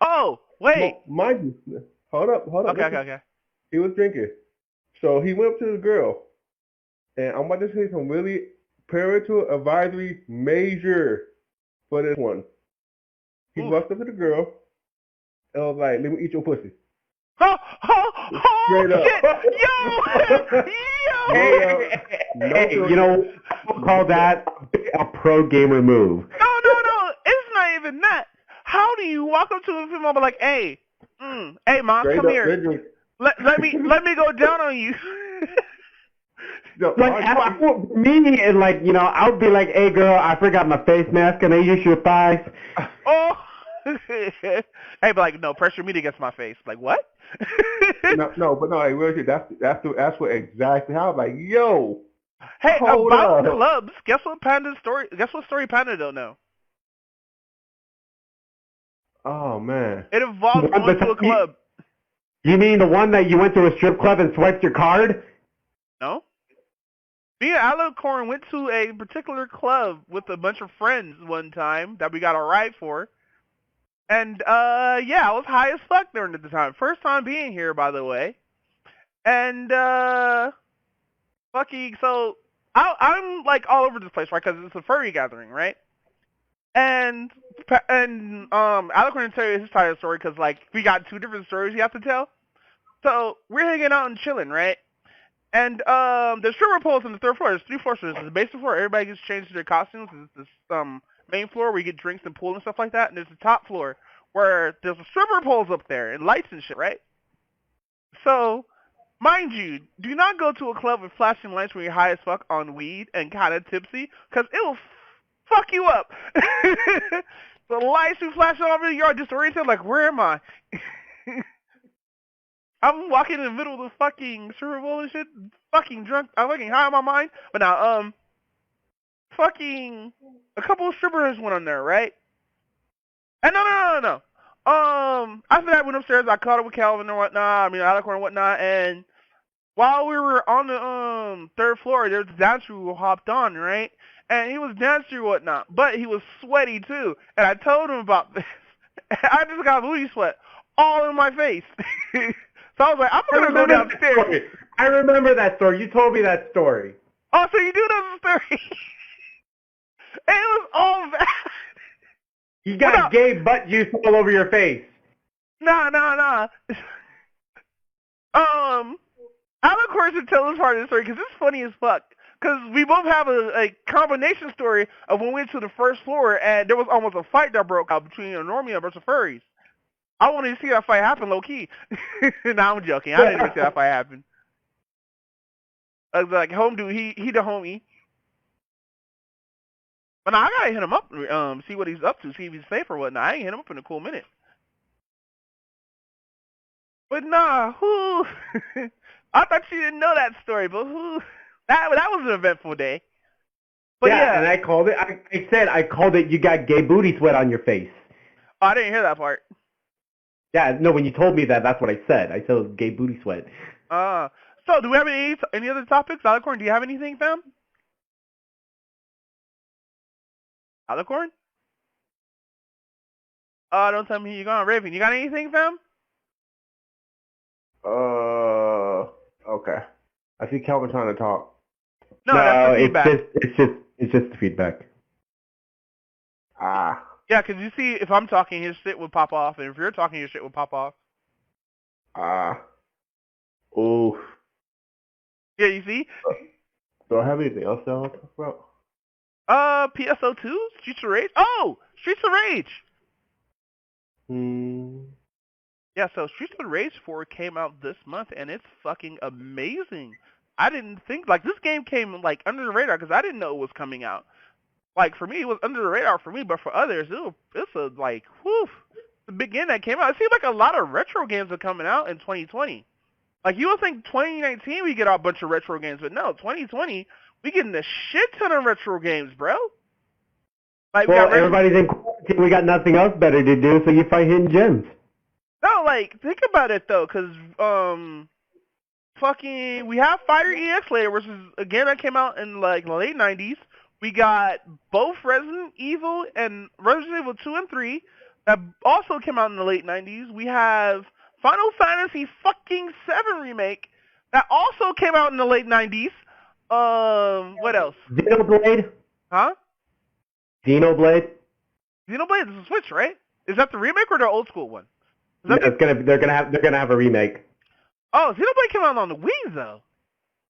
Oh, wait. Mind you, hold up. Okay. He was drinking. So he went up to the girl, and I'm about to say some really parental advisory major for this one. He Oof. walked up to the girl and was like, "Let me eat your pussy." Oh, Straight up. shit! Yo! Hey, you know, we'll call that a pro gamer move. No. It's not even that. How do you walk up to a female and be like, hey, hey, mom, Straight come up, here. they're drinking. Let me go down on you. No, Like, me, and like, you know, I would be like, hey, girl, I forgot my face mask. Can I use your thighs? Oh. Hey, but like, no, pressure me against my face. Like, what? no, hey, really, that's what exactly how. I'm like, yo, Hey, hold about up. clubs, guess what story Panda don't know? Oh man. It involves going to a club. You mean the one that you went to a strip club and swiped your card? No? Me and Alicorn went to a particular club with a bunch of friends one time that we got a ride for. And, yeah, I was high as fuck during the time. First time being here, by the way. And, so, I'm, like, all over this place, right? Because it's a furry gathering, right? And Alicorn can tell you his side of the story because, like, we got two different stories you have to tell. So, we're hanging out and chilling, right? And there's stripper poles on the third floor. There's 3 floors. There's the basement floor. Everybody gets changed to their costumes. There's this main floor where you get drinks and pool and stuff like that. And there's the top floor where there's stripper poles up there and lights and shit, right? So, mind you, do not go to a club with flashing lights when you're high as fuck on weed and kind of tipsy because it will fuck you up. The lights be flashing all over the yard, disoriented. Like, where am I? I'm walking in the middle of the fucking Super Bowl and shit, fucking drunk. I'm fucking high on my mind. But now, fucking a couple of strippers went on there, right? And no. After that, I went upstairs. I caught up with Calvin and whatnot. I mean, Alicorn and whatnot. And while we were on the third floor, there was a dancer who hopped on, right? And he was dancing and whatnot, but he was sweaty too. And I told him about this. I just got booty sweat all in my face. So I was like, I'm gonna go downstairs. I remember that story. You told me that story. Oh, so you do know the story? And it was all bad. You got gay butt juice all over your face. Nah. Alicorn should tell this part of the story because it's funny as fuck. Because we both have a combination story of when we went to the first floor and there was almost a fight that broke out between a normie and a bunch of furries. I wanted to see that fight happen low key. Nah, I'm joking. I didn't even see that fight happen. I was like, home dude, he the homie. But now I gotta hit him up, see what he's up to, see if he's safe or whatnot. I ain't hit him up in a cool minute. But nah, who? I thought you didn't know that story, but who? That was an eventful day. But yeah, and I called it. I called it. You got gay booty sweat on your face. Oh, I didn't hear that part. Yeah, no. When you told me that, that's what I said. I said it was gay booty sweat. So do we have any other topics? Alicorn, do you have anything, fam? Alicorn? Don't tell me you're gone. Raven, you got anything, fam? Okay. I see Calvin trying to talk. No, that's the feedback. It's just the feedback. Ah. Yeah, because you see, if I'm talking, his shit would pop off, and if you're talking, your shit would pop off. Oof. Yeah, you see? Do I have anything else that I want to talk about? PSO2? Streets of Rage? Oh! Streets of Rage! Yeah, so Streets of Rage 4 came out this month, and it's fucking amazing. I didn't think, like, this game came, like, under the radar, because I didn't know it was coming out. Like, for me, it was under the radar for me, but for others, it's a, like, whew, the big game that came out. It seems like a lot of retro games are coming out in 2020. Like, you would think 2019 we get a bunch of retro games, but no, 2020, we getting a shit ton of retro games, bro. Like, well, everybody's in quarantine. We got nothing else better to do, so you fight hidden gems. No, like, think about it, though, because, we have Fighter EX later, which is a game that came out in, like, the late 90s. We got both Resident Evil and Resident Evil 2 and 3 that also came out in the late 90s. We have Final Fantasy fucking 7 remake that also came out in the late 90s. What else? Xenoblade? Huh? Xenoblade? Xenoblade is a Switch, right? Is that the remake or the old school one? Is No, that they're gonna have a remake. Oh, Xenoblade came out on the Wii though.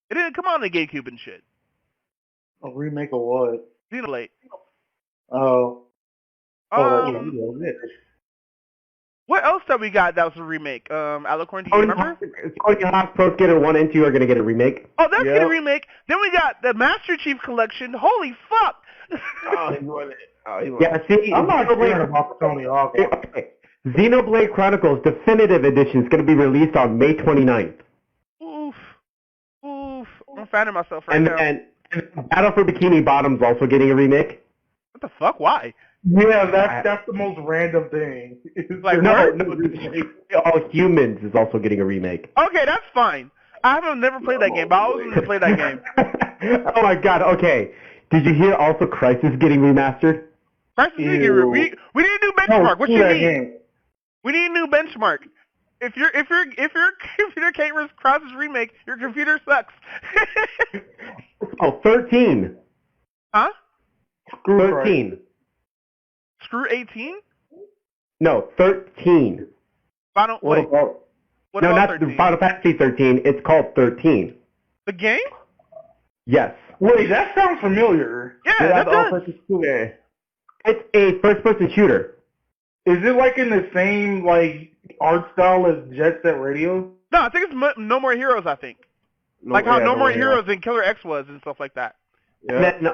It didn't come out on the GameCube and shit. A remake of what? Xenoblade. Oh. What else that we got that was a remake? Alicorn, do you remember? Tony Hawk's Pro Skater 1 and 2 are gonna get a remake. Oh, that's getting a remake. Then we got the Master Chief Collection. Holy fuck! Oh, he won it. Yeah, see, I'm not caring about Tony Hawk. Okay. Xenoblade Chronicles Definitive Edition is going to be released on May 29th. Oof. I'm fanning myself right now. And Battle for Bikini Bottom's also getting a remake. What the fuck? Why? Yeah, that's the most random thing. Like, No, what? All Humans is also getting a remake. Okay, that's fine. I haven't never played that game, but I always wanted to play that game. Oh my god, okay. Did you hear also Crisis getting remastered? Crisis we need a new benchmark. What you need? We need a new benchmark. If your computer can't run Crisis Remake, your computer sucks. Oh, 13. Huh? Screw 13. Screw 18? No, 13. Final, wait. No, not 13? Final Fantasy 13. It's called 13. The game? Yes. Wait, that sounds familiar. Yeah, that does. It's a first-person shooter. Is it like in the same like art style as Jet Set Radio? No, I think it's No More Heroes, I think. Like how No More Heroes and Killer X was and stuff like that. Yeah. And then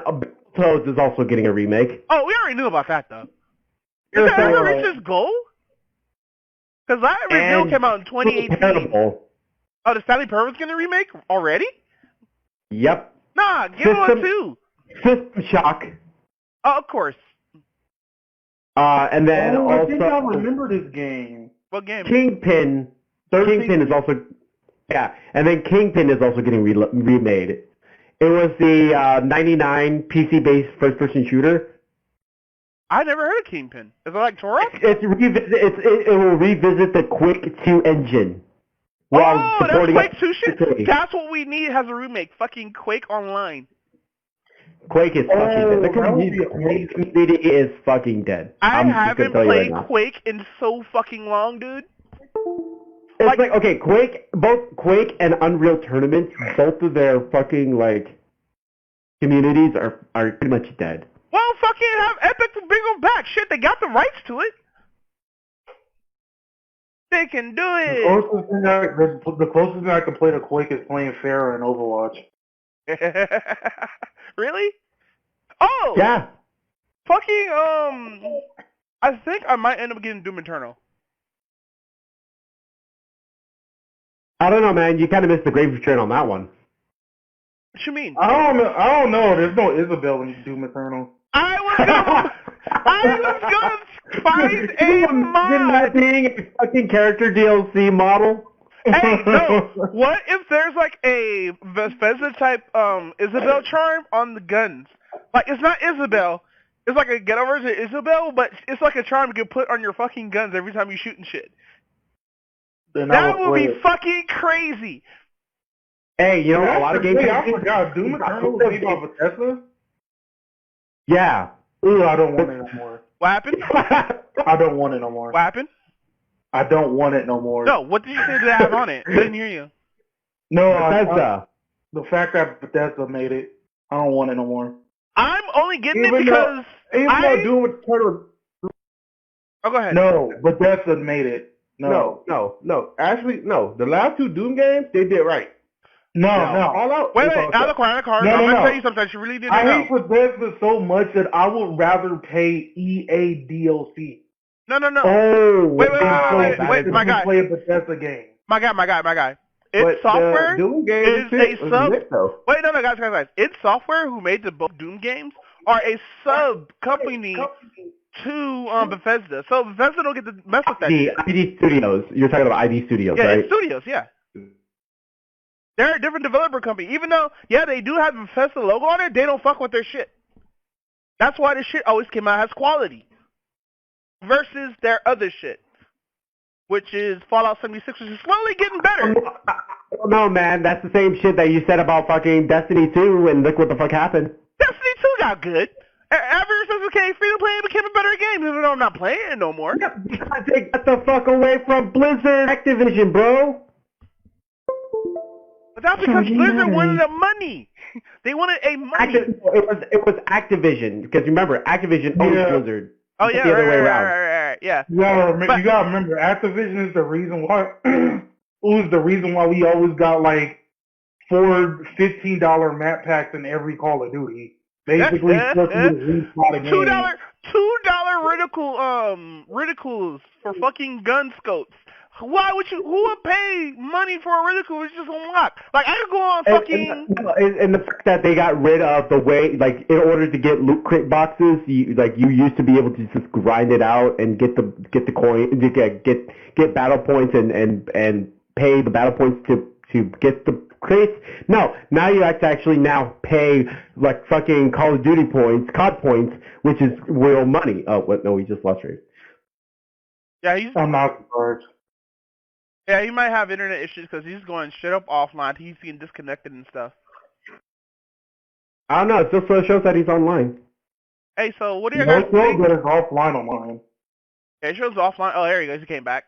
Battletoads is also getting a remake. Oh, we already knew about that, though. Did that ever reach its goal? Because that reveal came out in 2018. Oh, the Stanley Parable's getting a remake already? Yep. Nah, give it one too. System Shock. Oh, of course. And then also, I think I remember this game. What game? Kingpin. 13? Kingpin is also, yeah, and then Kingpin is also getting remade. It was the 99 PC-based first-person shooter. I never heard of Kingpin. Is it like Turok? It will revisit the Quake 2 engine. Oh, that's Quake 2 shit? That's what we need as a remake. Fucking Quake Online. Quake is fucking dead. The community is fucking dead. I haven't played Quake in so fucking long, dude. It's like, okay, both Quake and Unreal Tournament, both of their fucking, like, communities are pretty much dead. Well, fucking have Epic to bring them back. Shit, they got the rights to it. They can do it. The closest thing I can play to Quake is playing Pharah in Overwatch. Really? Oh! Yeah. Fucking, I think I might end up getting Doom Eternal. I don't know, man. You kind of missed the grave return on that one. What you mean? I don't know. There's no Isabel in Doom Eternal. I was gonna find a mod. Being a fucking character DLC model. Hey, no. What if there's like a Bethesda type Isabel charm on the guns? Like it's not Isabel. It's like a ghetto version of Isabel, but it's like a charm you can put on your fucking guns every time you shoot and shit. That would be fucking crazy. Hey, you know, a lot of games... I forgot. Doom Eternal was made by Bethesda? Yeah. Ooh, I don't want it no more. What happened? I don't want it no more. What happened? I don't want it no more. No, what did you say to have on it? I didn't hear you. No, Bethesda. The fact that Bethesda made it, I don't want it no more. I'm only getting it because Even though Doom Eternal... Oh, go ahead. No, Bethesda made it. No. Actually, no. The last two Doom games, they did right. No. Wait, Alicorn, I'm going to tell you something she really didn't know. I hate Bethesda so much that I would rather pay EA DLC. No. Oh. Wait, my guy. Play a Bethesda game. My guy. Id Software is a sub... Wait, no, guys. Id Software, who made the both Doom games, are a sub-company to Bethesda. So Bethesda don't get to mess with that shit. ID Studios. You're talking about ID Studios, right? Yeah, Studios, yeah. They're a different developer company. Even though, yeah, they do have a Bethesda logo on it, they don't fuck with their shit. That's why the shit always came out as quality. Versus their other shit. which is Fallout 76, which is slowly getting better. No, man, that's the same shit that you said about fucking Destiny 2, and look what the fuck happened. Destiny 2 got good. Ever since it became free to play, it became a better game, even though I'm not playing it no more. Yeah, because they got the fuck away from Blizzard Activision, bro. But that's because Blizzard wanted the money. They wanted a money. It was Activision, because remember, Activision owns Blizzard. Oh, It's yeah, the other way around. right, yeah. You gotta remember, Activision is the reason why. It was the reason why we always got like 4 $15 map packs in every Call of Duty. Basically, $2 reticules for fucking gun scopes. Why would you? Who would pay money for a reticle which just unlock? Like I could go on fucking. And the fact that they got rid of the way, like, in order to get loot crate boxes, you used to be able to just grind it out and get the coin, get battle points and pay the battle points to get the crates. No, now you have to actually now pay like fucking Call of Duty points, COD points, which is real money. Oh, what? No, he just lost Ray. Yeah, I'm not surprised. Yeah, he might have internet issues because he's going straight up offline. He's getting disconnected and stuff. I don't know. It still shows that he's online. Hey, so what do you guys think? That is offline online. Yeah, it shows offline. Oh, there he goes. He came back.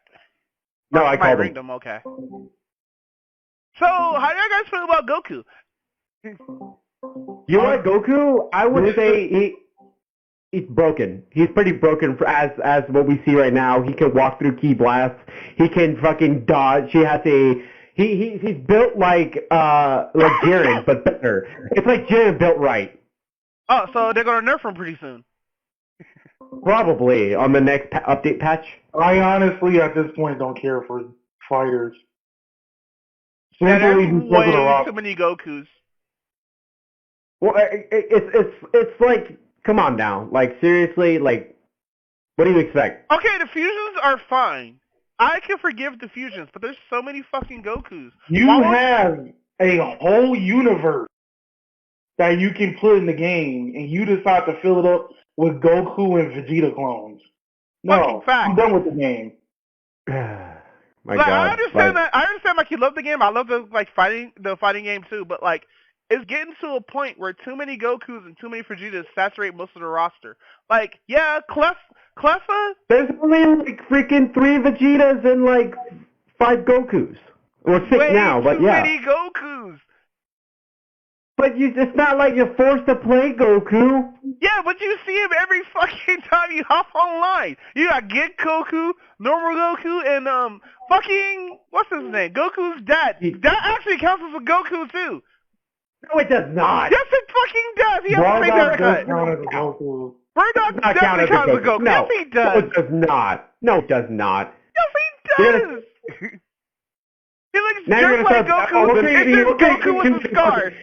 No, I called him. Okay. So, how do you guys feel about Goku? You know what, Goku? I would say he's broken. He's pretty broken as what we see right now. He can walk through ki blasts. He can fucking dodge. He's built like Jiren, but better. It's like Jiren built right. Oh, so they're gonna nerf him pretty soon. Probably on the next update patch. I honestly, at this point, don't care for fighters. Yeah, there's way too many Gokus. Well, it's like, come on now, like seriously, like, what do you expect? Okay, the fusions are fine. I can forgive the fusions, but there's so many fucking Gokus. You have a whole universe that you can put in the game, and you decide to fill it up with Goku and Vegeta clones. No, I'm done with the game. My God. I understand that. I understand, like, you love the game. I love the fighting game too. But like, it's getting to a point where too many Gokus and too many Vegetas saturate most of the roster. Like, yeah, Cleffa. There's only like freaking 3 Vegetas and like 5 Gokus, or 6 now. But yeah, too many Gokus. But it's not like you're forced to play Goku. Yeah, but you see him every fucking time you hop online. You got Get Goku, Normal Goku, and fucking what's his name? Goku's dad. That actually counts as a Goku too. No, it does not. Yes, it fucking does. He has the same haircut. Burdog definitely counts as a Goku. No, yes, he does. No, it does not. No, it does not. Yes, he does. He looks now just like Goku. It's just Goku with the scars.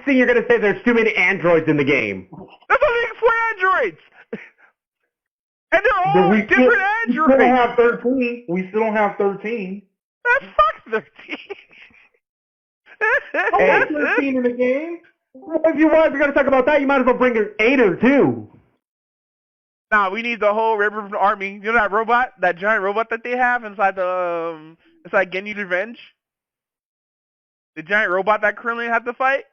See, you're going to say there's too many androids in the game. That's only 4 androids. And they're all different androids. We still don't have 13. Fuck 13. Hey, 13 in the game. Well, if you're going to talk about that, you might as well bring an 8 or 2. Nah, we need the whole Red Ribbon Army. You know that robot? That giant robot that they have inside the, it's like Genyu Revenge? The giant robot that Krillin had to fight?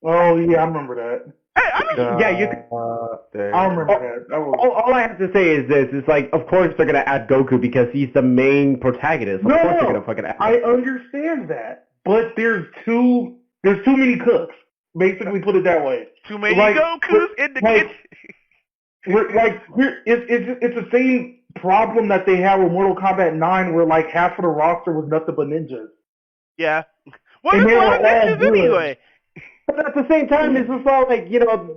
Oh, yeah, I remember that. Hey, I remember that. All I have to say is this. It's like, of course they're going to add Goku because he's the main protagonist. Of course they're going to fucking add I understand that. But there's too many cooks. Basically, put it that way. Too many Gokus in the kitchen. It's the same problem that they had with Mortal Kombat 9 where like half of the roster was nothing but ninjas. Yeah. Well, there's a lot of ninjas anyway. But at the same time, this was all like,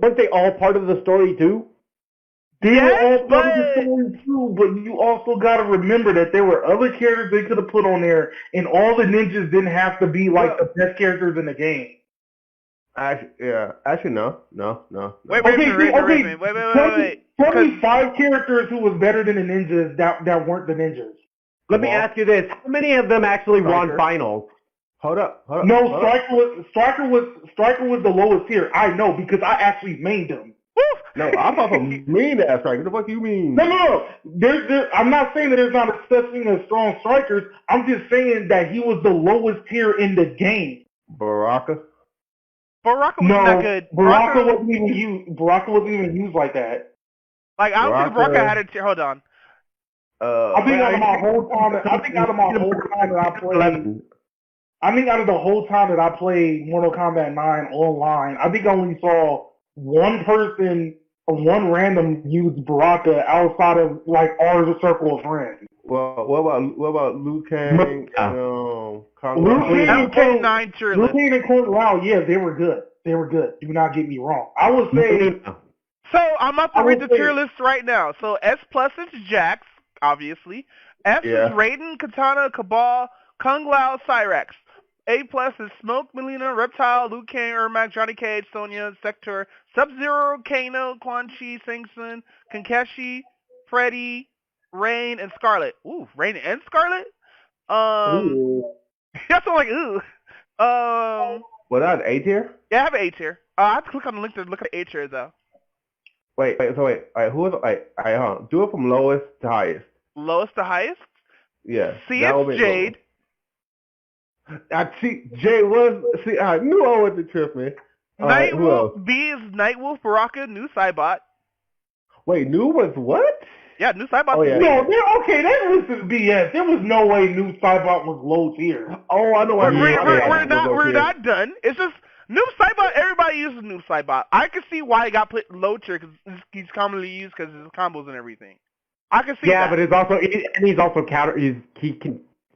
weren't they all part of the story too? They were all part of the story too, but you also got to remember that there were other characters they could have put on there, and all the ninjas didn't have to be like the best characters in the game. Actually, no. Wait. Tell me 5 characters who was better than the ninjas that weren't the ninjas. Let me ask you this: how many of them actually won finals? Hold up. No, Striker was the lowest tier. I know because I actually mained him. No, I'm off a mean ass striker. What the fuck you mean? No. I'm not saying that there's not a such thing as strong strikers. I'm just saying that he was the lowest tier in the game. Baraka? Baraka wasn't No, that good. Baraka wasn't even used. Baraka wasn't even used like that. Like, I don't think Baraka had a tier. Hold on. I think out of my whole time that I played. I think out of the whole time that I played Mortal Kombat 9 online, I think I only saw one person or one random use Baraka outside of like our circle of friends. Well, what about Liu Kang and Liu Kang 9 tier list. Liu Kang and Kung Lao, yeah, they were good. They were good. Do not get me wrong. I would say. So I'm about to read the tier list right now. So S plus is Jax, obviously. F is Raiden, Katana, Cabal, Kung Lao, Cyrex. A plus is Smoke, Melina, Reptile, Liu Kang, Ermac, Johnny Cage, Sonya, Sector, Sub-Zero, Kano, Quan Chi, Sing Sun, Kankeshi, Freddy, Rain, and Scarlet. Ooh, Rain and Scarlet? That's all like, ooh. Well, that's A tier? Yeah, I have an A tier. I have to click on the link to look at the A tier, though. Wait. All right, hold on. Do it from lowest to highest. Lowest to highest? Yeah. C is Jade. I knew I was the trip, man. Nightwolf. B is Nightwolf, Baraka, new Cybot. Wait, new was what? Yeah, new Cybot. Oh, yeah. No, that list is BS. There was no way new Cybot was low tier. Oh, I know what you mean. We're not done. It's just new Cybot. Everybody uses new Cybot. I can see why it got put low tier because he's commonly used because of his combos and everything. I can see that. Yeah, but he's also counter.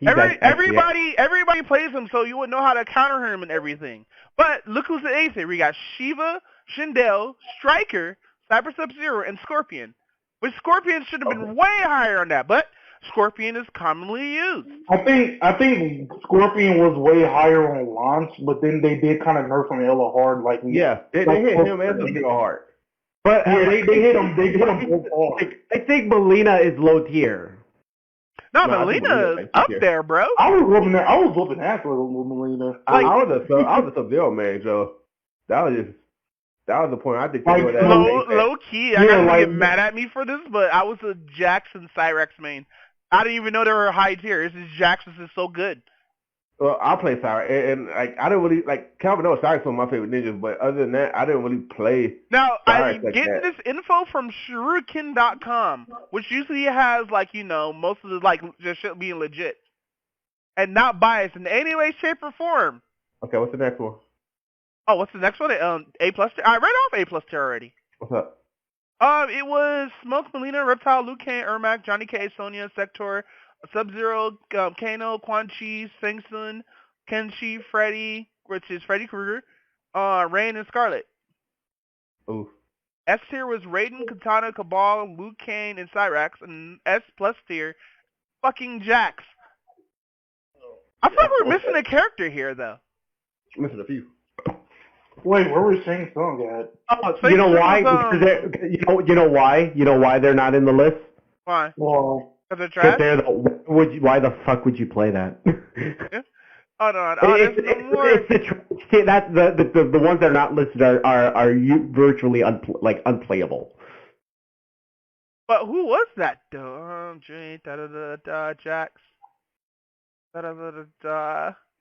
Everybody plays him, so you would know how to counter him and everything. But look who's the eighth here. We got Shiva, Shindel, Striker, Cyber Sub-Zero, and Scorpion. Which Scorpion should have been way higher on that, but Scorpion is commonly used. I think Scorpion was way higher on launch, but then they did kind of nerf him hella hard. Like they hit him and Sub-Zero hard. But they hit him both hard. I think Melina is low tier. No, Melina's up there, bro. I was whooping ass with Melina. I was a Sub-Zero man, Joe. That was the point. I think low key. I gotta get mad at me for this, but I was a Jackson Cyrex main. I didn't even know they were high tier. This is Jackson's is so good. Well, I play Cyrex, and like I didn't really like Calvin. No, Cyrex was my favorite ninjas, but other than that, I didn't really play. Now I'm getting this info from Shuriken.com, which usually has like most of the like just shit being legit and not biased in any way, shape, or form. Okay, what's the next one? Oh, what's the next one? A plus tier. I read off A plus tier already. What's up? It was Smoke, Melina, Reptile, Liu Kang, Ermac, Johnny Cage, Sonya, Sector, Sub-Zero, Kano, Quan Chi, Sing Sun, Kenshi, Freddy, which is Freddy Krueger, Rain, and Scarlet. Ooh. S tier was Raiden, Katana, Cabal, Liu Kang, and Cyrax, and S plus tier, fucking Jax. I thought we were missing a character here, though. Missing a few. Wait, where was Shang Tsung at? Oh, you know why? You know why? You know why they're not in the list? Why? Well, because they're trash. Why the fuck would you play that? Hold on. That's the ones that are not listed are virtually unplayable. But who was that? Jax.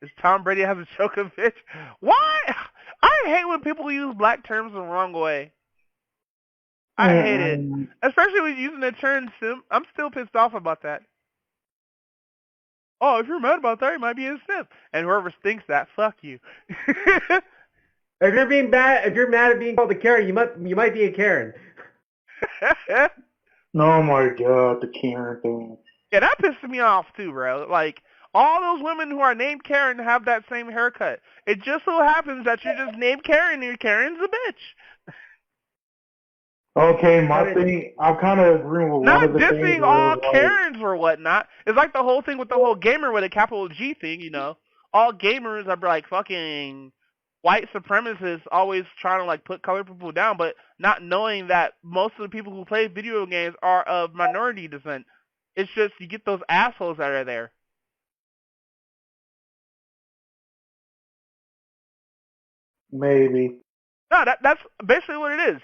Is Tom Brady has a Djokovic? Why? I hate when people use black terms the wrong way. I hate it. Especially when using the term simp. I'm still pissed off about that. Oh, if you're mad about that, you might be a simp. And whoever thinks that, fuck you. If you're mad at being called a Karen, you might be a Karen. Oh my god, the Karen thing. Yeah, that pisses me off too, bro. Like, all those women who are named Karen have that same haircut. It just so happens that you're just named Karen and Karen's a bitch. Okay, my thing, I'm kind of agreeing with one of the things. Not dissing all Karens or whatnot. It's like the whole thing with the whole gamer with a capital G thing, All gamers are like fucking white supremacists always trying to like put colored people down, but not knowing that most of the people who play video games are of minority descent. It's just you get those assholes that are there. Maybe. No, that's basically what it is.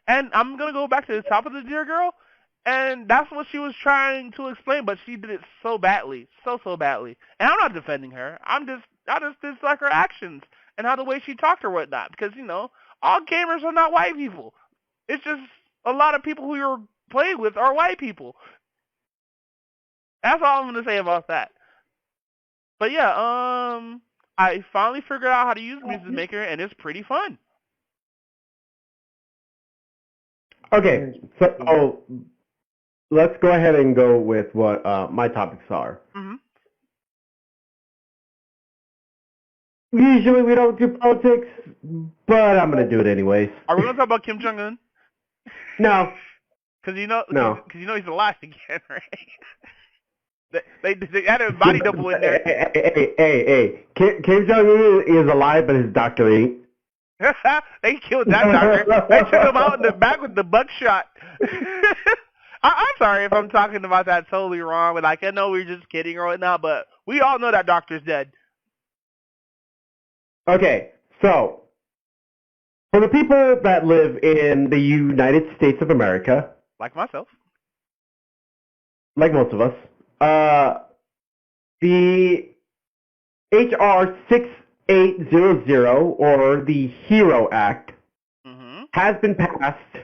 And I'm going to go back to the top of the dear girl, and that's what she was trying to explain, but she did it so badly. So badly. And I'm not defending her. I just dislike her actions and how the way she talked or whatnot. Because, all gamers are not white people. It's just a lot of people who you're playing with are white people. That's all I'm going to say about that. But yeah, I finally figured out how to use Music Maker, and it's pretty fun. Okay, so let's go ahead and go with what my topics are. Mm-hmm. Usually we don't do politics, but I'm going to do it anyways. Are we going to talk about Kim Jong-un? No. Because No. Cause he's alive again, right? They had a body double in there. Hey. Kim Jong-un is alive, but his doctor ain't. They killed that doctor. They took him out in the back with the buckshot. I'm sorry if I'm talking about that totally wrong, but I know we're just kidding right now, but we all know that doctor's dead. Okay, so for the people that live in the United States of America, like myself, like most of us, the HR 6800, or the HERO Act, has been passed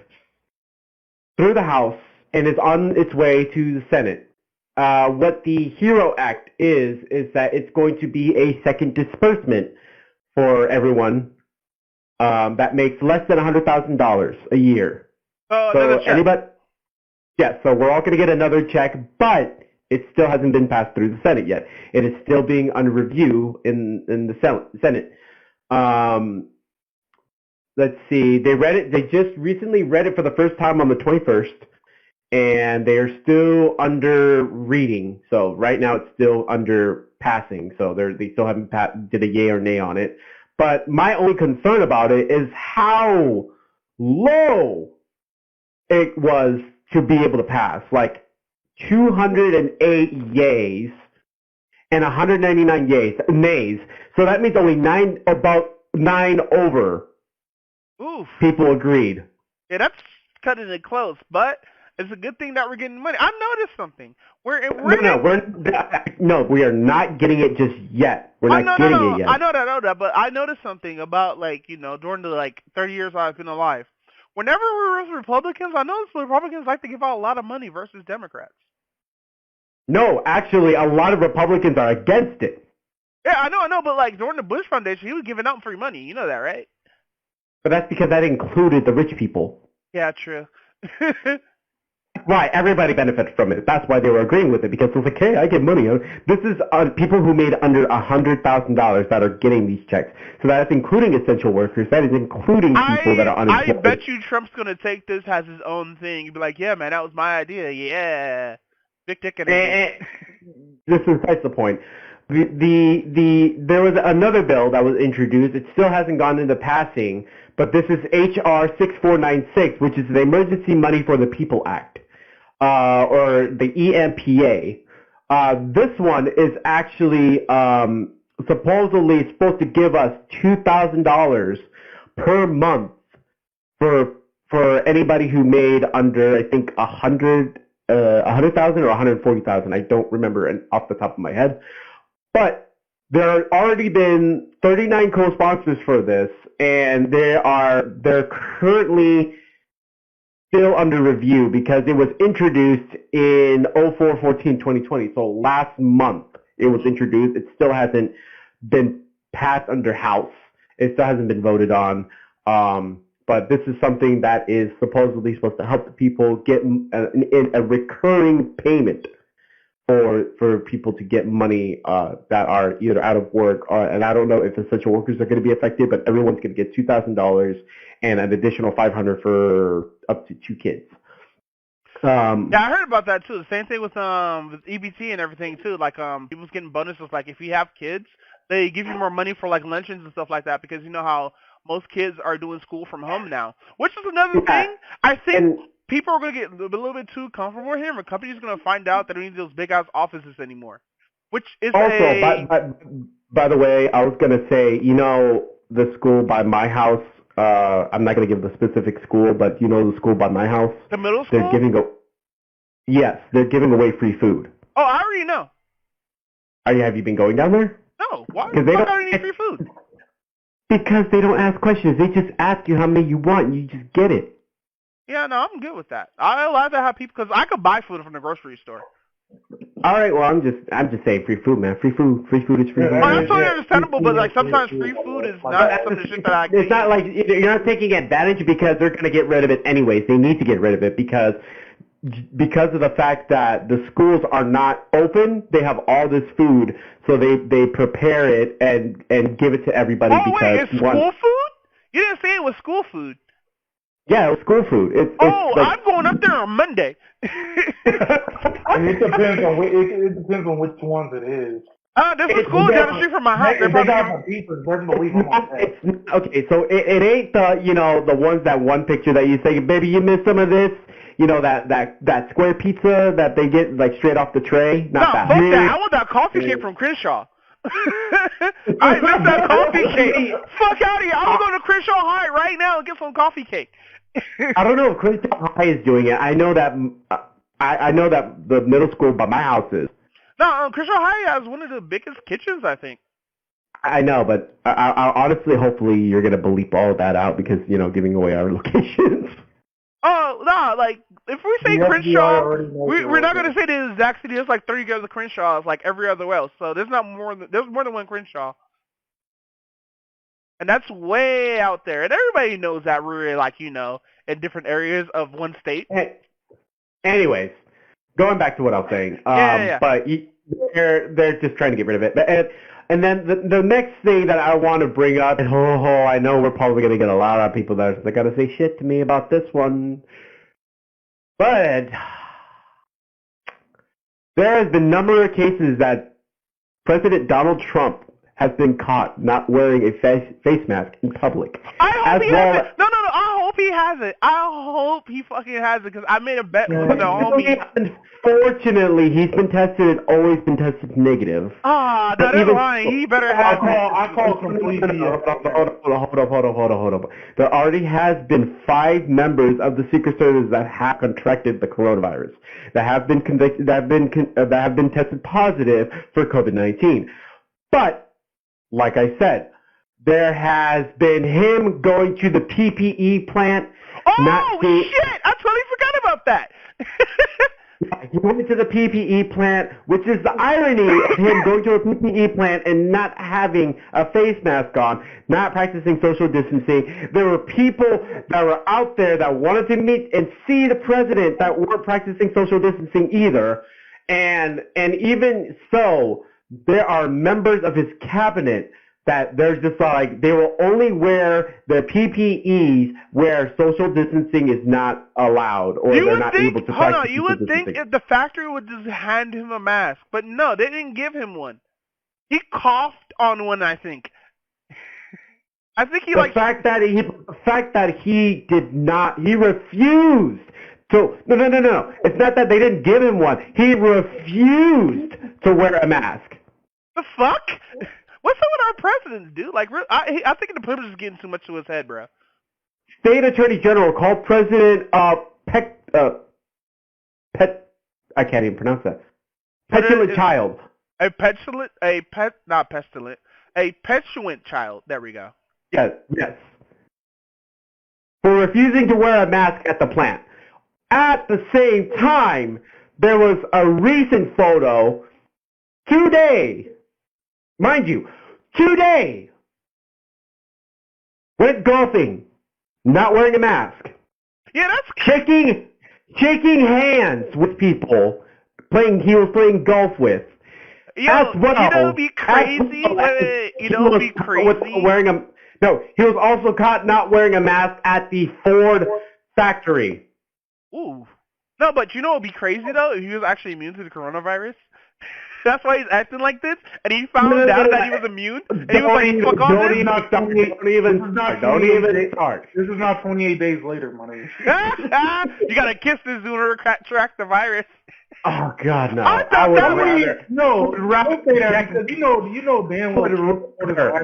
through the House and is on its way to the Senate. What the HERO Act is that it's going to be a second disbursement for everyone that makes less than $100,000 a year. So so we're all going to get another check, but it still hasn't been passed through the Senate yet. It is still being under review in the Senate. Let's see. They just recently read it for the first time on the 21st, and they are still under reading. So right now it's still under passing. So they still haven't did a yay or nay on it. But my only concern about it is how low it was to be able to pass. Like 208 yays and 199 nays. So that means only about 9 over people agreed. Yeah, that's cutting it close, but it's a good thing that we're getting money. I noticed something. We are not getting it just yet. We're not getting it yet. I know that, but I noticed something about, during the, 30 years I've been alive. Whenever we're with Republicans, I noticed Republicans like to give out a lot of money versus Democrats. No, actually, a lot of Republicans are against it. Yeah, I know, but, during the Bush Foundation, he was giving out free money. You know that, right? But that's because that included the rich people. Yeah, true. Right, everybody benefits from it. That's why they were agreeing with it, because it was like, hey, I get money. This is people who made under $100,000 that are getting these checks. So that's including essential workers. That is including people that are unemployed. I bet you Trump's going to take this as his own thing. He'd be like, yeah, man, that was my idea. Yeah. Big dick energy. That's the point. There was another bill that was introduced. It still hasn't gone into passing, but this is HR 6496, which is the Emergency Money for the People Act, or the EMPA. This one is actually supposedly supposed to give us $2,000 per month for anybody who made under, I think, 100,000 or 140,000. I don't remember off the top of my head. But there have already been 39 co-sponsors for this, and they're currently still under review because it was introduced in 04/14/2020. So last month it was introduced. It still hasn't been passed under House. It still hasn't been voted on. But this is something that is supposedly supposed to help the people get a recurring payment for people to get money that are either out of work and I don't know if essential workers are going to be affected, but everyone's going to get $2,000 and an additional $500 for up to 2 kids. Yeah, I heard about that too. The same thing with EBT and everything too. Like people's getting bonuses. Like if you have kids, they give you more money for like luncheons and stuff like that because you know how most kids are doing school from home now, which is another thing. I think people are going to get a little bit too comfortable here, and companies are going to find out that they don't need those big-ass offices anymore, which is also, by the way, I was going to say, the school by my house, I'm not going to give the specific school, but you know the school by my house? The middle school? They're giving away free food. Oh, I already know. Have you been going down there? No, why? Because they Why don't do I need free food? Because they don't ask questions. They just ask you how many you want, and you just get it. Yeah, no, I'm good with that. I like to have people, because I could buy food from the grocery store. All right, well, I'm just saying free food, man. Free food is free food. Well, that's totally understandable, but like sometimes free food is not some of the shit that I can It's not eat. like you're not taking advantage because they're going to get rid of it anyways. They need to get rid of it because of the fact that the schools are not open. They have all this food, so they prepare it and give it to everybody. Oh, because wait, it's school food? You didn't say it was school food. Yeah, it was school food. I'm going up there on Monday. It depends on which ones it is. There's a school down the street from my house. They got some pizzas. Best believe I'm on that. Okay, so it ain't the ones that one picture that you say, baby, you missed some of this. You know that square pizza that they get like straight off the tray. Not that. Fuck that. I want that coffee cake from Crenshaw. I missed that coffee cake. Fuck out of here. I'm going to Crenshaw High right now and get some coffee cake. I don't know if Crenshaw High is doing it. I know that the middle school by my house is. No, Crenshaw High has one of the biggest kitchens, I think. I know, but I honestly, hopefully, you're gonna bleep all of that out because giving away our locations. Oh, no, like, if we say Crenshaw, we're not going to say the exact city. There's like 30 other Crenshaws, like every other else. So there's more than one Crenshaw. And that's way out there. And everybody knows that we're, like, in different areas of one state. Anyways, going back to what I was saying. Yeah. But they're just trying to get rid of it. And then the next thing that I want to bring up, and I know we're probably going to get a lot of people that are going to say shit to me about this one, but there has been a number of cases that President Donald Trump has been caught not wearing a face mask in public. I hope he has it. No, I hope he has it. I hope he fucking has it, because I made a bet with a homie. Unfortunately, he's been tested and always been tested negative. That is lying. He better have it. I call completely. Hold up. There already has been 5 members of the Secret Service that have contracted the coronavirus, that have been convicted, that have been tested positive for COVID-19. But like I said, there has been him going to the PPE plant. Oh, shit! I totally forgot about that. He went to the PPE plant, which is the irony of him going to a PPE plant and not having a face mask on, not practicing social distancing. There were people that were out there that wanted to meet and see the president that weren't practicing social distancing either. And even so, there are members of his cabinet that they're just like, they will only wear their PPEs where social distancing is not allowed, or they're not able to practice. Hold on, you would think if the factory would just hand him a mask, but no, they didn't give him one. He coughed on one, I think. I think he the fact that he did not, he refused. So no. It's not that they didn't give him one. He refused to wear a mask. The fuck? What's up with our presidents, dude? Like, I think the president is getting too much to his head, bro. State Attorney General called President I can't even pronounce that. Petulant child. A petulant child. There we go. Yes. For refusing to wear a mask at the plant. At the same time, there was a recent photo today. Mind you, today, went golfing, not wearing a mask. Yeah, that's shaking hands with people he was playing golf with. He would be crazy. He was also caught not wearing a mask at the Ford factory. Ooh. No, but you know what would be crazy, though, if he was actually immune to the coronavirus? That's why he's acting like this. And he found out that he was immune. And he was like, fuck all Don't this. even start. This is not 28 days later, money. You gotta kiss this sooner to track the virus. Oh God, no! I thought would that was- rather. No, don't say that because you know damn well.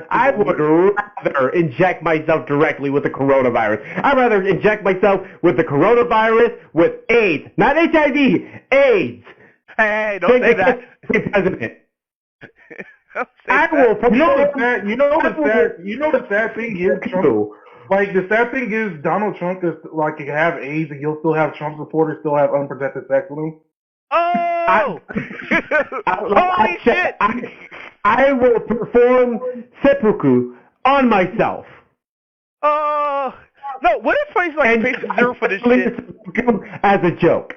I would rather inject myself directly with the coronavirus. I'd rather inject myself with the coronavirus with AIDS, not HIV, AIDS. Hey, don't say that. President. Don't say I that. will. You know the sad thing is, Trump, like the sad thing is Donald Trump is like can have AIDS and you'll still have Trump supporters still have unprotected sex with him. Oh! Holy shit! I will perform seppuku on myself. Oh! No, what if he's like patient zero for this shit? As a joke.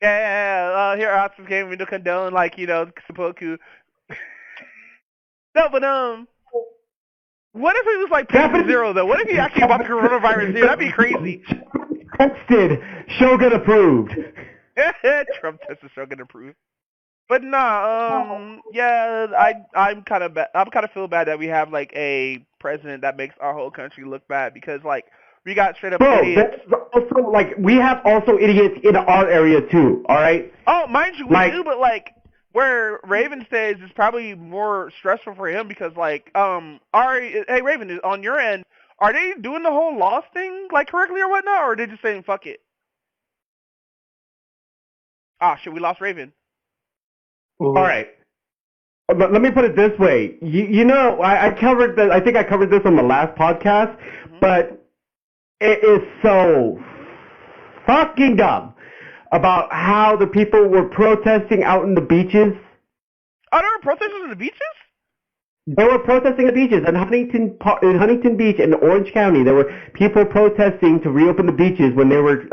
Yeah, here Hotsticks game we don't condone like, seppuku. No, but what if he was like patient zero though? What if he actually bought the coronavirus here? That'd be crazy. Texted, Shogun approved. Trump tested Shogun approved. But nah, yeah, I'm kind of feel bad that we have like a president that makes our whole country look bad because like we got straight up idiots. That's also like we have also idiots in our area too. All right. Oh, mind you, we do, but like where Raven stays is probably more stressful for him because like hey Raven, on your end, are they doing the whole loss thing like correctly or whatnot, or are they just saying fuck it? Ah, shit, we lost Raven. All right. But let me put it this way. You know, I covered that. I think I covered this on the last podcast, but it is so fucking dumb about how the people were protesting out in the beaches. Oh, there were protesters in the beaches? They were protesting at beaches in Huntington Beach in Orange County. There were people protesting to reopen the beaches when they were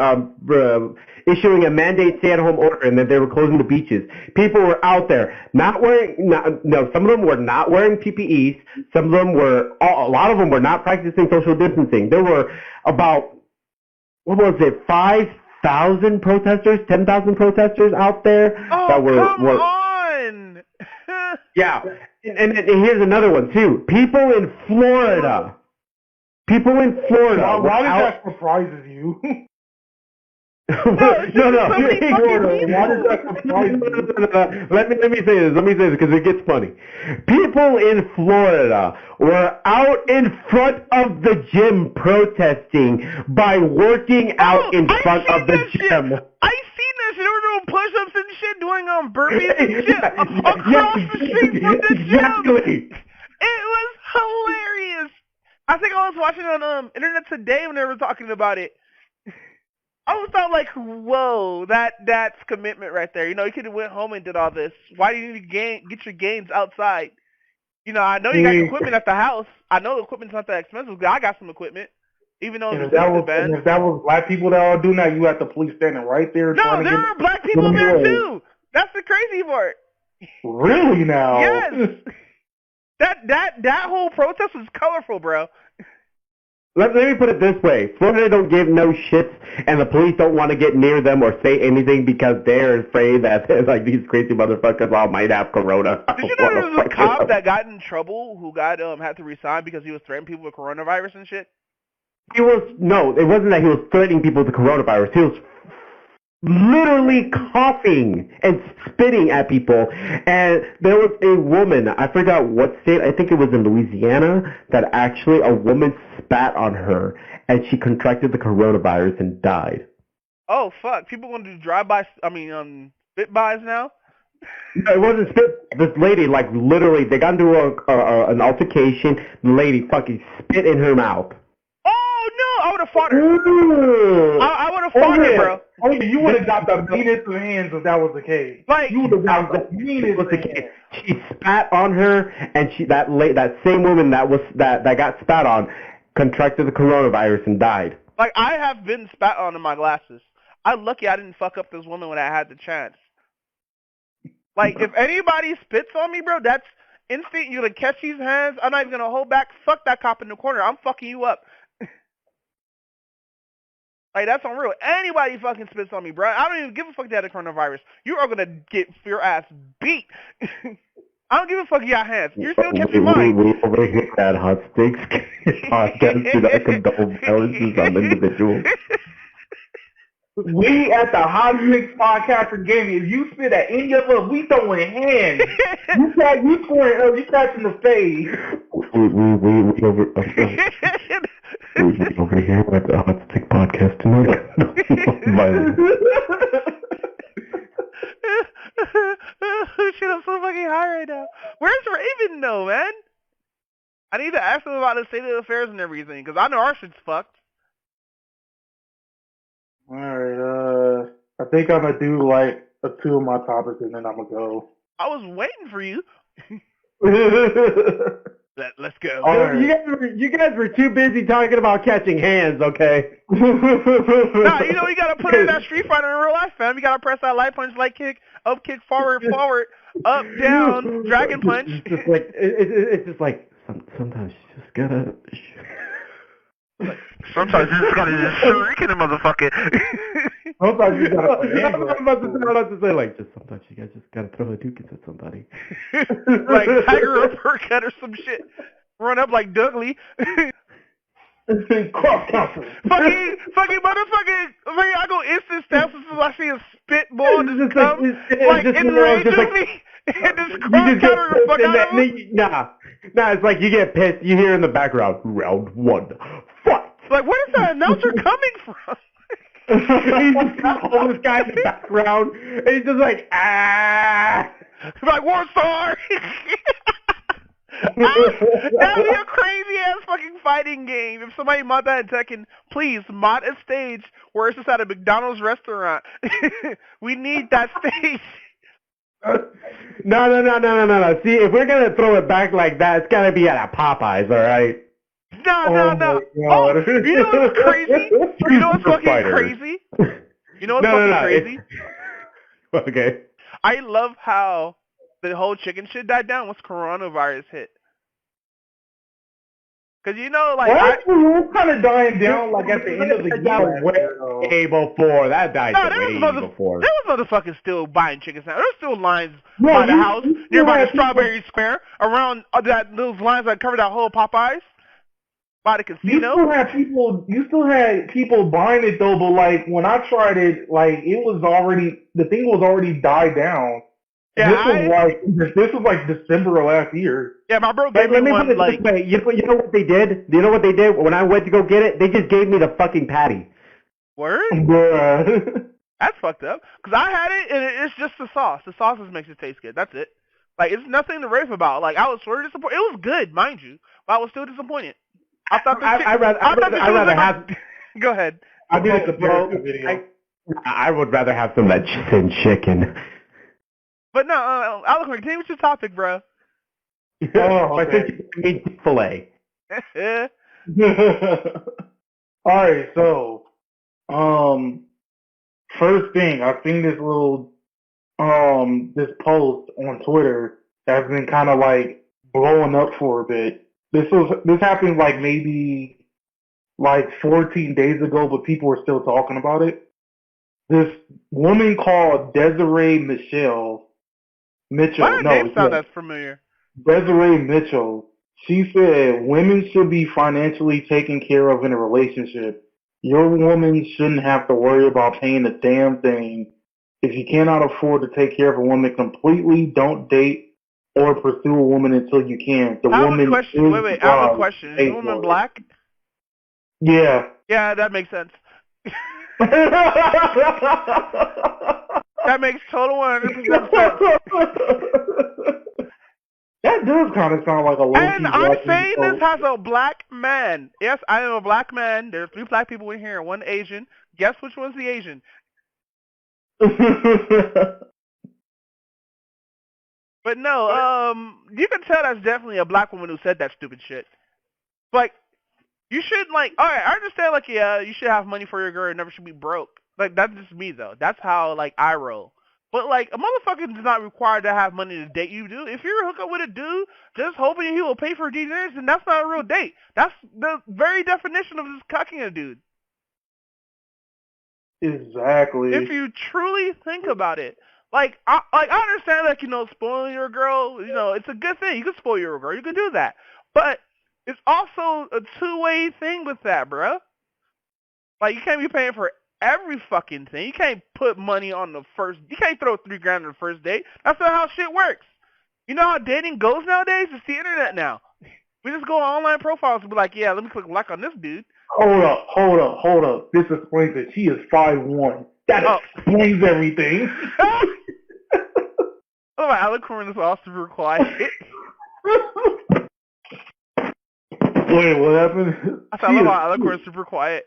issuing a mandate stay-at-home order, and that they were closing the beaches. People were out there some of them were not wearing PPEs. Some of them were, a lot of them were not practicing social distancing. There were about, 5,000 protesters, 10,000 protesters out there that were. Come on! Yeah. And here's another one too. People in Florida. Why does that surprises you? No. Let me say this because it gets funny. People in Florida were out in front of the gym protesting by working out in front of the gym. I seen this. They were doing push-ups and shit, doing burpees and shit across the street from the gym. It was hilarious. I think I was watching on Internet Today when they were talking about it. I was thought like, whoa, that's commitment right there. You could have went home and did all this. Why do you need to get your gains outside? I know you got equipment at the house. I know the equipment's not that expensive. I got some equipment, even though if that was black people that are doing that, you had the police standing right there. No, there are black people there too. That's the crazy part. Really now? Yes. That whole protest was colorful, bro. Let me put it this way. Florida don't give no shits, and the police don't want to get near them or say anything because they're afraid that like these crazy motherfuckers all might have corona. Did you know there was a cop that got in trouble who got had to resign because he was threatening people with coronavirus and shit? It wasn't that he was threatening people with the coronavirus. He was literally coughing and spitting at people, and there was a woman, I forgot what state, I think it was in Louisiana, that actually a woman spat on her and she contracted the coronavirus and died. Oh fuck, people want to do spit-bys now? No, it wasn't spit. This lady, like literally, they got into an altercation, the lady fucking spit in her mouth. Oh no, I would have fought her. I would have fought her, bro. Oh, you would have got the meanest of hands if that was the case. Like, you would have got the meanest of hands. She spat on her, and that same woman that got spat on contracted the coronavirus and died. Like, I have been spat on in my glasses. I'm lucky I didn't fuck up this woman when I had the chance. Like, if anybody spits on me, bro, that's instant. You're gonna catch these hands. I'm not even gonna hold back. Fuck that cop in the corner. I'm fucking you up. Like, that's unreal. Anybody fucking spits on me, bro. I don't even give a fuck that the coronavirus. You are gonna get your ass beat. I don't give a fuck you got hands. You're still catching mine. We over here at Hotsticks Podcast do not condone violence on individuals. We at the Hotsticks Podcast are gaming. If you spit at any of us, we throwing hands. You scoring up, you catching the face. We over here at the Hotsticks Podcast do not condone violence. Shit, I'm so fucking high right now. Where's Raven though, man? I need to ask him about the state of affairs and everything, because I know our shit's fucked. Alright, I think I'm gonna do like two of my topics and then I'm gonna go. I was waiting for you. Let's go. Alright. You guys were too busy talking about catching hands, okay? Nah, you know, you gotta put in that Street Fighter in real life, fam. You gotta press that light punch, light kick, up kick, forward, up, down, dragon punch. It's just like sometimes you just gotta. Sometimes you just gotta just shriek in the motherfucker. Sometimes you gotta play I'm about to say, like, just sometimes you guys just gotta throw a dookie at somebody. Like Tiger uppercut or some shit. Run up like Dudley. Cross country. fucking motherfucking. I go instant steps until I see a spitball just come. Like, enrages me. And just cross counter the fuck out of him. Nah, it's like you get pissed, you hear in the background, round one, fight. Like, where is that announcer coming from? He's just got all this guy in the background, and he's just like, ah. He's like, War Star! That'd be a crazy ass fucking fighting game. If somebody mod that in Tekken, please mod a stage where it's just at a McDonald's restaurant. We need that stage. No. See, if we're gonna throw it back like that, it's gotta be at a Popeyes, alright? No. Oh, you know what's crazy? You know what's fucking crazy? You know what's fucking crazy? Okay. I love how the whole chicken shit died down once coronavirus hit. Cause you know, like, we're kind of dying down, like at the end of the year. Way before that died. Before. There was motherfuckers still buying chicken sandwiches. There was still lines by the house, nearby the Strawberry Square, around those lines that covered that whole Popeyes. By the casino. You still had people buying it though, but like when I tried it, like the thing was already died down. Yeah, this was like December of last year. Yeah, my bro gave me one, like, this way. You know what they did? Do you know what they did? When I went to go get it, they just gave me the fucking patty. Word? Bruh. That's fucked up. Cause I had it and it's just the sauce. The sauce just makes it taste good. That's it. Like, it's nothing to rave about. Like, I was sort of disappointed. It was good, mind you, but I was still disappointed. I thought I'd rather have. Go ahead. I would rather have some of that than chicken. But no, Alex, continue with your topic, bro. Oh, okay. Meat fillet. Alright, so, first thing, I've seen this little, this post on Twitter that's been kind of like blowing up for a bit. This happened like maybe like 14 days ago, but people are still talking about it. This woman called Desiree Mitchell. Why does name sound that familiar? Desiree Mitchell. She said women should be financially taken care of in a relationship. Your woman shouldn't have to worry about paying a damn thing. If you cannot afford to take care of a woman completely, don't date or pursue a woman until you can. I have a question. Wait, I have a question. Is the woman black? Yeah. Yeah, that makes sense. That makes total 100% sense. That does kind of sound like a low. And I'm saying this as a black man. Yes, I am a black man. There are 3 black people in here and 1 Asian. Guess which one's the Asian? But no, you can tell that's definitely a black woman who said that stupid shit. Like, you should, like, alright, I understand, like, yeah, you should have money for your girl and never should be broke. Like, that's just me, though. That's how, like, I roll. But, like, a motherfucker is not required to have money to date you, dude. If you're hook up with a dude just hoping he will pay for dinners, then that's not a real date. That's the very definition of just cucking a dude. Exactly. If you truly think about it. I understand, like, spoiling your girl, it's a good thing. You can spoil your girl. You can do that. But it's also a two-way thing with that, bruh. Like, you can't be paying for every fucking thing. You can't put money on the first. You can't throw $3,000 on the first date. That's not how shit works. You know how dating goes nowadays? It's the internet now. We just go on online profiles and be like, yeah, let me click like on this dude. Hold up. This explains it. She is 5'1". That explains everything. Oh, my Alicorn is all super quiet. Wait, what happened? I love how Alicorn is super quiet.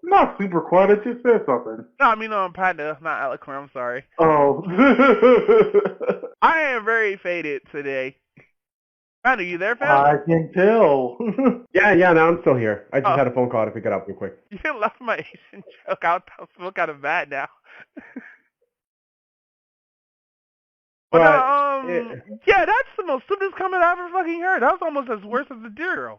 Not super quiet. I just said something. No, I mean, Panda, not Alicorn. I'm sorry. Oh. I am very faded today. Panda, you there, fam? I can tell. Yeah, no, I'm still here. I just had a phone call to pick it up real quick. You left my Asian joke. I feel kind of bad now. But yeah, that's the most stupidest comment I ever fucking heard. That was almost as worse as the deer girl.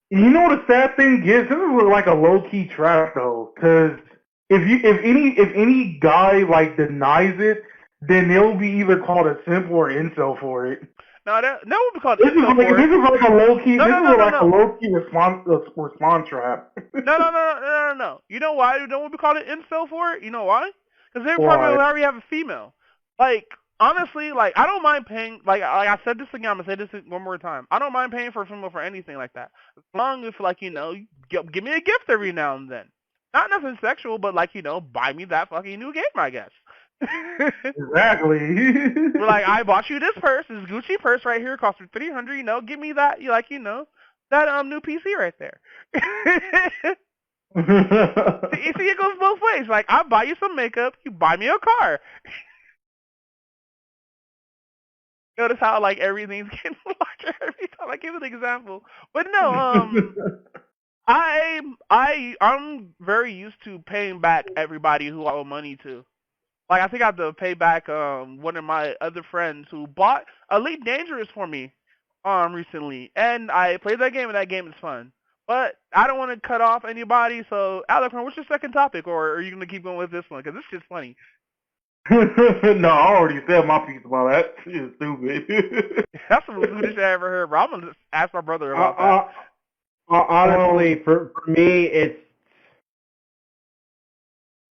You know what the sad thing is? This is like a low key trap though, because if any guy like denies it, then they'll be either called a simp or incel for it. No, that would be called This is incel for like it. a low key. No. A low key response trap. No. You know why you don't be called an incel for it? You know why? Because they probably already have a female. Like, honestly, like, I don't mind paying, like I said this again, I'm going to say this one more time. I don't mind paying for a female for anything like that. As long as, like, you give me a gift every now and then. Not nothing sexual, but, like, buy me that fucking new game, I guess. Exactly. We're like, I bought you this purse, this Gucci purse right here, cost me $300, give me that, that new PC right there. See, it goes both ways. Like, I buy you some makeup, you buy me a car. Notice how, like, everything's getting larger every time I give an example. But no, I'm very used to paying back everybody who I owe money to. Like, I think I have to pay back one of my other friends who bought Elite Dangerous for me recently, and I played that game, and that game is fun. But I don't want to cut off anybody, so Alex, what's your second topic, or are you going to keep going with this one? Because this shit's funny. No, I already said my piece about that. Shit is stupid. That's the stupidest shit I ever heard, bro. I'm going to ask my brother about that. Honestly, for me, it's...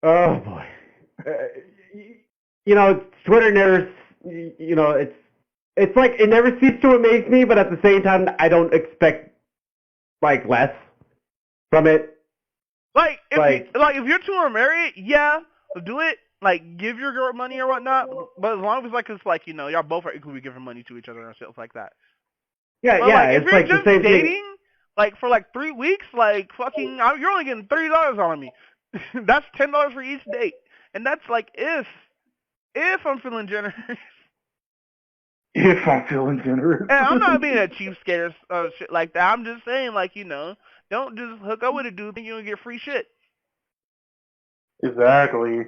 Oh, boy. Twitter never, it's like it never ceases to amaze me, but at the same time, I don't expect like less from it. Like if you're two are married, yeah, do it. Like, give your girl money or whatnot, but as long as it's like y'all both are equally giving money to each other and stuff like that. Yeah, but, yeah, if it's you're like just the same dating, thing. like for like 3 weeks, like fucking, you're only getting $30 on me. That's $10 for each date, and that's like if I'm feeling generous. If I'm feeling generous. And I'm not being a cheapskate or shit like that. I'm just saying, like, don't just hook up with a dude and you're going to get free shit. Exactly.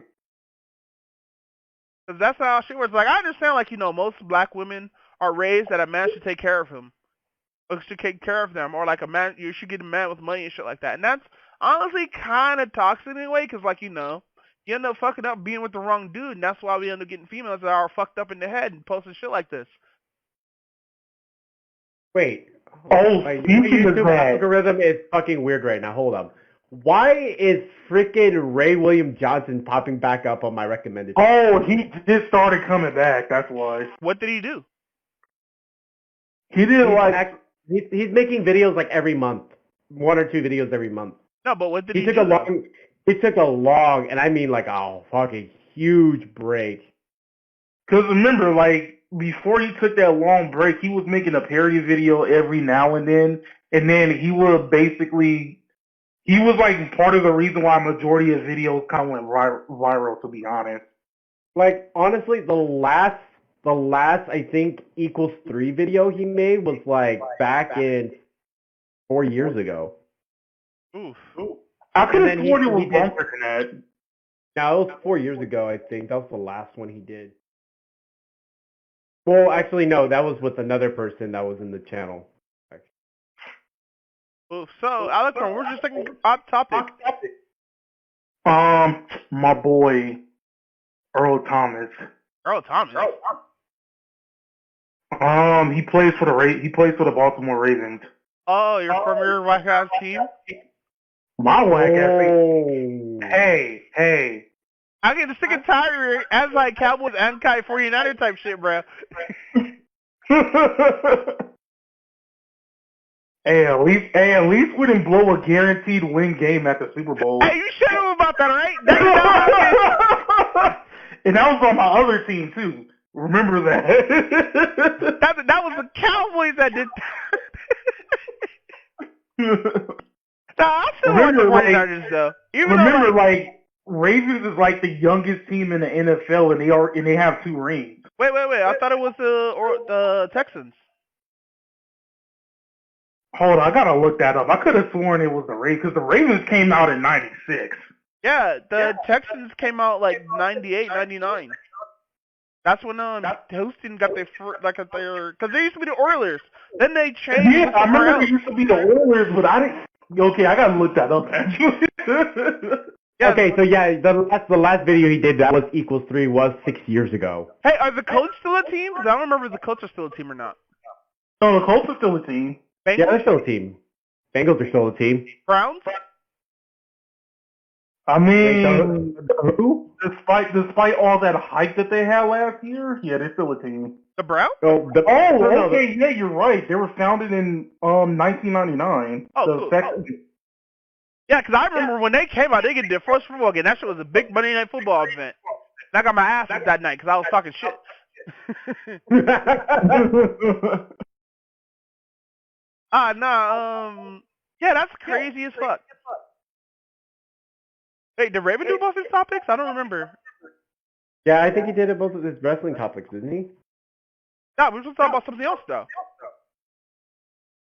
Because that's how shit works. Like, I understand, like, most black women are raised that a man should take care of him. Or should take care of them. Or, like, a man, you should get a man with money and shit like that. And that's honestly kind of toxic in a way because, like, you end up fucking up being with the wrong dude. And that's why we end up getting females that are fucked up in the head and posting shit like this. Wait. My YouTube algorithm is fucking weird right now. Hold on. Why is freaking Ray William Johnson popping back up on my recommended? Oh, he just started coming back. That's why. What did he do? He did he's making videos like every month, 1 or 2 videos every month. No, but what did he do? He took a long, and I mean like a fucking huge break. Because remember, like, before he took that long break, he was making a parody video every now and then he would basically, he was like part of the reason why majority of videos kind of went viral, to be honest. Like, honestly, the last I think equals 3 video he made was like back in 4 years ago. Oof. I could have sworn it was longer than that. No, it was 4 years ago, I think. That was the last one he did. Well, actually, no, that was with another person that was in the channel. So, Alex, we're just taking hot topic. My boy Earl Thomas. Earl Thomas. He plays for the Baltimore Ravens. Oh, you're from your whack ass team? My whack ass team. Hey. I get sick and tired as like Cowboys and 49er type shit, bro. Hey, at least we didn't blow a guaranteed win game at the Super Bowl. Hey, you shut up about that, right? And that was on my other team too. Remember that? that was the Cowboys that did that. Nah, I still want the 49ers though. Remember, Ravens is like the youngest team in the NFL, and they have 2 rings. Wait! I thought it was the Texans. Hold on, I gotta look that up. I could have sworn it was the Ravens, because the Ravens came out in '96. Yeah, the Texans came out like 98, 99. That's when Houston got their because they used to be the Oilers. Then they changed. Yeah, I remember it used to be the Oilers, but I didn't. Okay, I gotta look that up actually. Yeah, okay, so yeah, the last video he did that was equals 3 was 6 years ago. Hey, are the Colts still a team? Because I don't remember if the Colts are still a team or not. No, the Colts are still a team. Bengals? Yeah, they're still a team. Bengals are still a team. Browns? I mean, Who? despite all that hype that they had last year, yeah, they're still a team. The Browns? Oh, Okay, yeah, you're right. They were founded in 1999. Oh, cool. Yeah, because I remember when they came out, they get their first football game. That shit was a big Monday Night Football event. And I got my ass beat that night because I was talking shit. Yeah, that's crazy as fuck. Wait, did Raven do both his topics? I don't remember. Yeah, I think he did it both of his wrestling topics, didn't he? No, we were just talking about something else, though.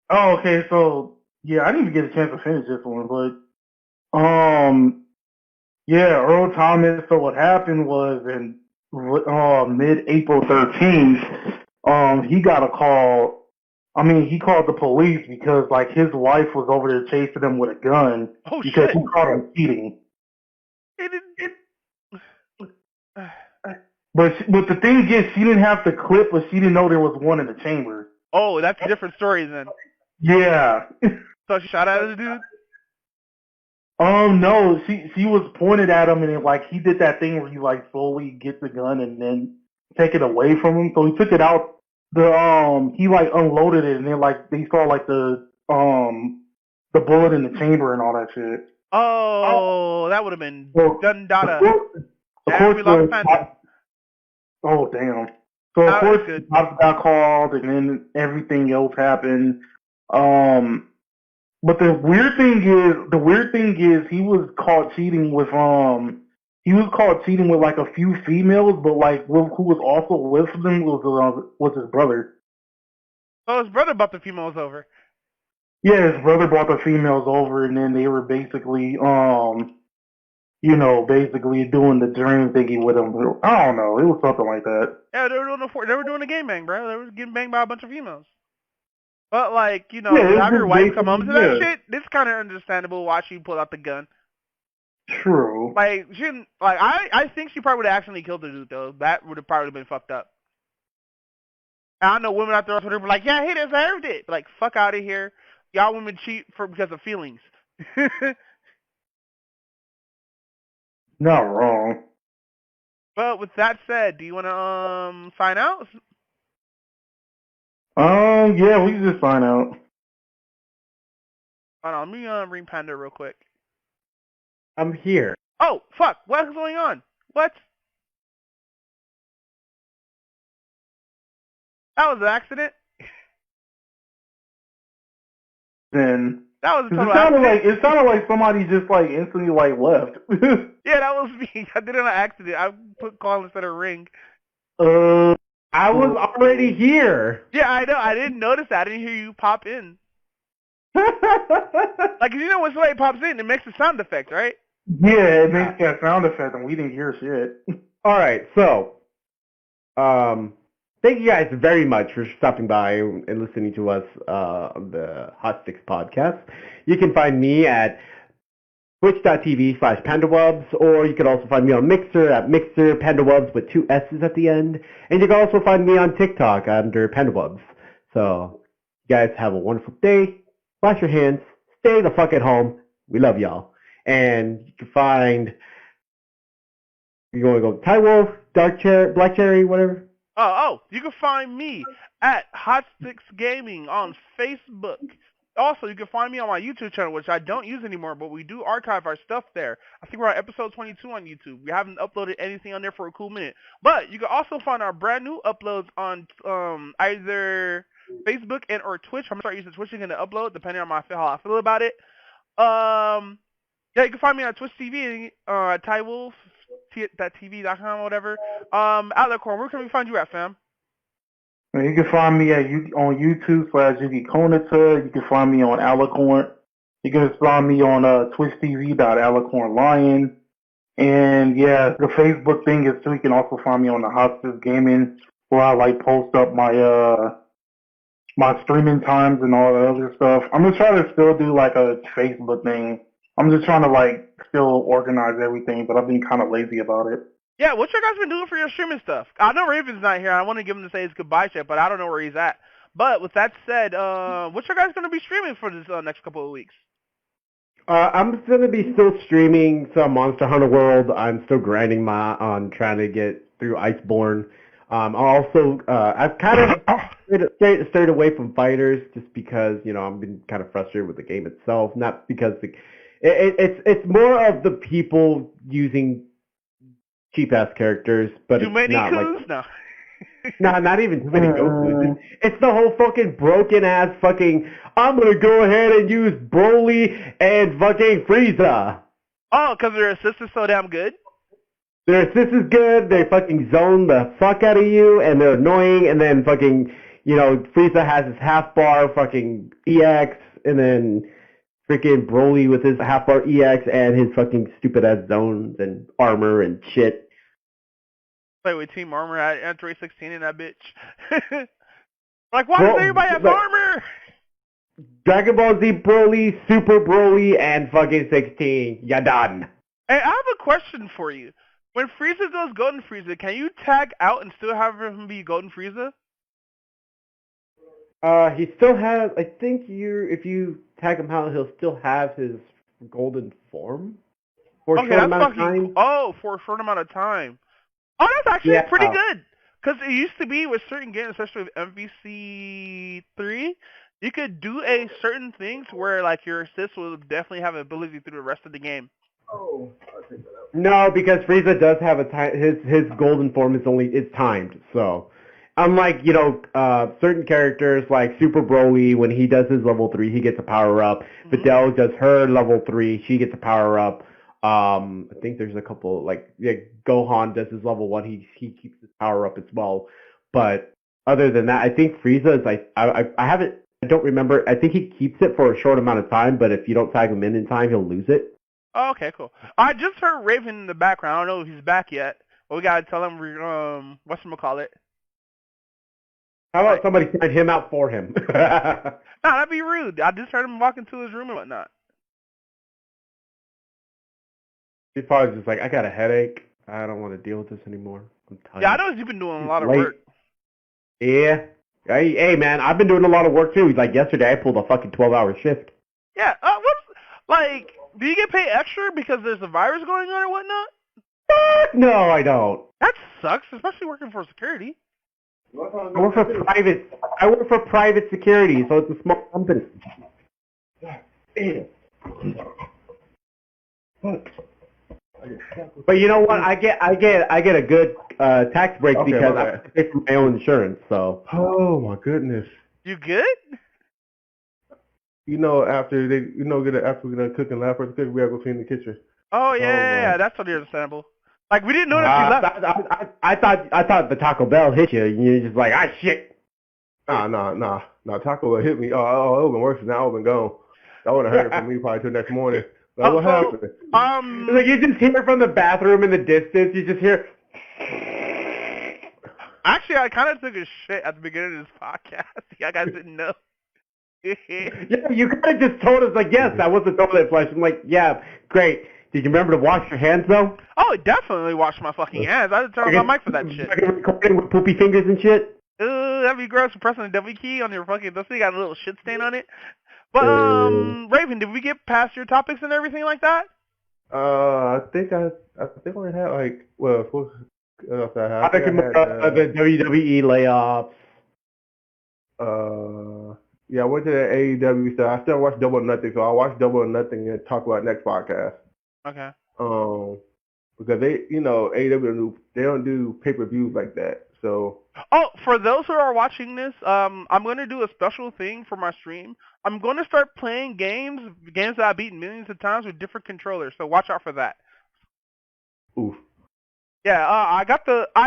Oh, okay, so, yeah, I didn't even get a chance to finish this one, but, yeah, Earl Thomas, so what happened was in mid-April 13th, he got a call. I mean, he called the police because, like, his wife was over there chasing him with a gun because he caught him cheating. But the thing is, she didn't have the clip, but she didn't know there was one in the chamber. Oh, that's a different story then. Yeah. So she shot at the dude? No, she was pointed at him, and he did that thing where you slowly get the gun and then take it away from him. So he took it out. He unloaded it, and then they saw the bullet in the chamber and all that shit. Oh, that would have been done data. Of course, oh damn. So of course, the cops got called, and then everything else happened. But the weird thing is, he was caught cheating with a few females, but who was also with them was his brother. So his brother brought the females over. Yeah, his brother brought the females over, and then they were basically basically doing the dream thingy with him. I don't know, it was something like that. Yeah, they were doing a game bang, bro. They were getting banged by a bunch of females. But have your wife come home to that shit, it's kind of understandable why she pulled out the gun. True. I think she probably would have accidentally killed the dude, though. That would have probably been fucked up. And I know women out there on Twitter be like, yeah, he deserved it. Like, fuck out of here. Y'all women cheat because of feelings. Not wrong. But with that said, do you want to sign out? Yeah, we can just sign out. Hold on, let me bring Panda real quick. I'm here. Oh, fuck, what's going on? What? That was an accident? Then that was a total accident. It sounded like somebody just instantly left. Yeah, that was me. I did it on accident. I put call instead of ring. I was already here. Yeah, I know. I didn't notice that. I didn't hear you pop in. When somebody pops in, it makes a sound effect, right? Yeah, it makes that sound effect, and we didn't hear shit. All right, so, Thank you guys very much for stopping by and listening to us on the Hotsticks Podcast. You can find me at twitch.tv/pandawubs, or you can also find me on Mixer at Mixer Pandawubs with 2 S's at the end. And you can also find me on TikTok under Pandawubs. So, you guys have a wonderful day. Wash your hands. Stay the fuck at home. We love y'all. And you can find, you want to go Thai Wolf, Dark Cherry, Black Cherry, whatever. You can find me at Hotsticks Gaming on Facebook. Also, you can find me on my YouTube channel, which I don't use anymore, but we do archive our stuff there. I think we're on episode 22 on YouTube. We haven't uploaded anything on there for a cool minute. But you can also find our brand new uploads on either Facebook and or Twitch. I'm going to start using Twitch again to upload, depending on how I feel about it. Yeah, you can find me on Twitch TV, TyWolf, TV.com, whatever. Outletcorn, where can we find you at, fam? You can find me on YouTube /YukiKonata. You can find me on Alicorn. You can find me on TwitchTV.AlicornLion. And yeah, the Facebook thing is too. You can also find me on the Hotsticks Gaming, where I post up my my streaming times and all that other stuff. I'm just trying to still do a Facebook thing. I'm just trying to still organize everything, but I've been kind of lazy about it. Yeah, what you guys been doing for your streaming stuff? I know Raven's not here. I want to give him to say his goodbye check, but I don't know where he's at. But with that said, what you guys going to be streaming for this next couple of weeks? I'm going to be still streaming some Monster Hunter World. I'm still grinding on trying to get through Iceborne. I've kind of stayed away from fighters just because, I've been kind of frustrated with the game itself. Not because it's more of the people using cheap-ass characters, but too many not coups? No. No, not even too many Gokus. It's the whole fucking broken-ass fucking, I'm gonna go ahead and use Broly and fucking Frieza. Oh, because their assist is so damn good? Their assist is good, they fucking zone the fuck out of you, and they're annoying, and then fucking, Frieza has his half-bar fucking EX, and then freaking Broly with his half-bar EX and his fucking stupid-ass zones and armor and shit. Play with Team Armor at 316 in that bitch. Why does everybody have armor? Dragon Ball Z Broly, Super Broly, and fucking 16. Ya done. Hey, I have a question for you. When Frieza goes Golden Frieza, can you tag out and still have him be Golden Frieza? He still has, I think if you tag him out, he'll still have his golden form for a short amount of time. Oh, for a short amount of time. Oh, that's actually pretty good. Because it used to be with certain games, especially with MVC3, you could do certain things where your assist will definitely have ability through the rest of the game. Oh, no, because Frieza does have a time. His golden form is timed. So, unlike certain characters like Super Broly, when he does his level 3, he gets a power up. Mm-hmm. Videl does her level 3, she gets a power up. I think there's a couple Gohan does his level 1, he keeps his power up as well. But other than that, I think Frieza is I don't remember. I think he keeps it for a short amount of time, but if you don't tag him in time, he'll lose it. Oh, okay, cool. I just heard Raven in the background. I don't know if he's back yet. But we gotta tell him whatchamacallit. How about somebody sign him out for him? No, that'd be rude. I just heard him walk into his room and whatnot. He's probably just like, I got a headache. I don't want to deal with this anymore. I'm tired. Yeah, I know you've been doing a lot of work. Yeah. Hey, man, I've been doing a lot of work too. Like yesterday, I pulled a fucking 12-hour shift. Yeah. Do you get paid extra because there's a virus going on or whatnot? No, I don't. That sucks, especially working for security. I work for private security, so it's a small company. But you know what? I get a good tax break because I pay for my own insurance. So. Oh my goodness. You good? After we're done cooking, last person cooking, we have to go clean the kitchen. Oh yeah, that's totally understandable. We didn't know that you left. I thought the Taco Bell hit you, and you're just like, shit. Nah. Taco Bell hit me. Oh, it would have been worse. Now I would have been gone. That would have hurt from me probably till next morning. What happened? It's like you just hear from the bathroom in the distance. You just hear. Actually, I kind of took a shit at the beginning of this podcast. You guys didn't know. Yeah, you kind of just told us, like, yes, that was a toilet flush. I'm like, yeah, great. Did you remember to wash your hands, though? Oh, I definitely washed my fucking hands. I had to turn on my mic for that shit. Fucking recording with poopy fingers and shit? That'd be gross. Pressing the W key on your fucking... This thing got a little shit stain on it. But, Raven, did we get past your topics and everything like that? I think I only had like what else I had? I think the WWE layoffs. Yeah, I went to the AEW stuff. I still watch Double or Nothing, so I'll watch Double or Nothing and talk about it next podcast. Okay. Because they, AEW, they don't do pay-per-views like that. So. Oh, for those who are watching this, I'm going to do a special thing for my stream. I'm going to start playing games that I've beaten millions of times with different controllers. So watch out for that. Oof. Yeah, I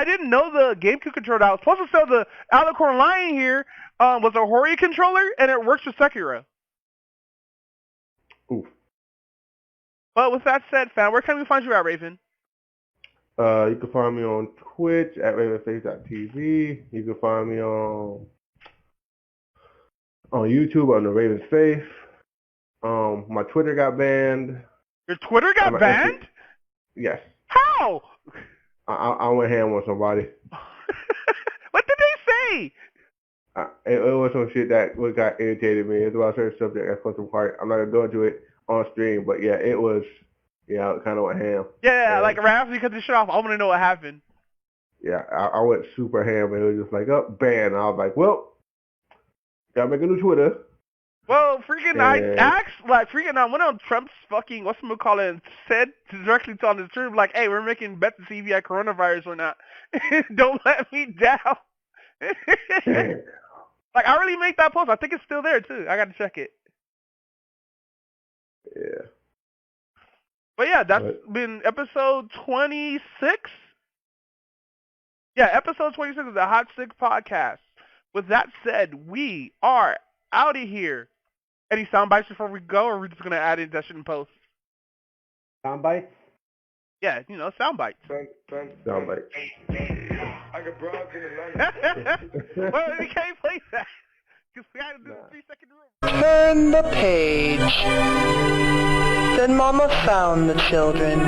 didn't know the GameCube controller. I was supposed to sell the Alicorn Lion here was a Hori controller, and it works with Sekiro. Oof. But with that said, fam, where can we find you at, Raven? You can find me on Twitch at ravenface.tv. You can find me on YouTube on the Raven Face. My Twitter got banned. Your Twitter got banned? Yes. How? I went ham on somebody. What did they say? It was some shit that got irritated me. It's about a certain subject that's supposed to part. I'm not gonna go into it on stream, but yeah, it was. Yeah, it kind of went ham. Yeah, like right after you cut the shit off, I want to know what happened. Yeah, I went super ham, and it was just like, oh, ban. And I was like, well, gotta make a new Twitter. Well, freaking, I went on Trump's fucking, said directly on the truth, like, hey, we're making bets to see if you had coronavirus or not. Don't let me down. Like, I really made that post. I think it's still there, too. I got to check it. Yeah. But yeah, that's been episode 26. Yeah, episode 26 of the Hotsticks Podcast. With that said, we are out of here. Any sound bites before we go, or are we just going to add in that shit in post? Sound bites? Yeah, sound bites. Sound bites. I got broads in Atlanta. Well, we can't play that. Because we got to do the 3-second rule. Turn the page. Then Mama found the children,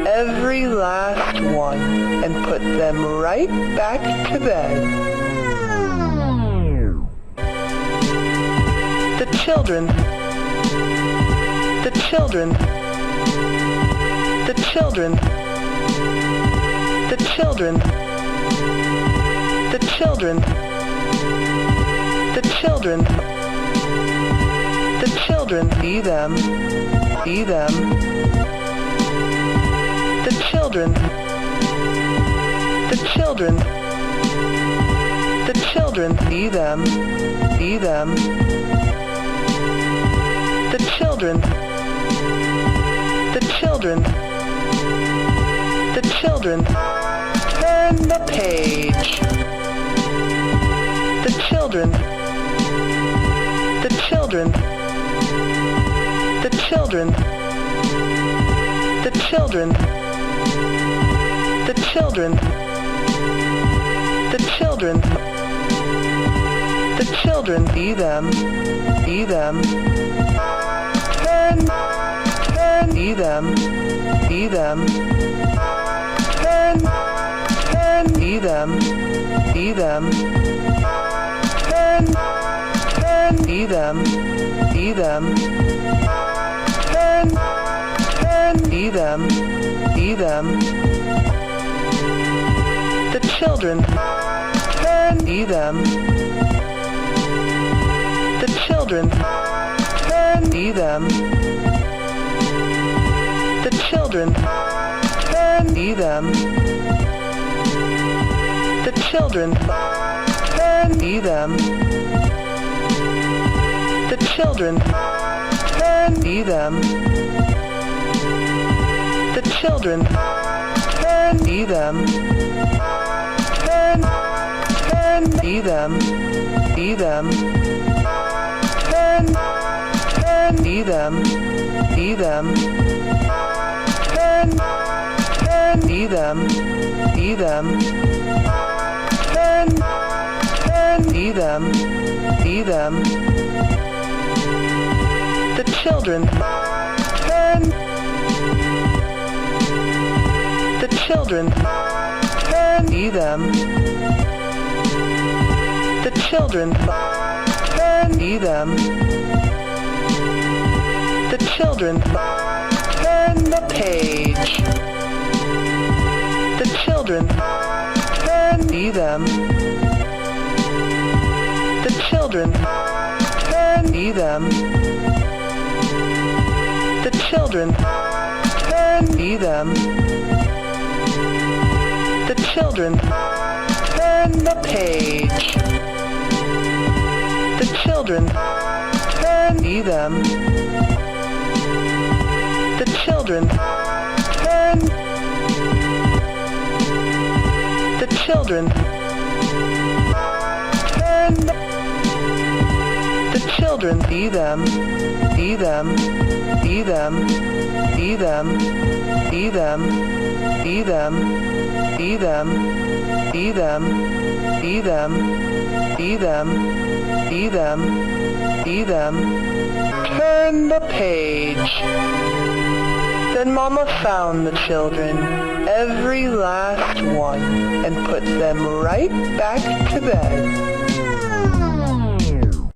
every last one, and put them right back to bed. The children, the children, the children, the children, the children, the children, the children, see them. See them. The children. The children. The children. See them. See them. The children. The children. The children. Turn the page. The children. The children. The children, the children, the children, the children, the children, see them, see them, turn, see them, see them, turn, see them, see them, turn, see them, see them. See them, see them. The children, see them. The children, see them. The children, see them. The children, see them. The children, see them. The children, see them, see them, see them, see them, see them, see them, see them, see them, see them. The children turn. The children turn, see them. The children turn, see them. The children turn the page. The children turn, see them. The children turn, see them. The children turn, see them. The children turn the page. The children turn, see them. The children turn. The children turn. The children see them, see them, see them, see them, see them, see them, see them, see them, see them, see them, see them, see them. Turn the page. Then Mama found the children, every last one, and put them right back to bed.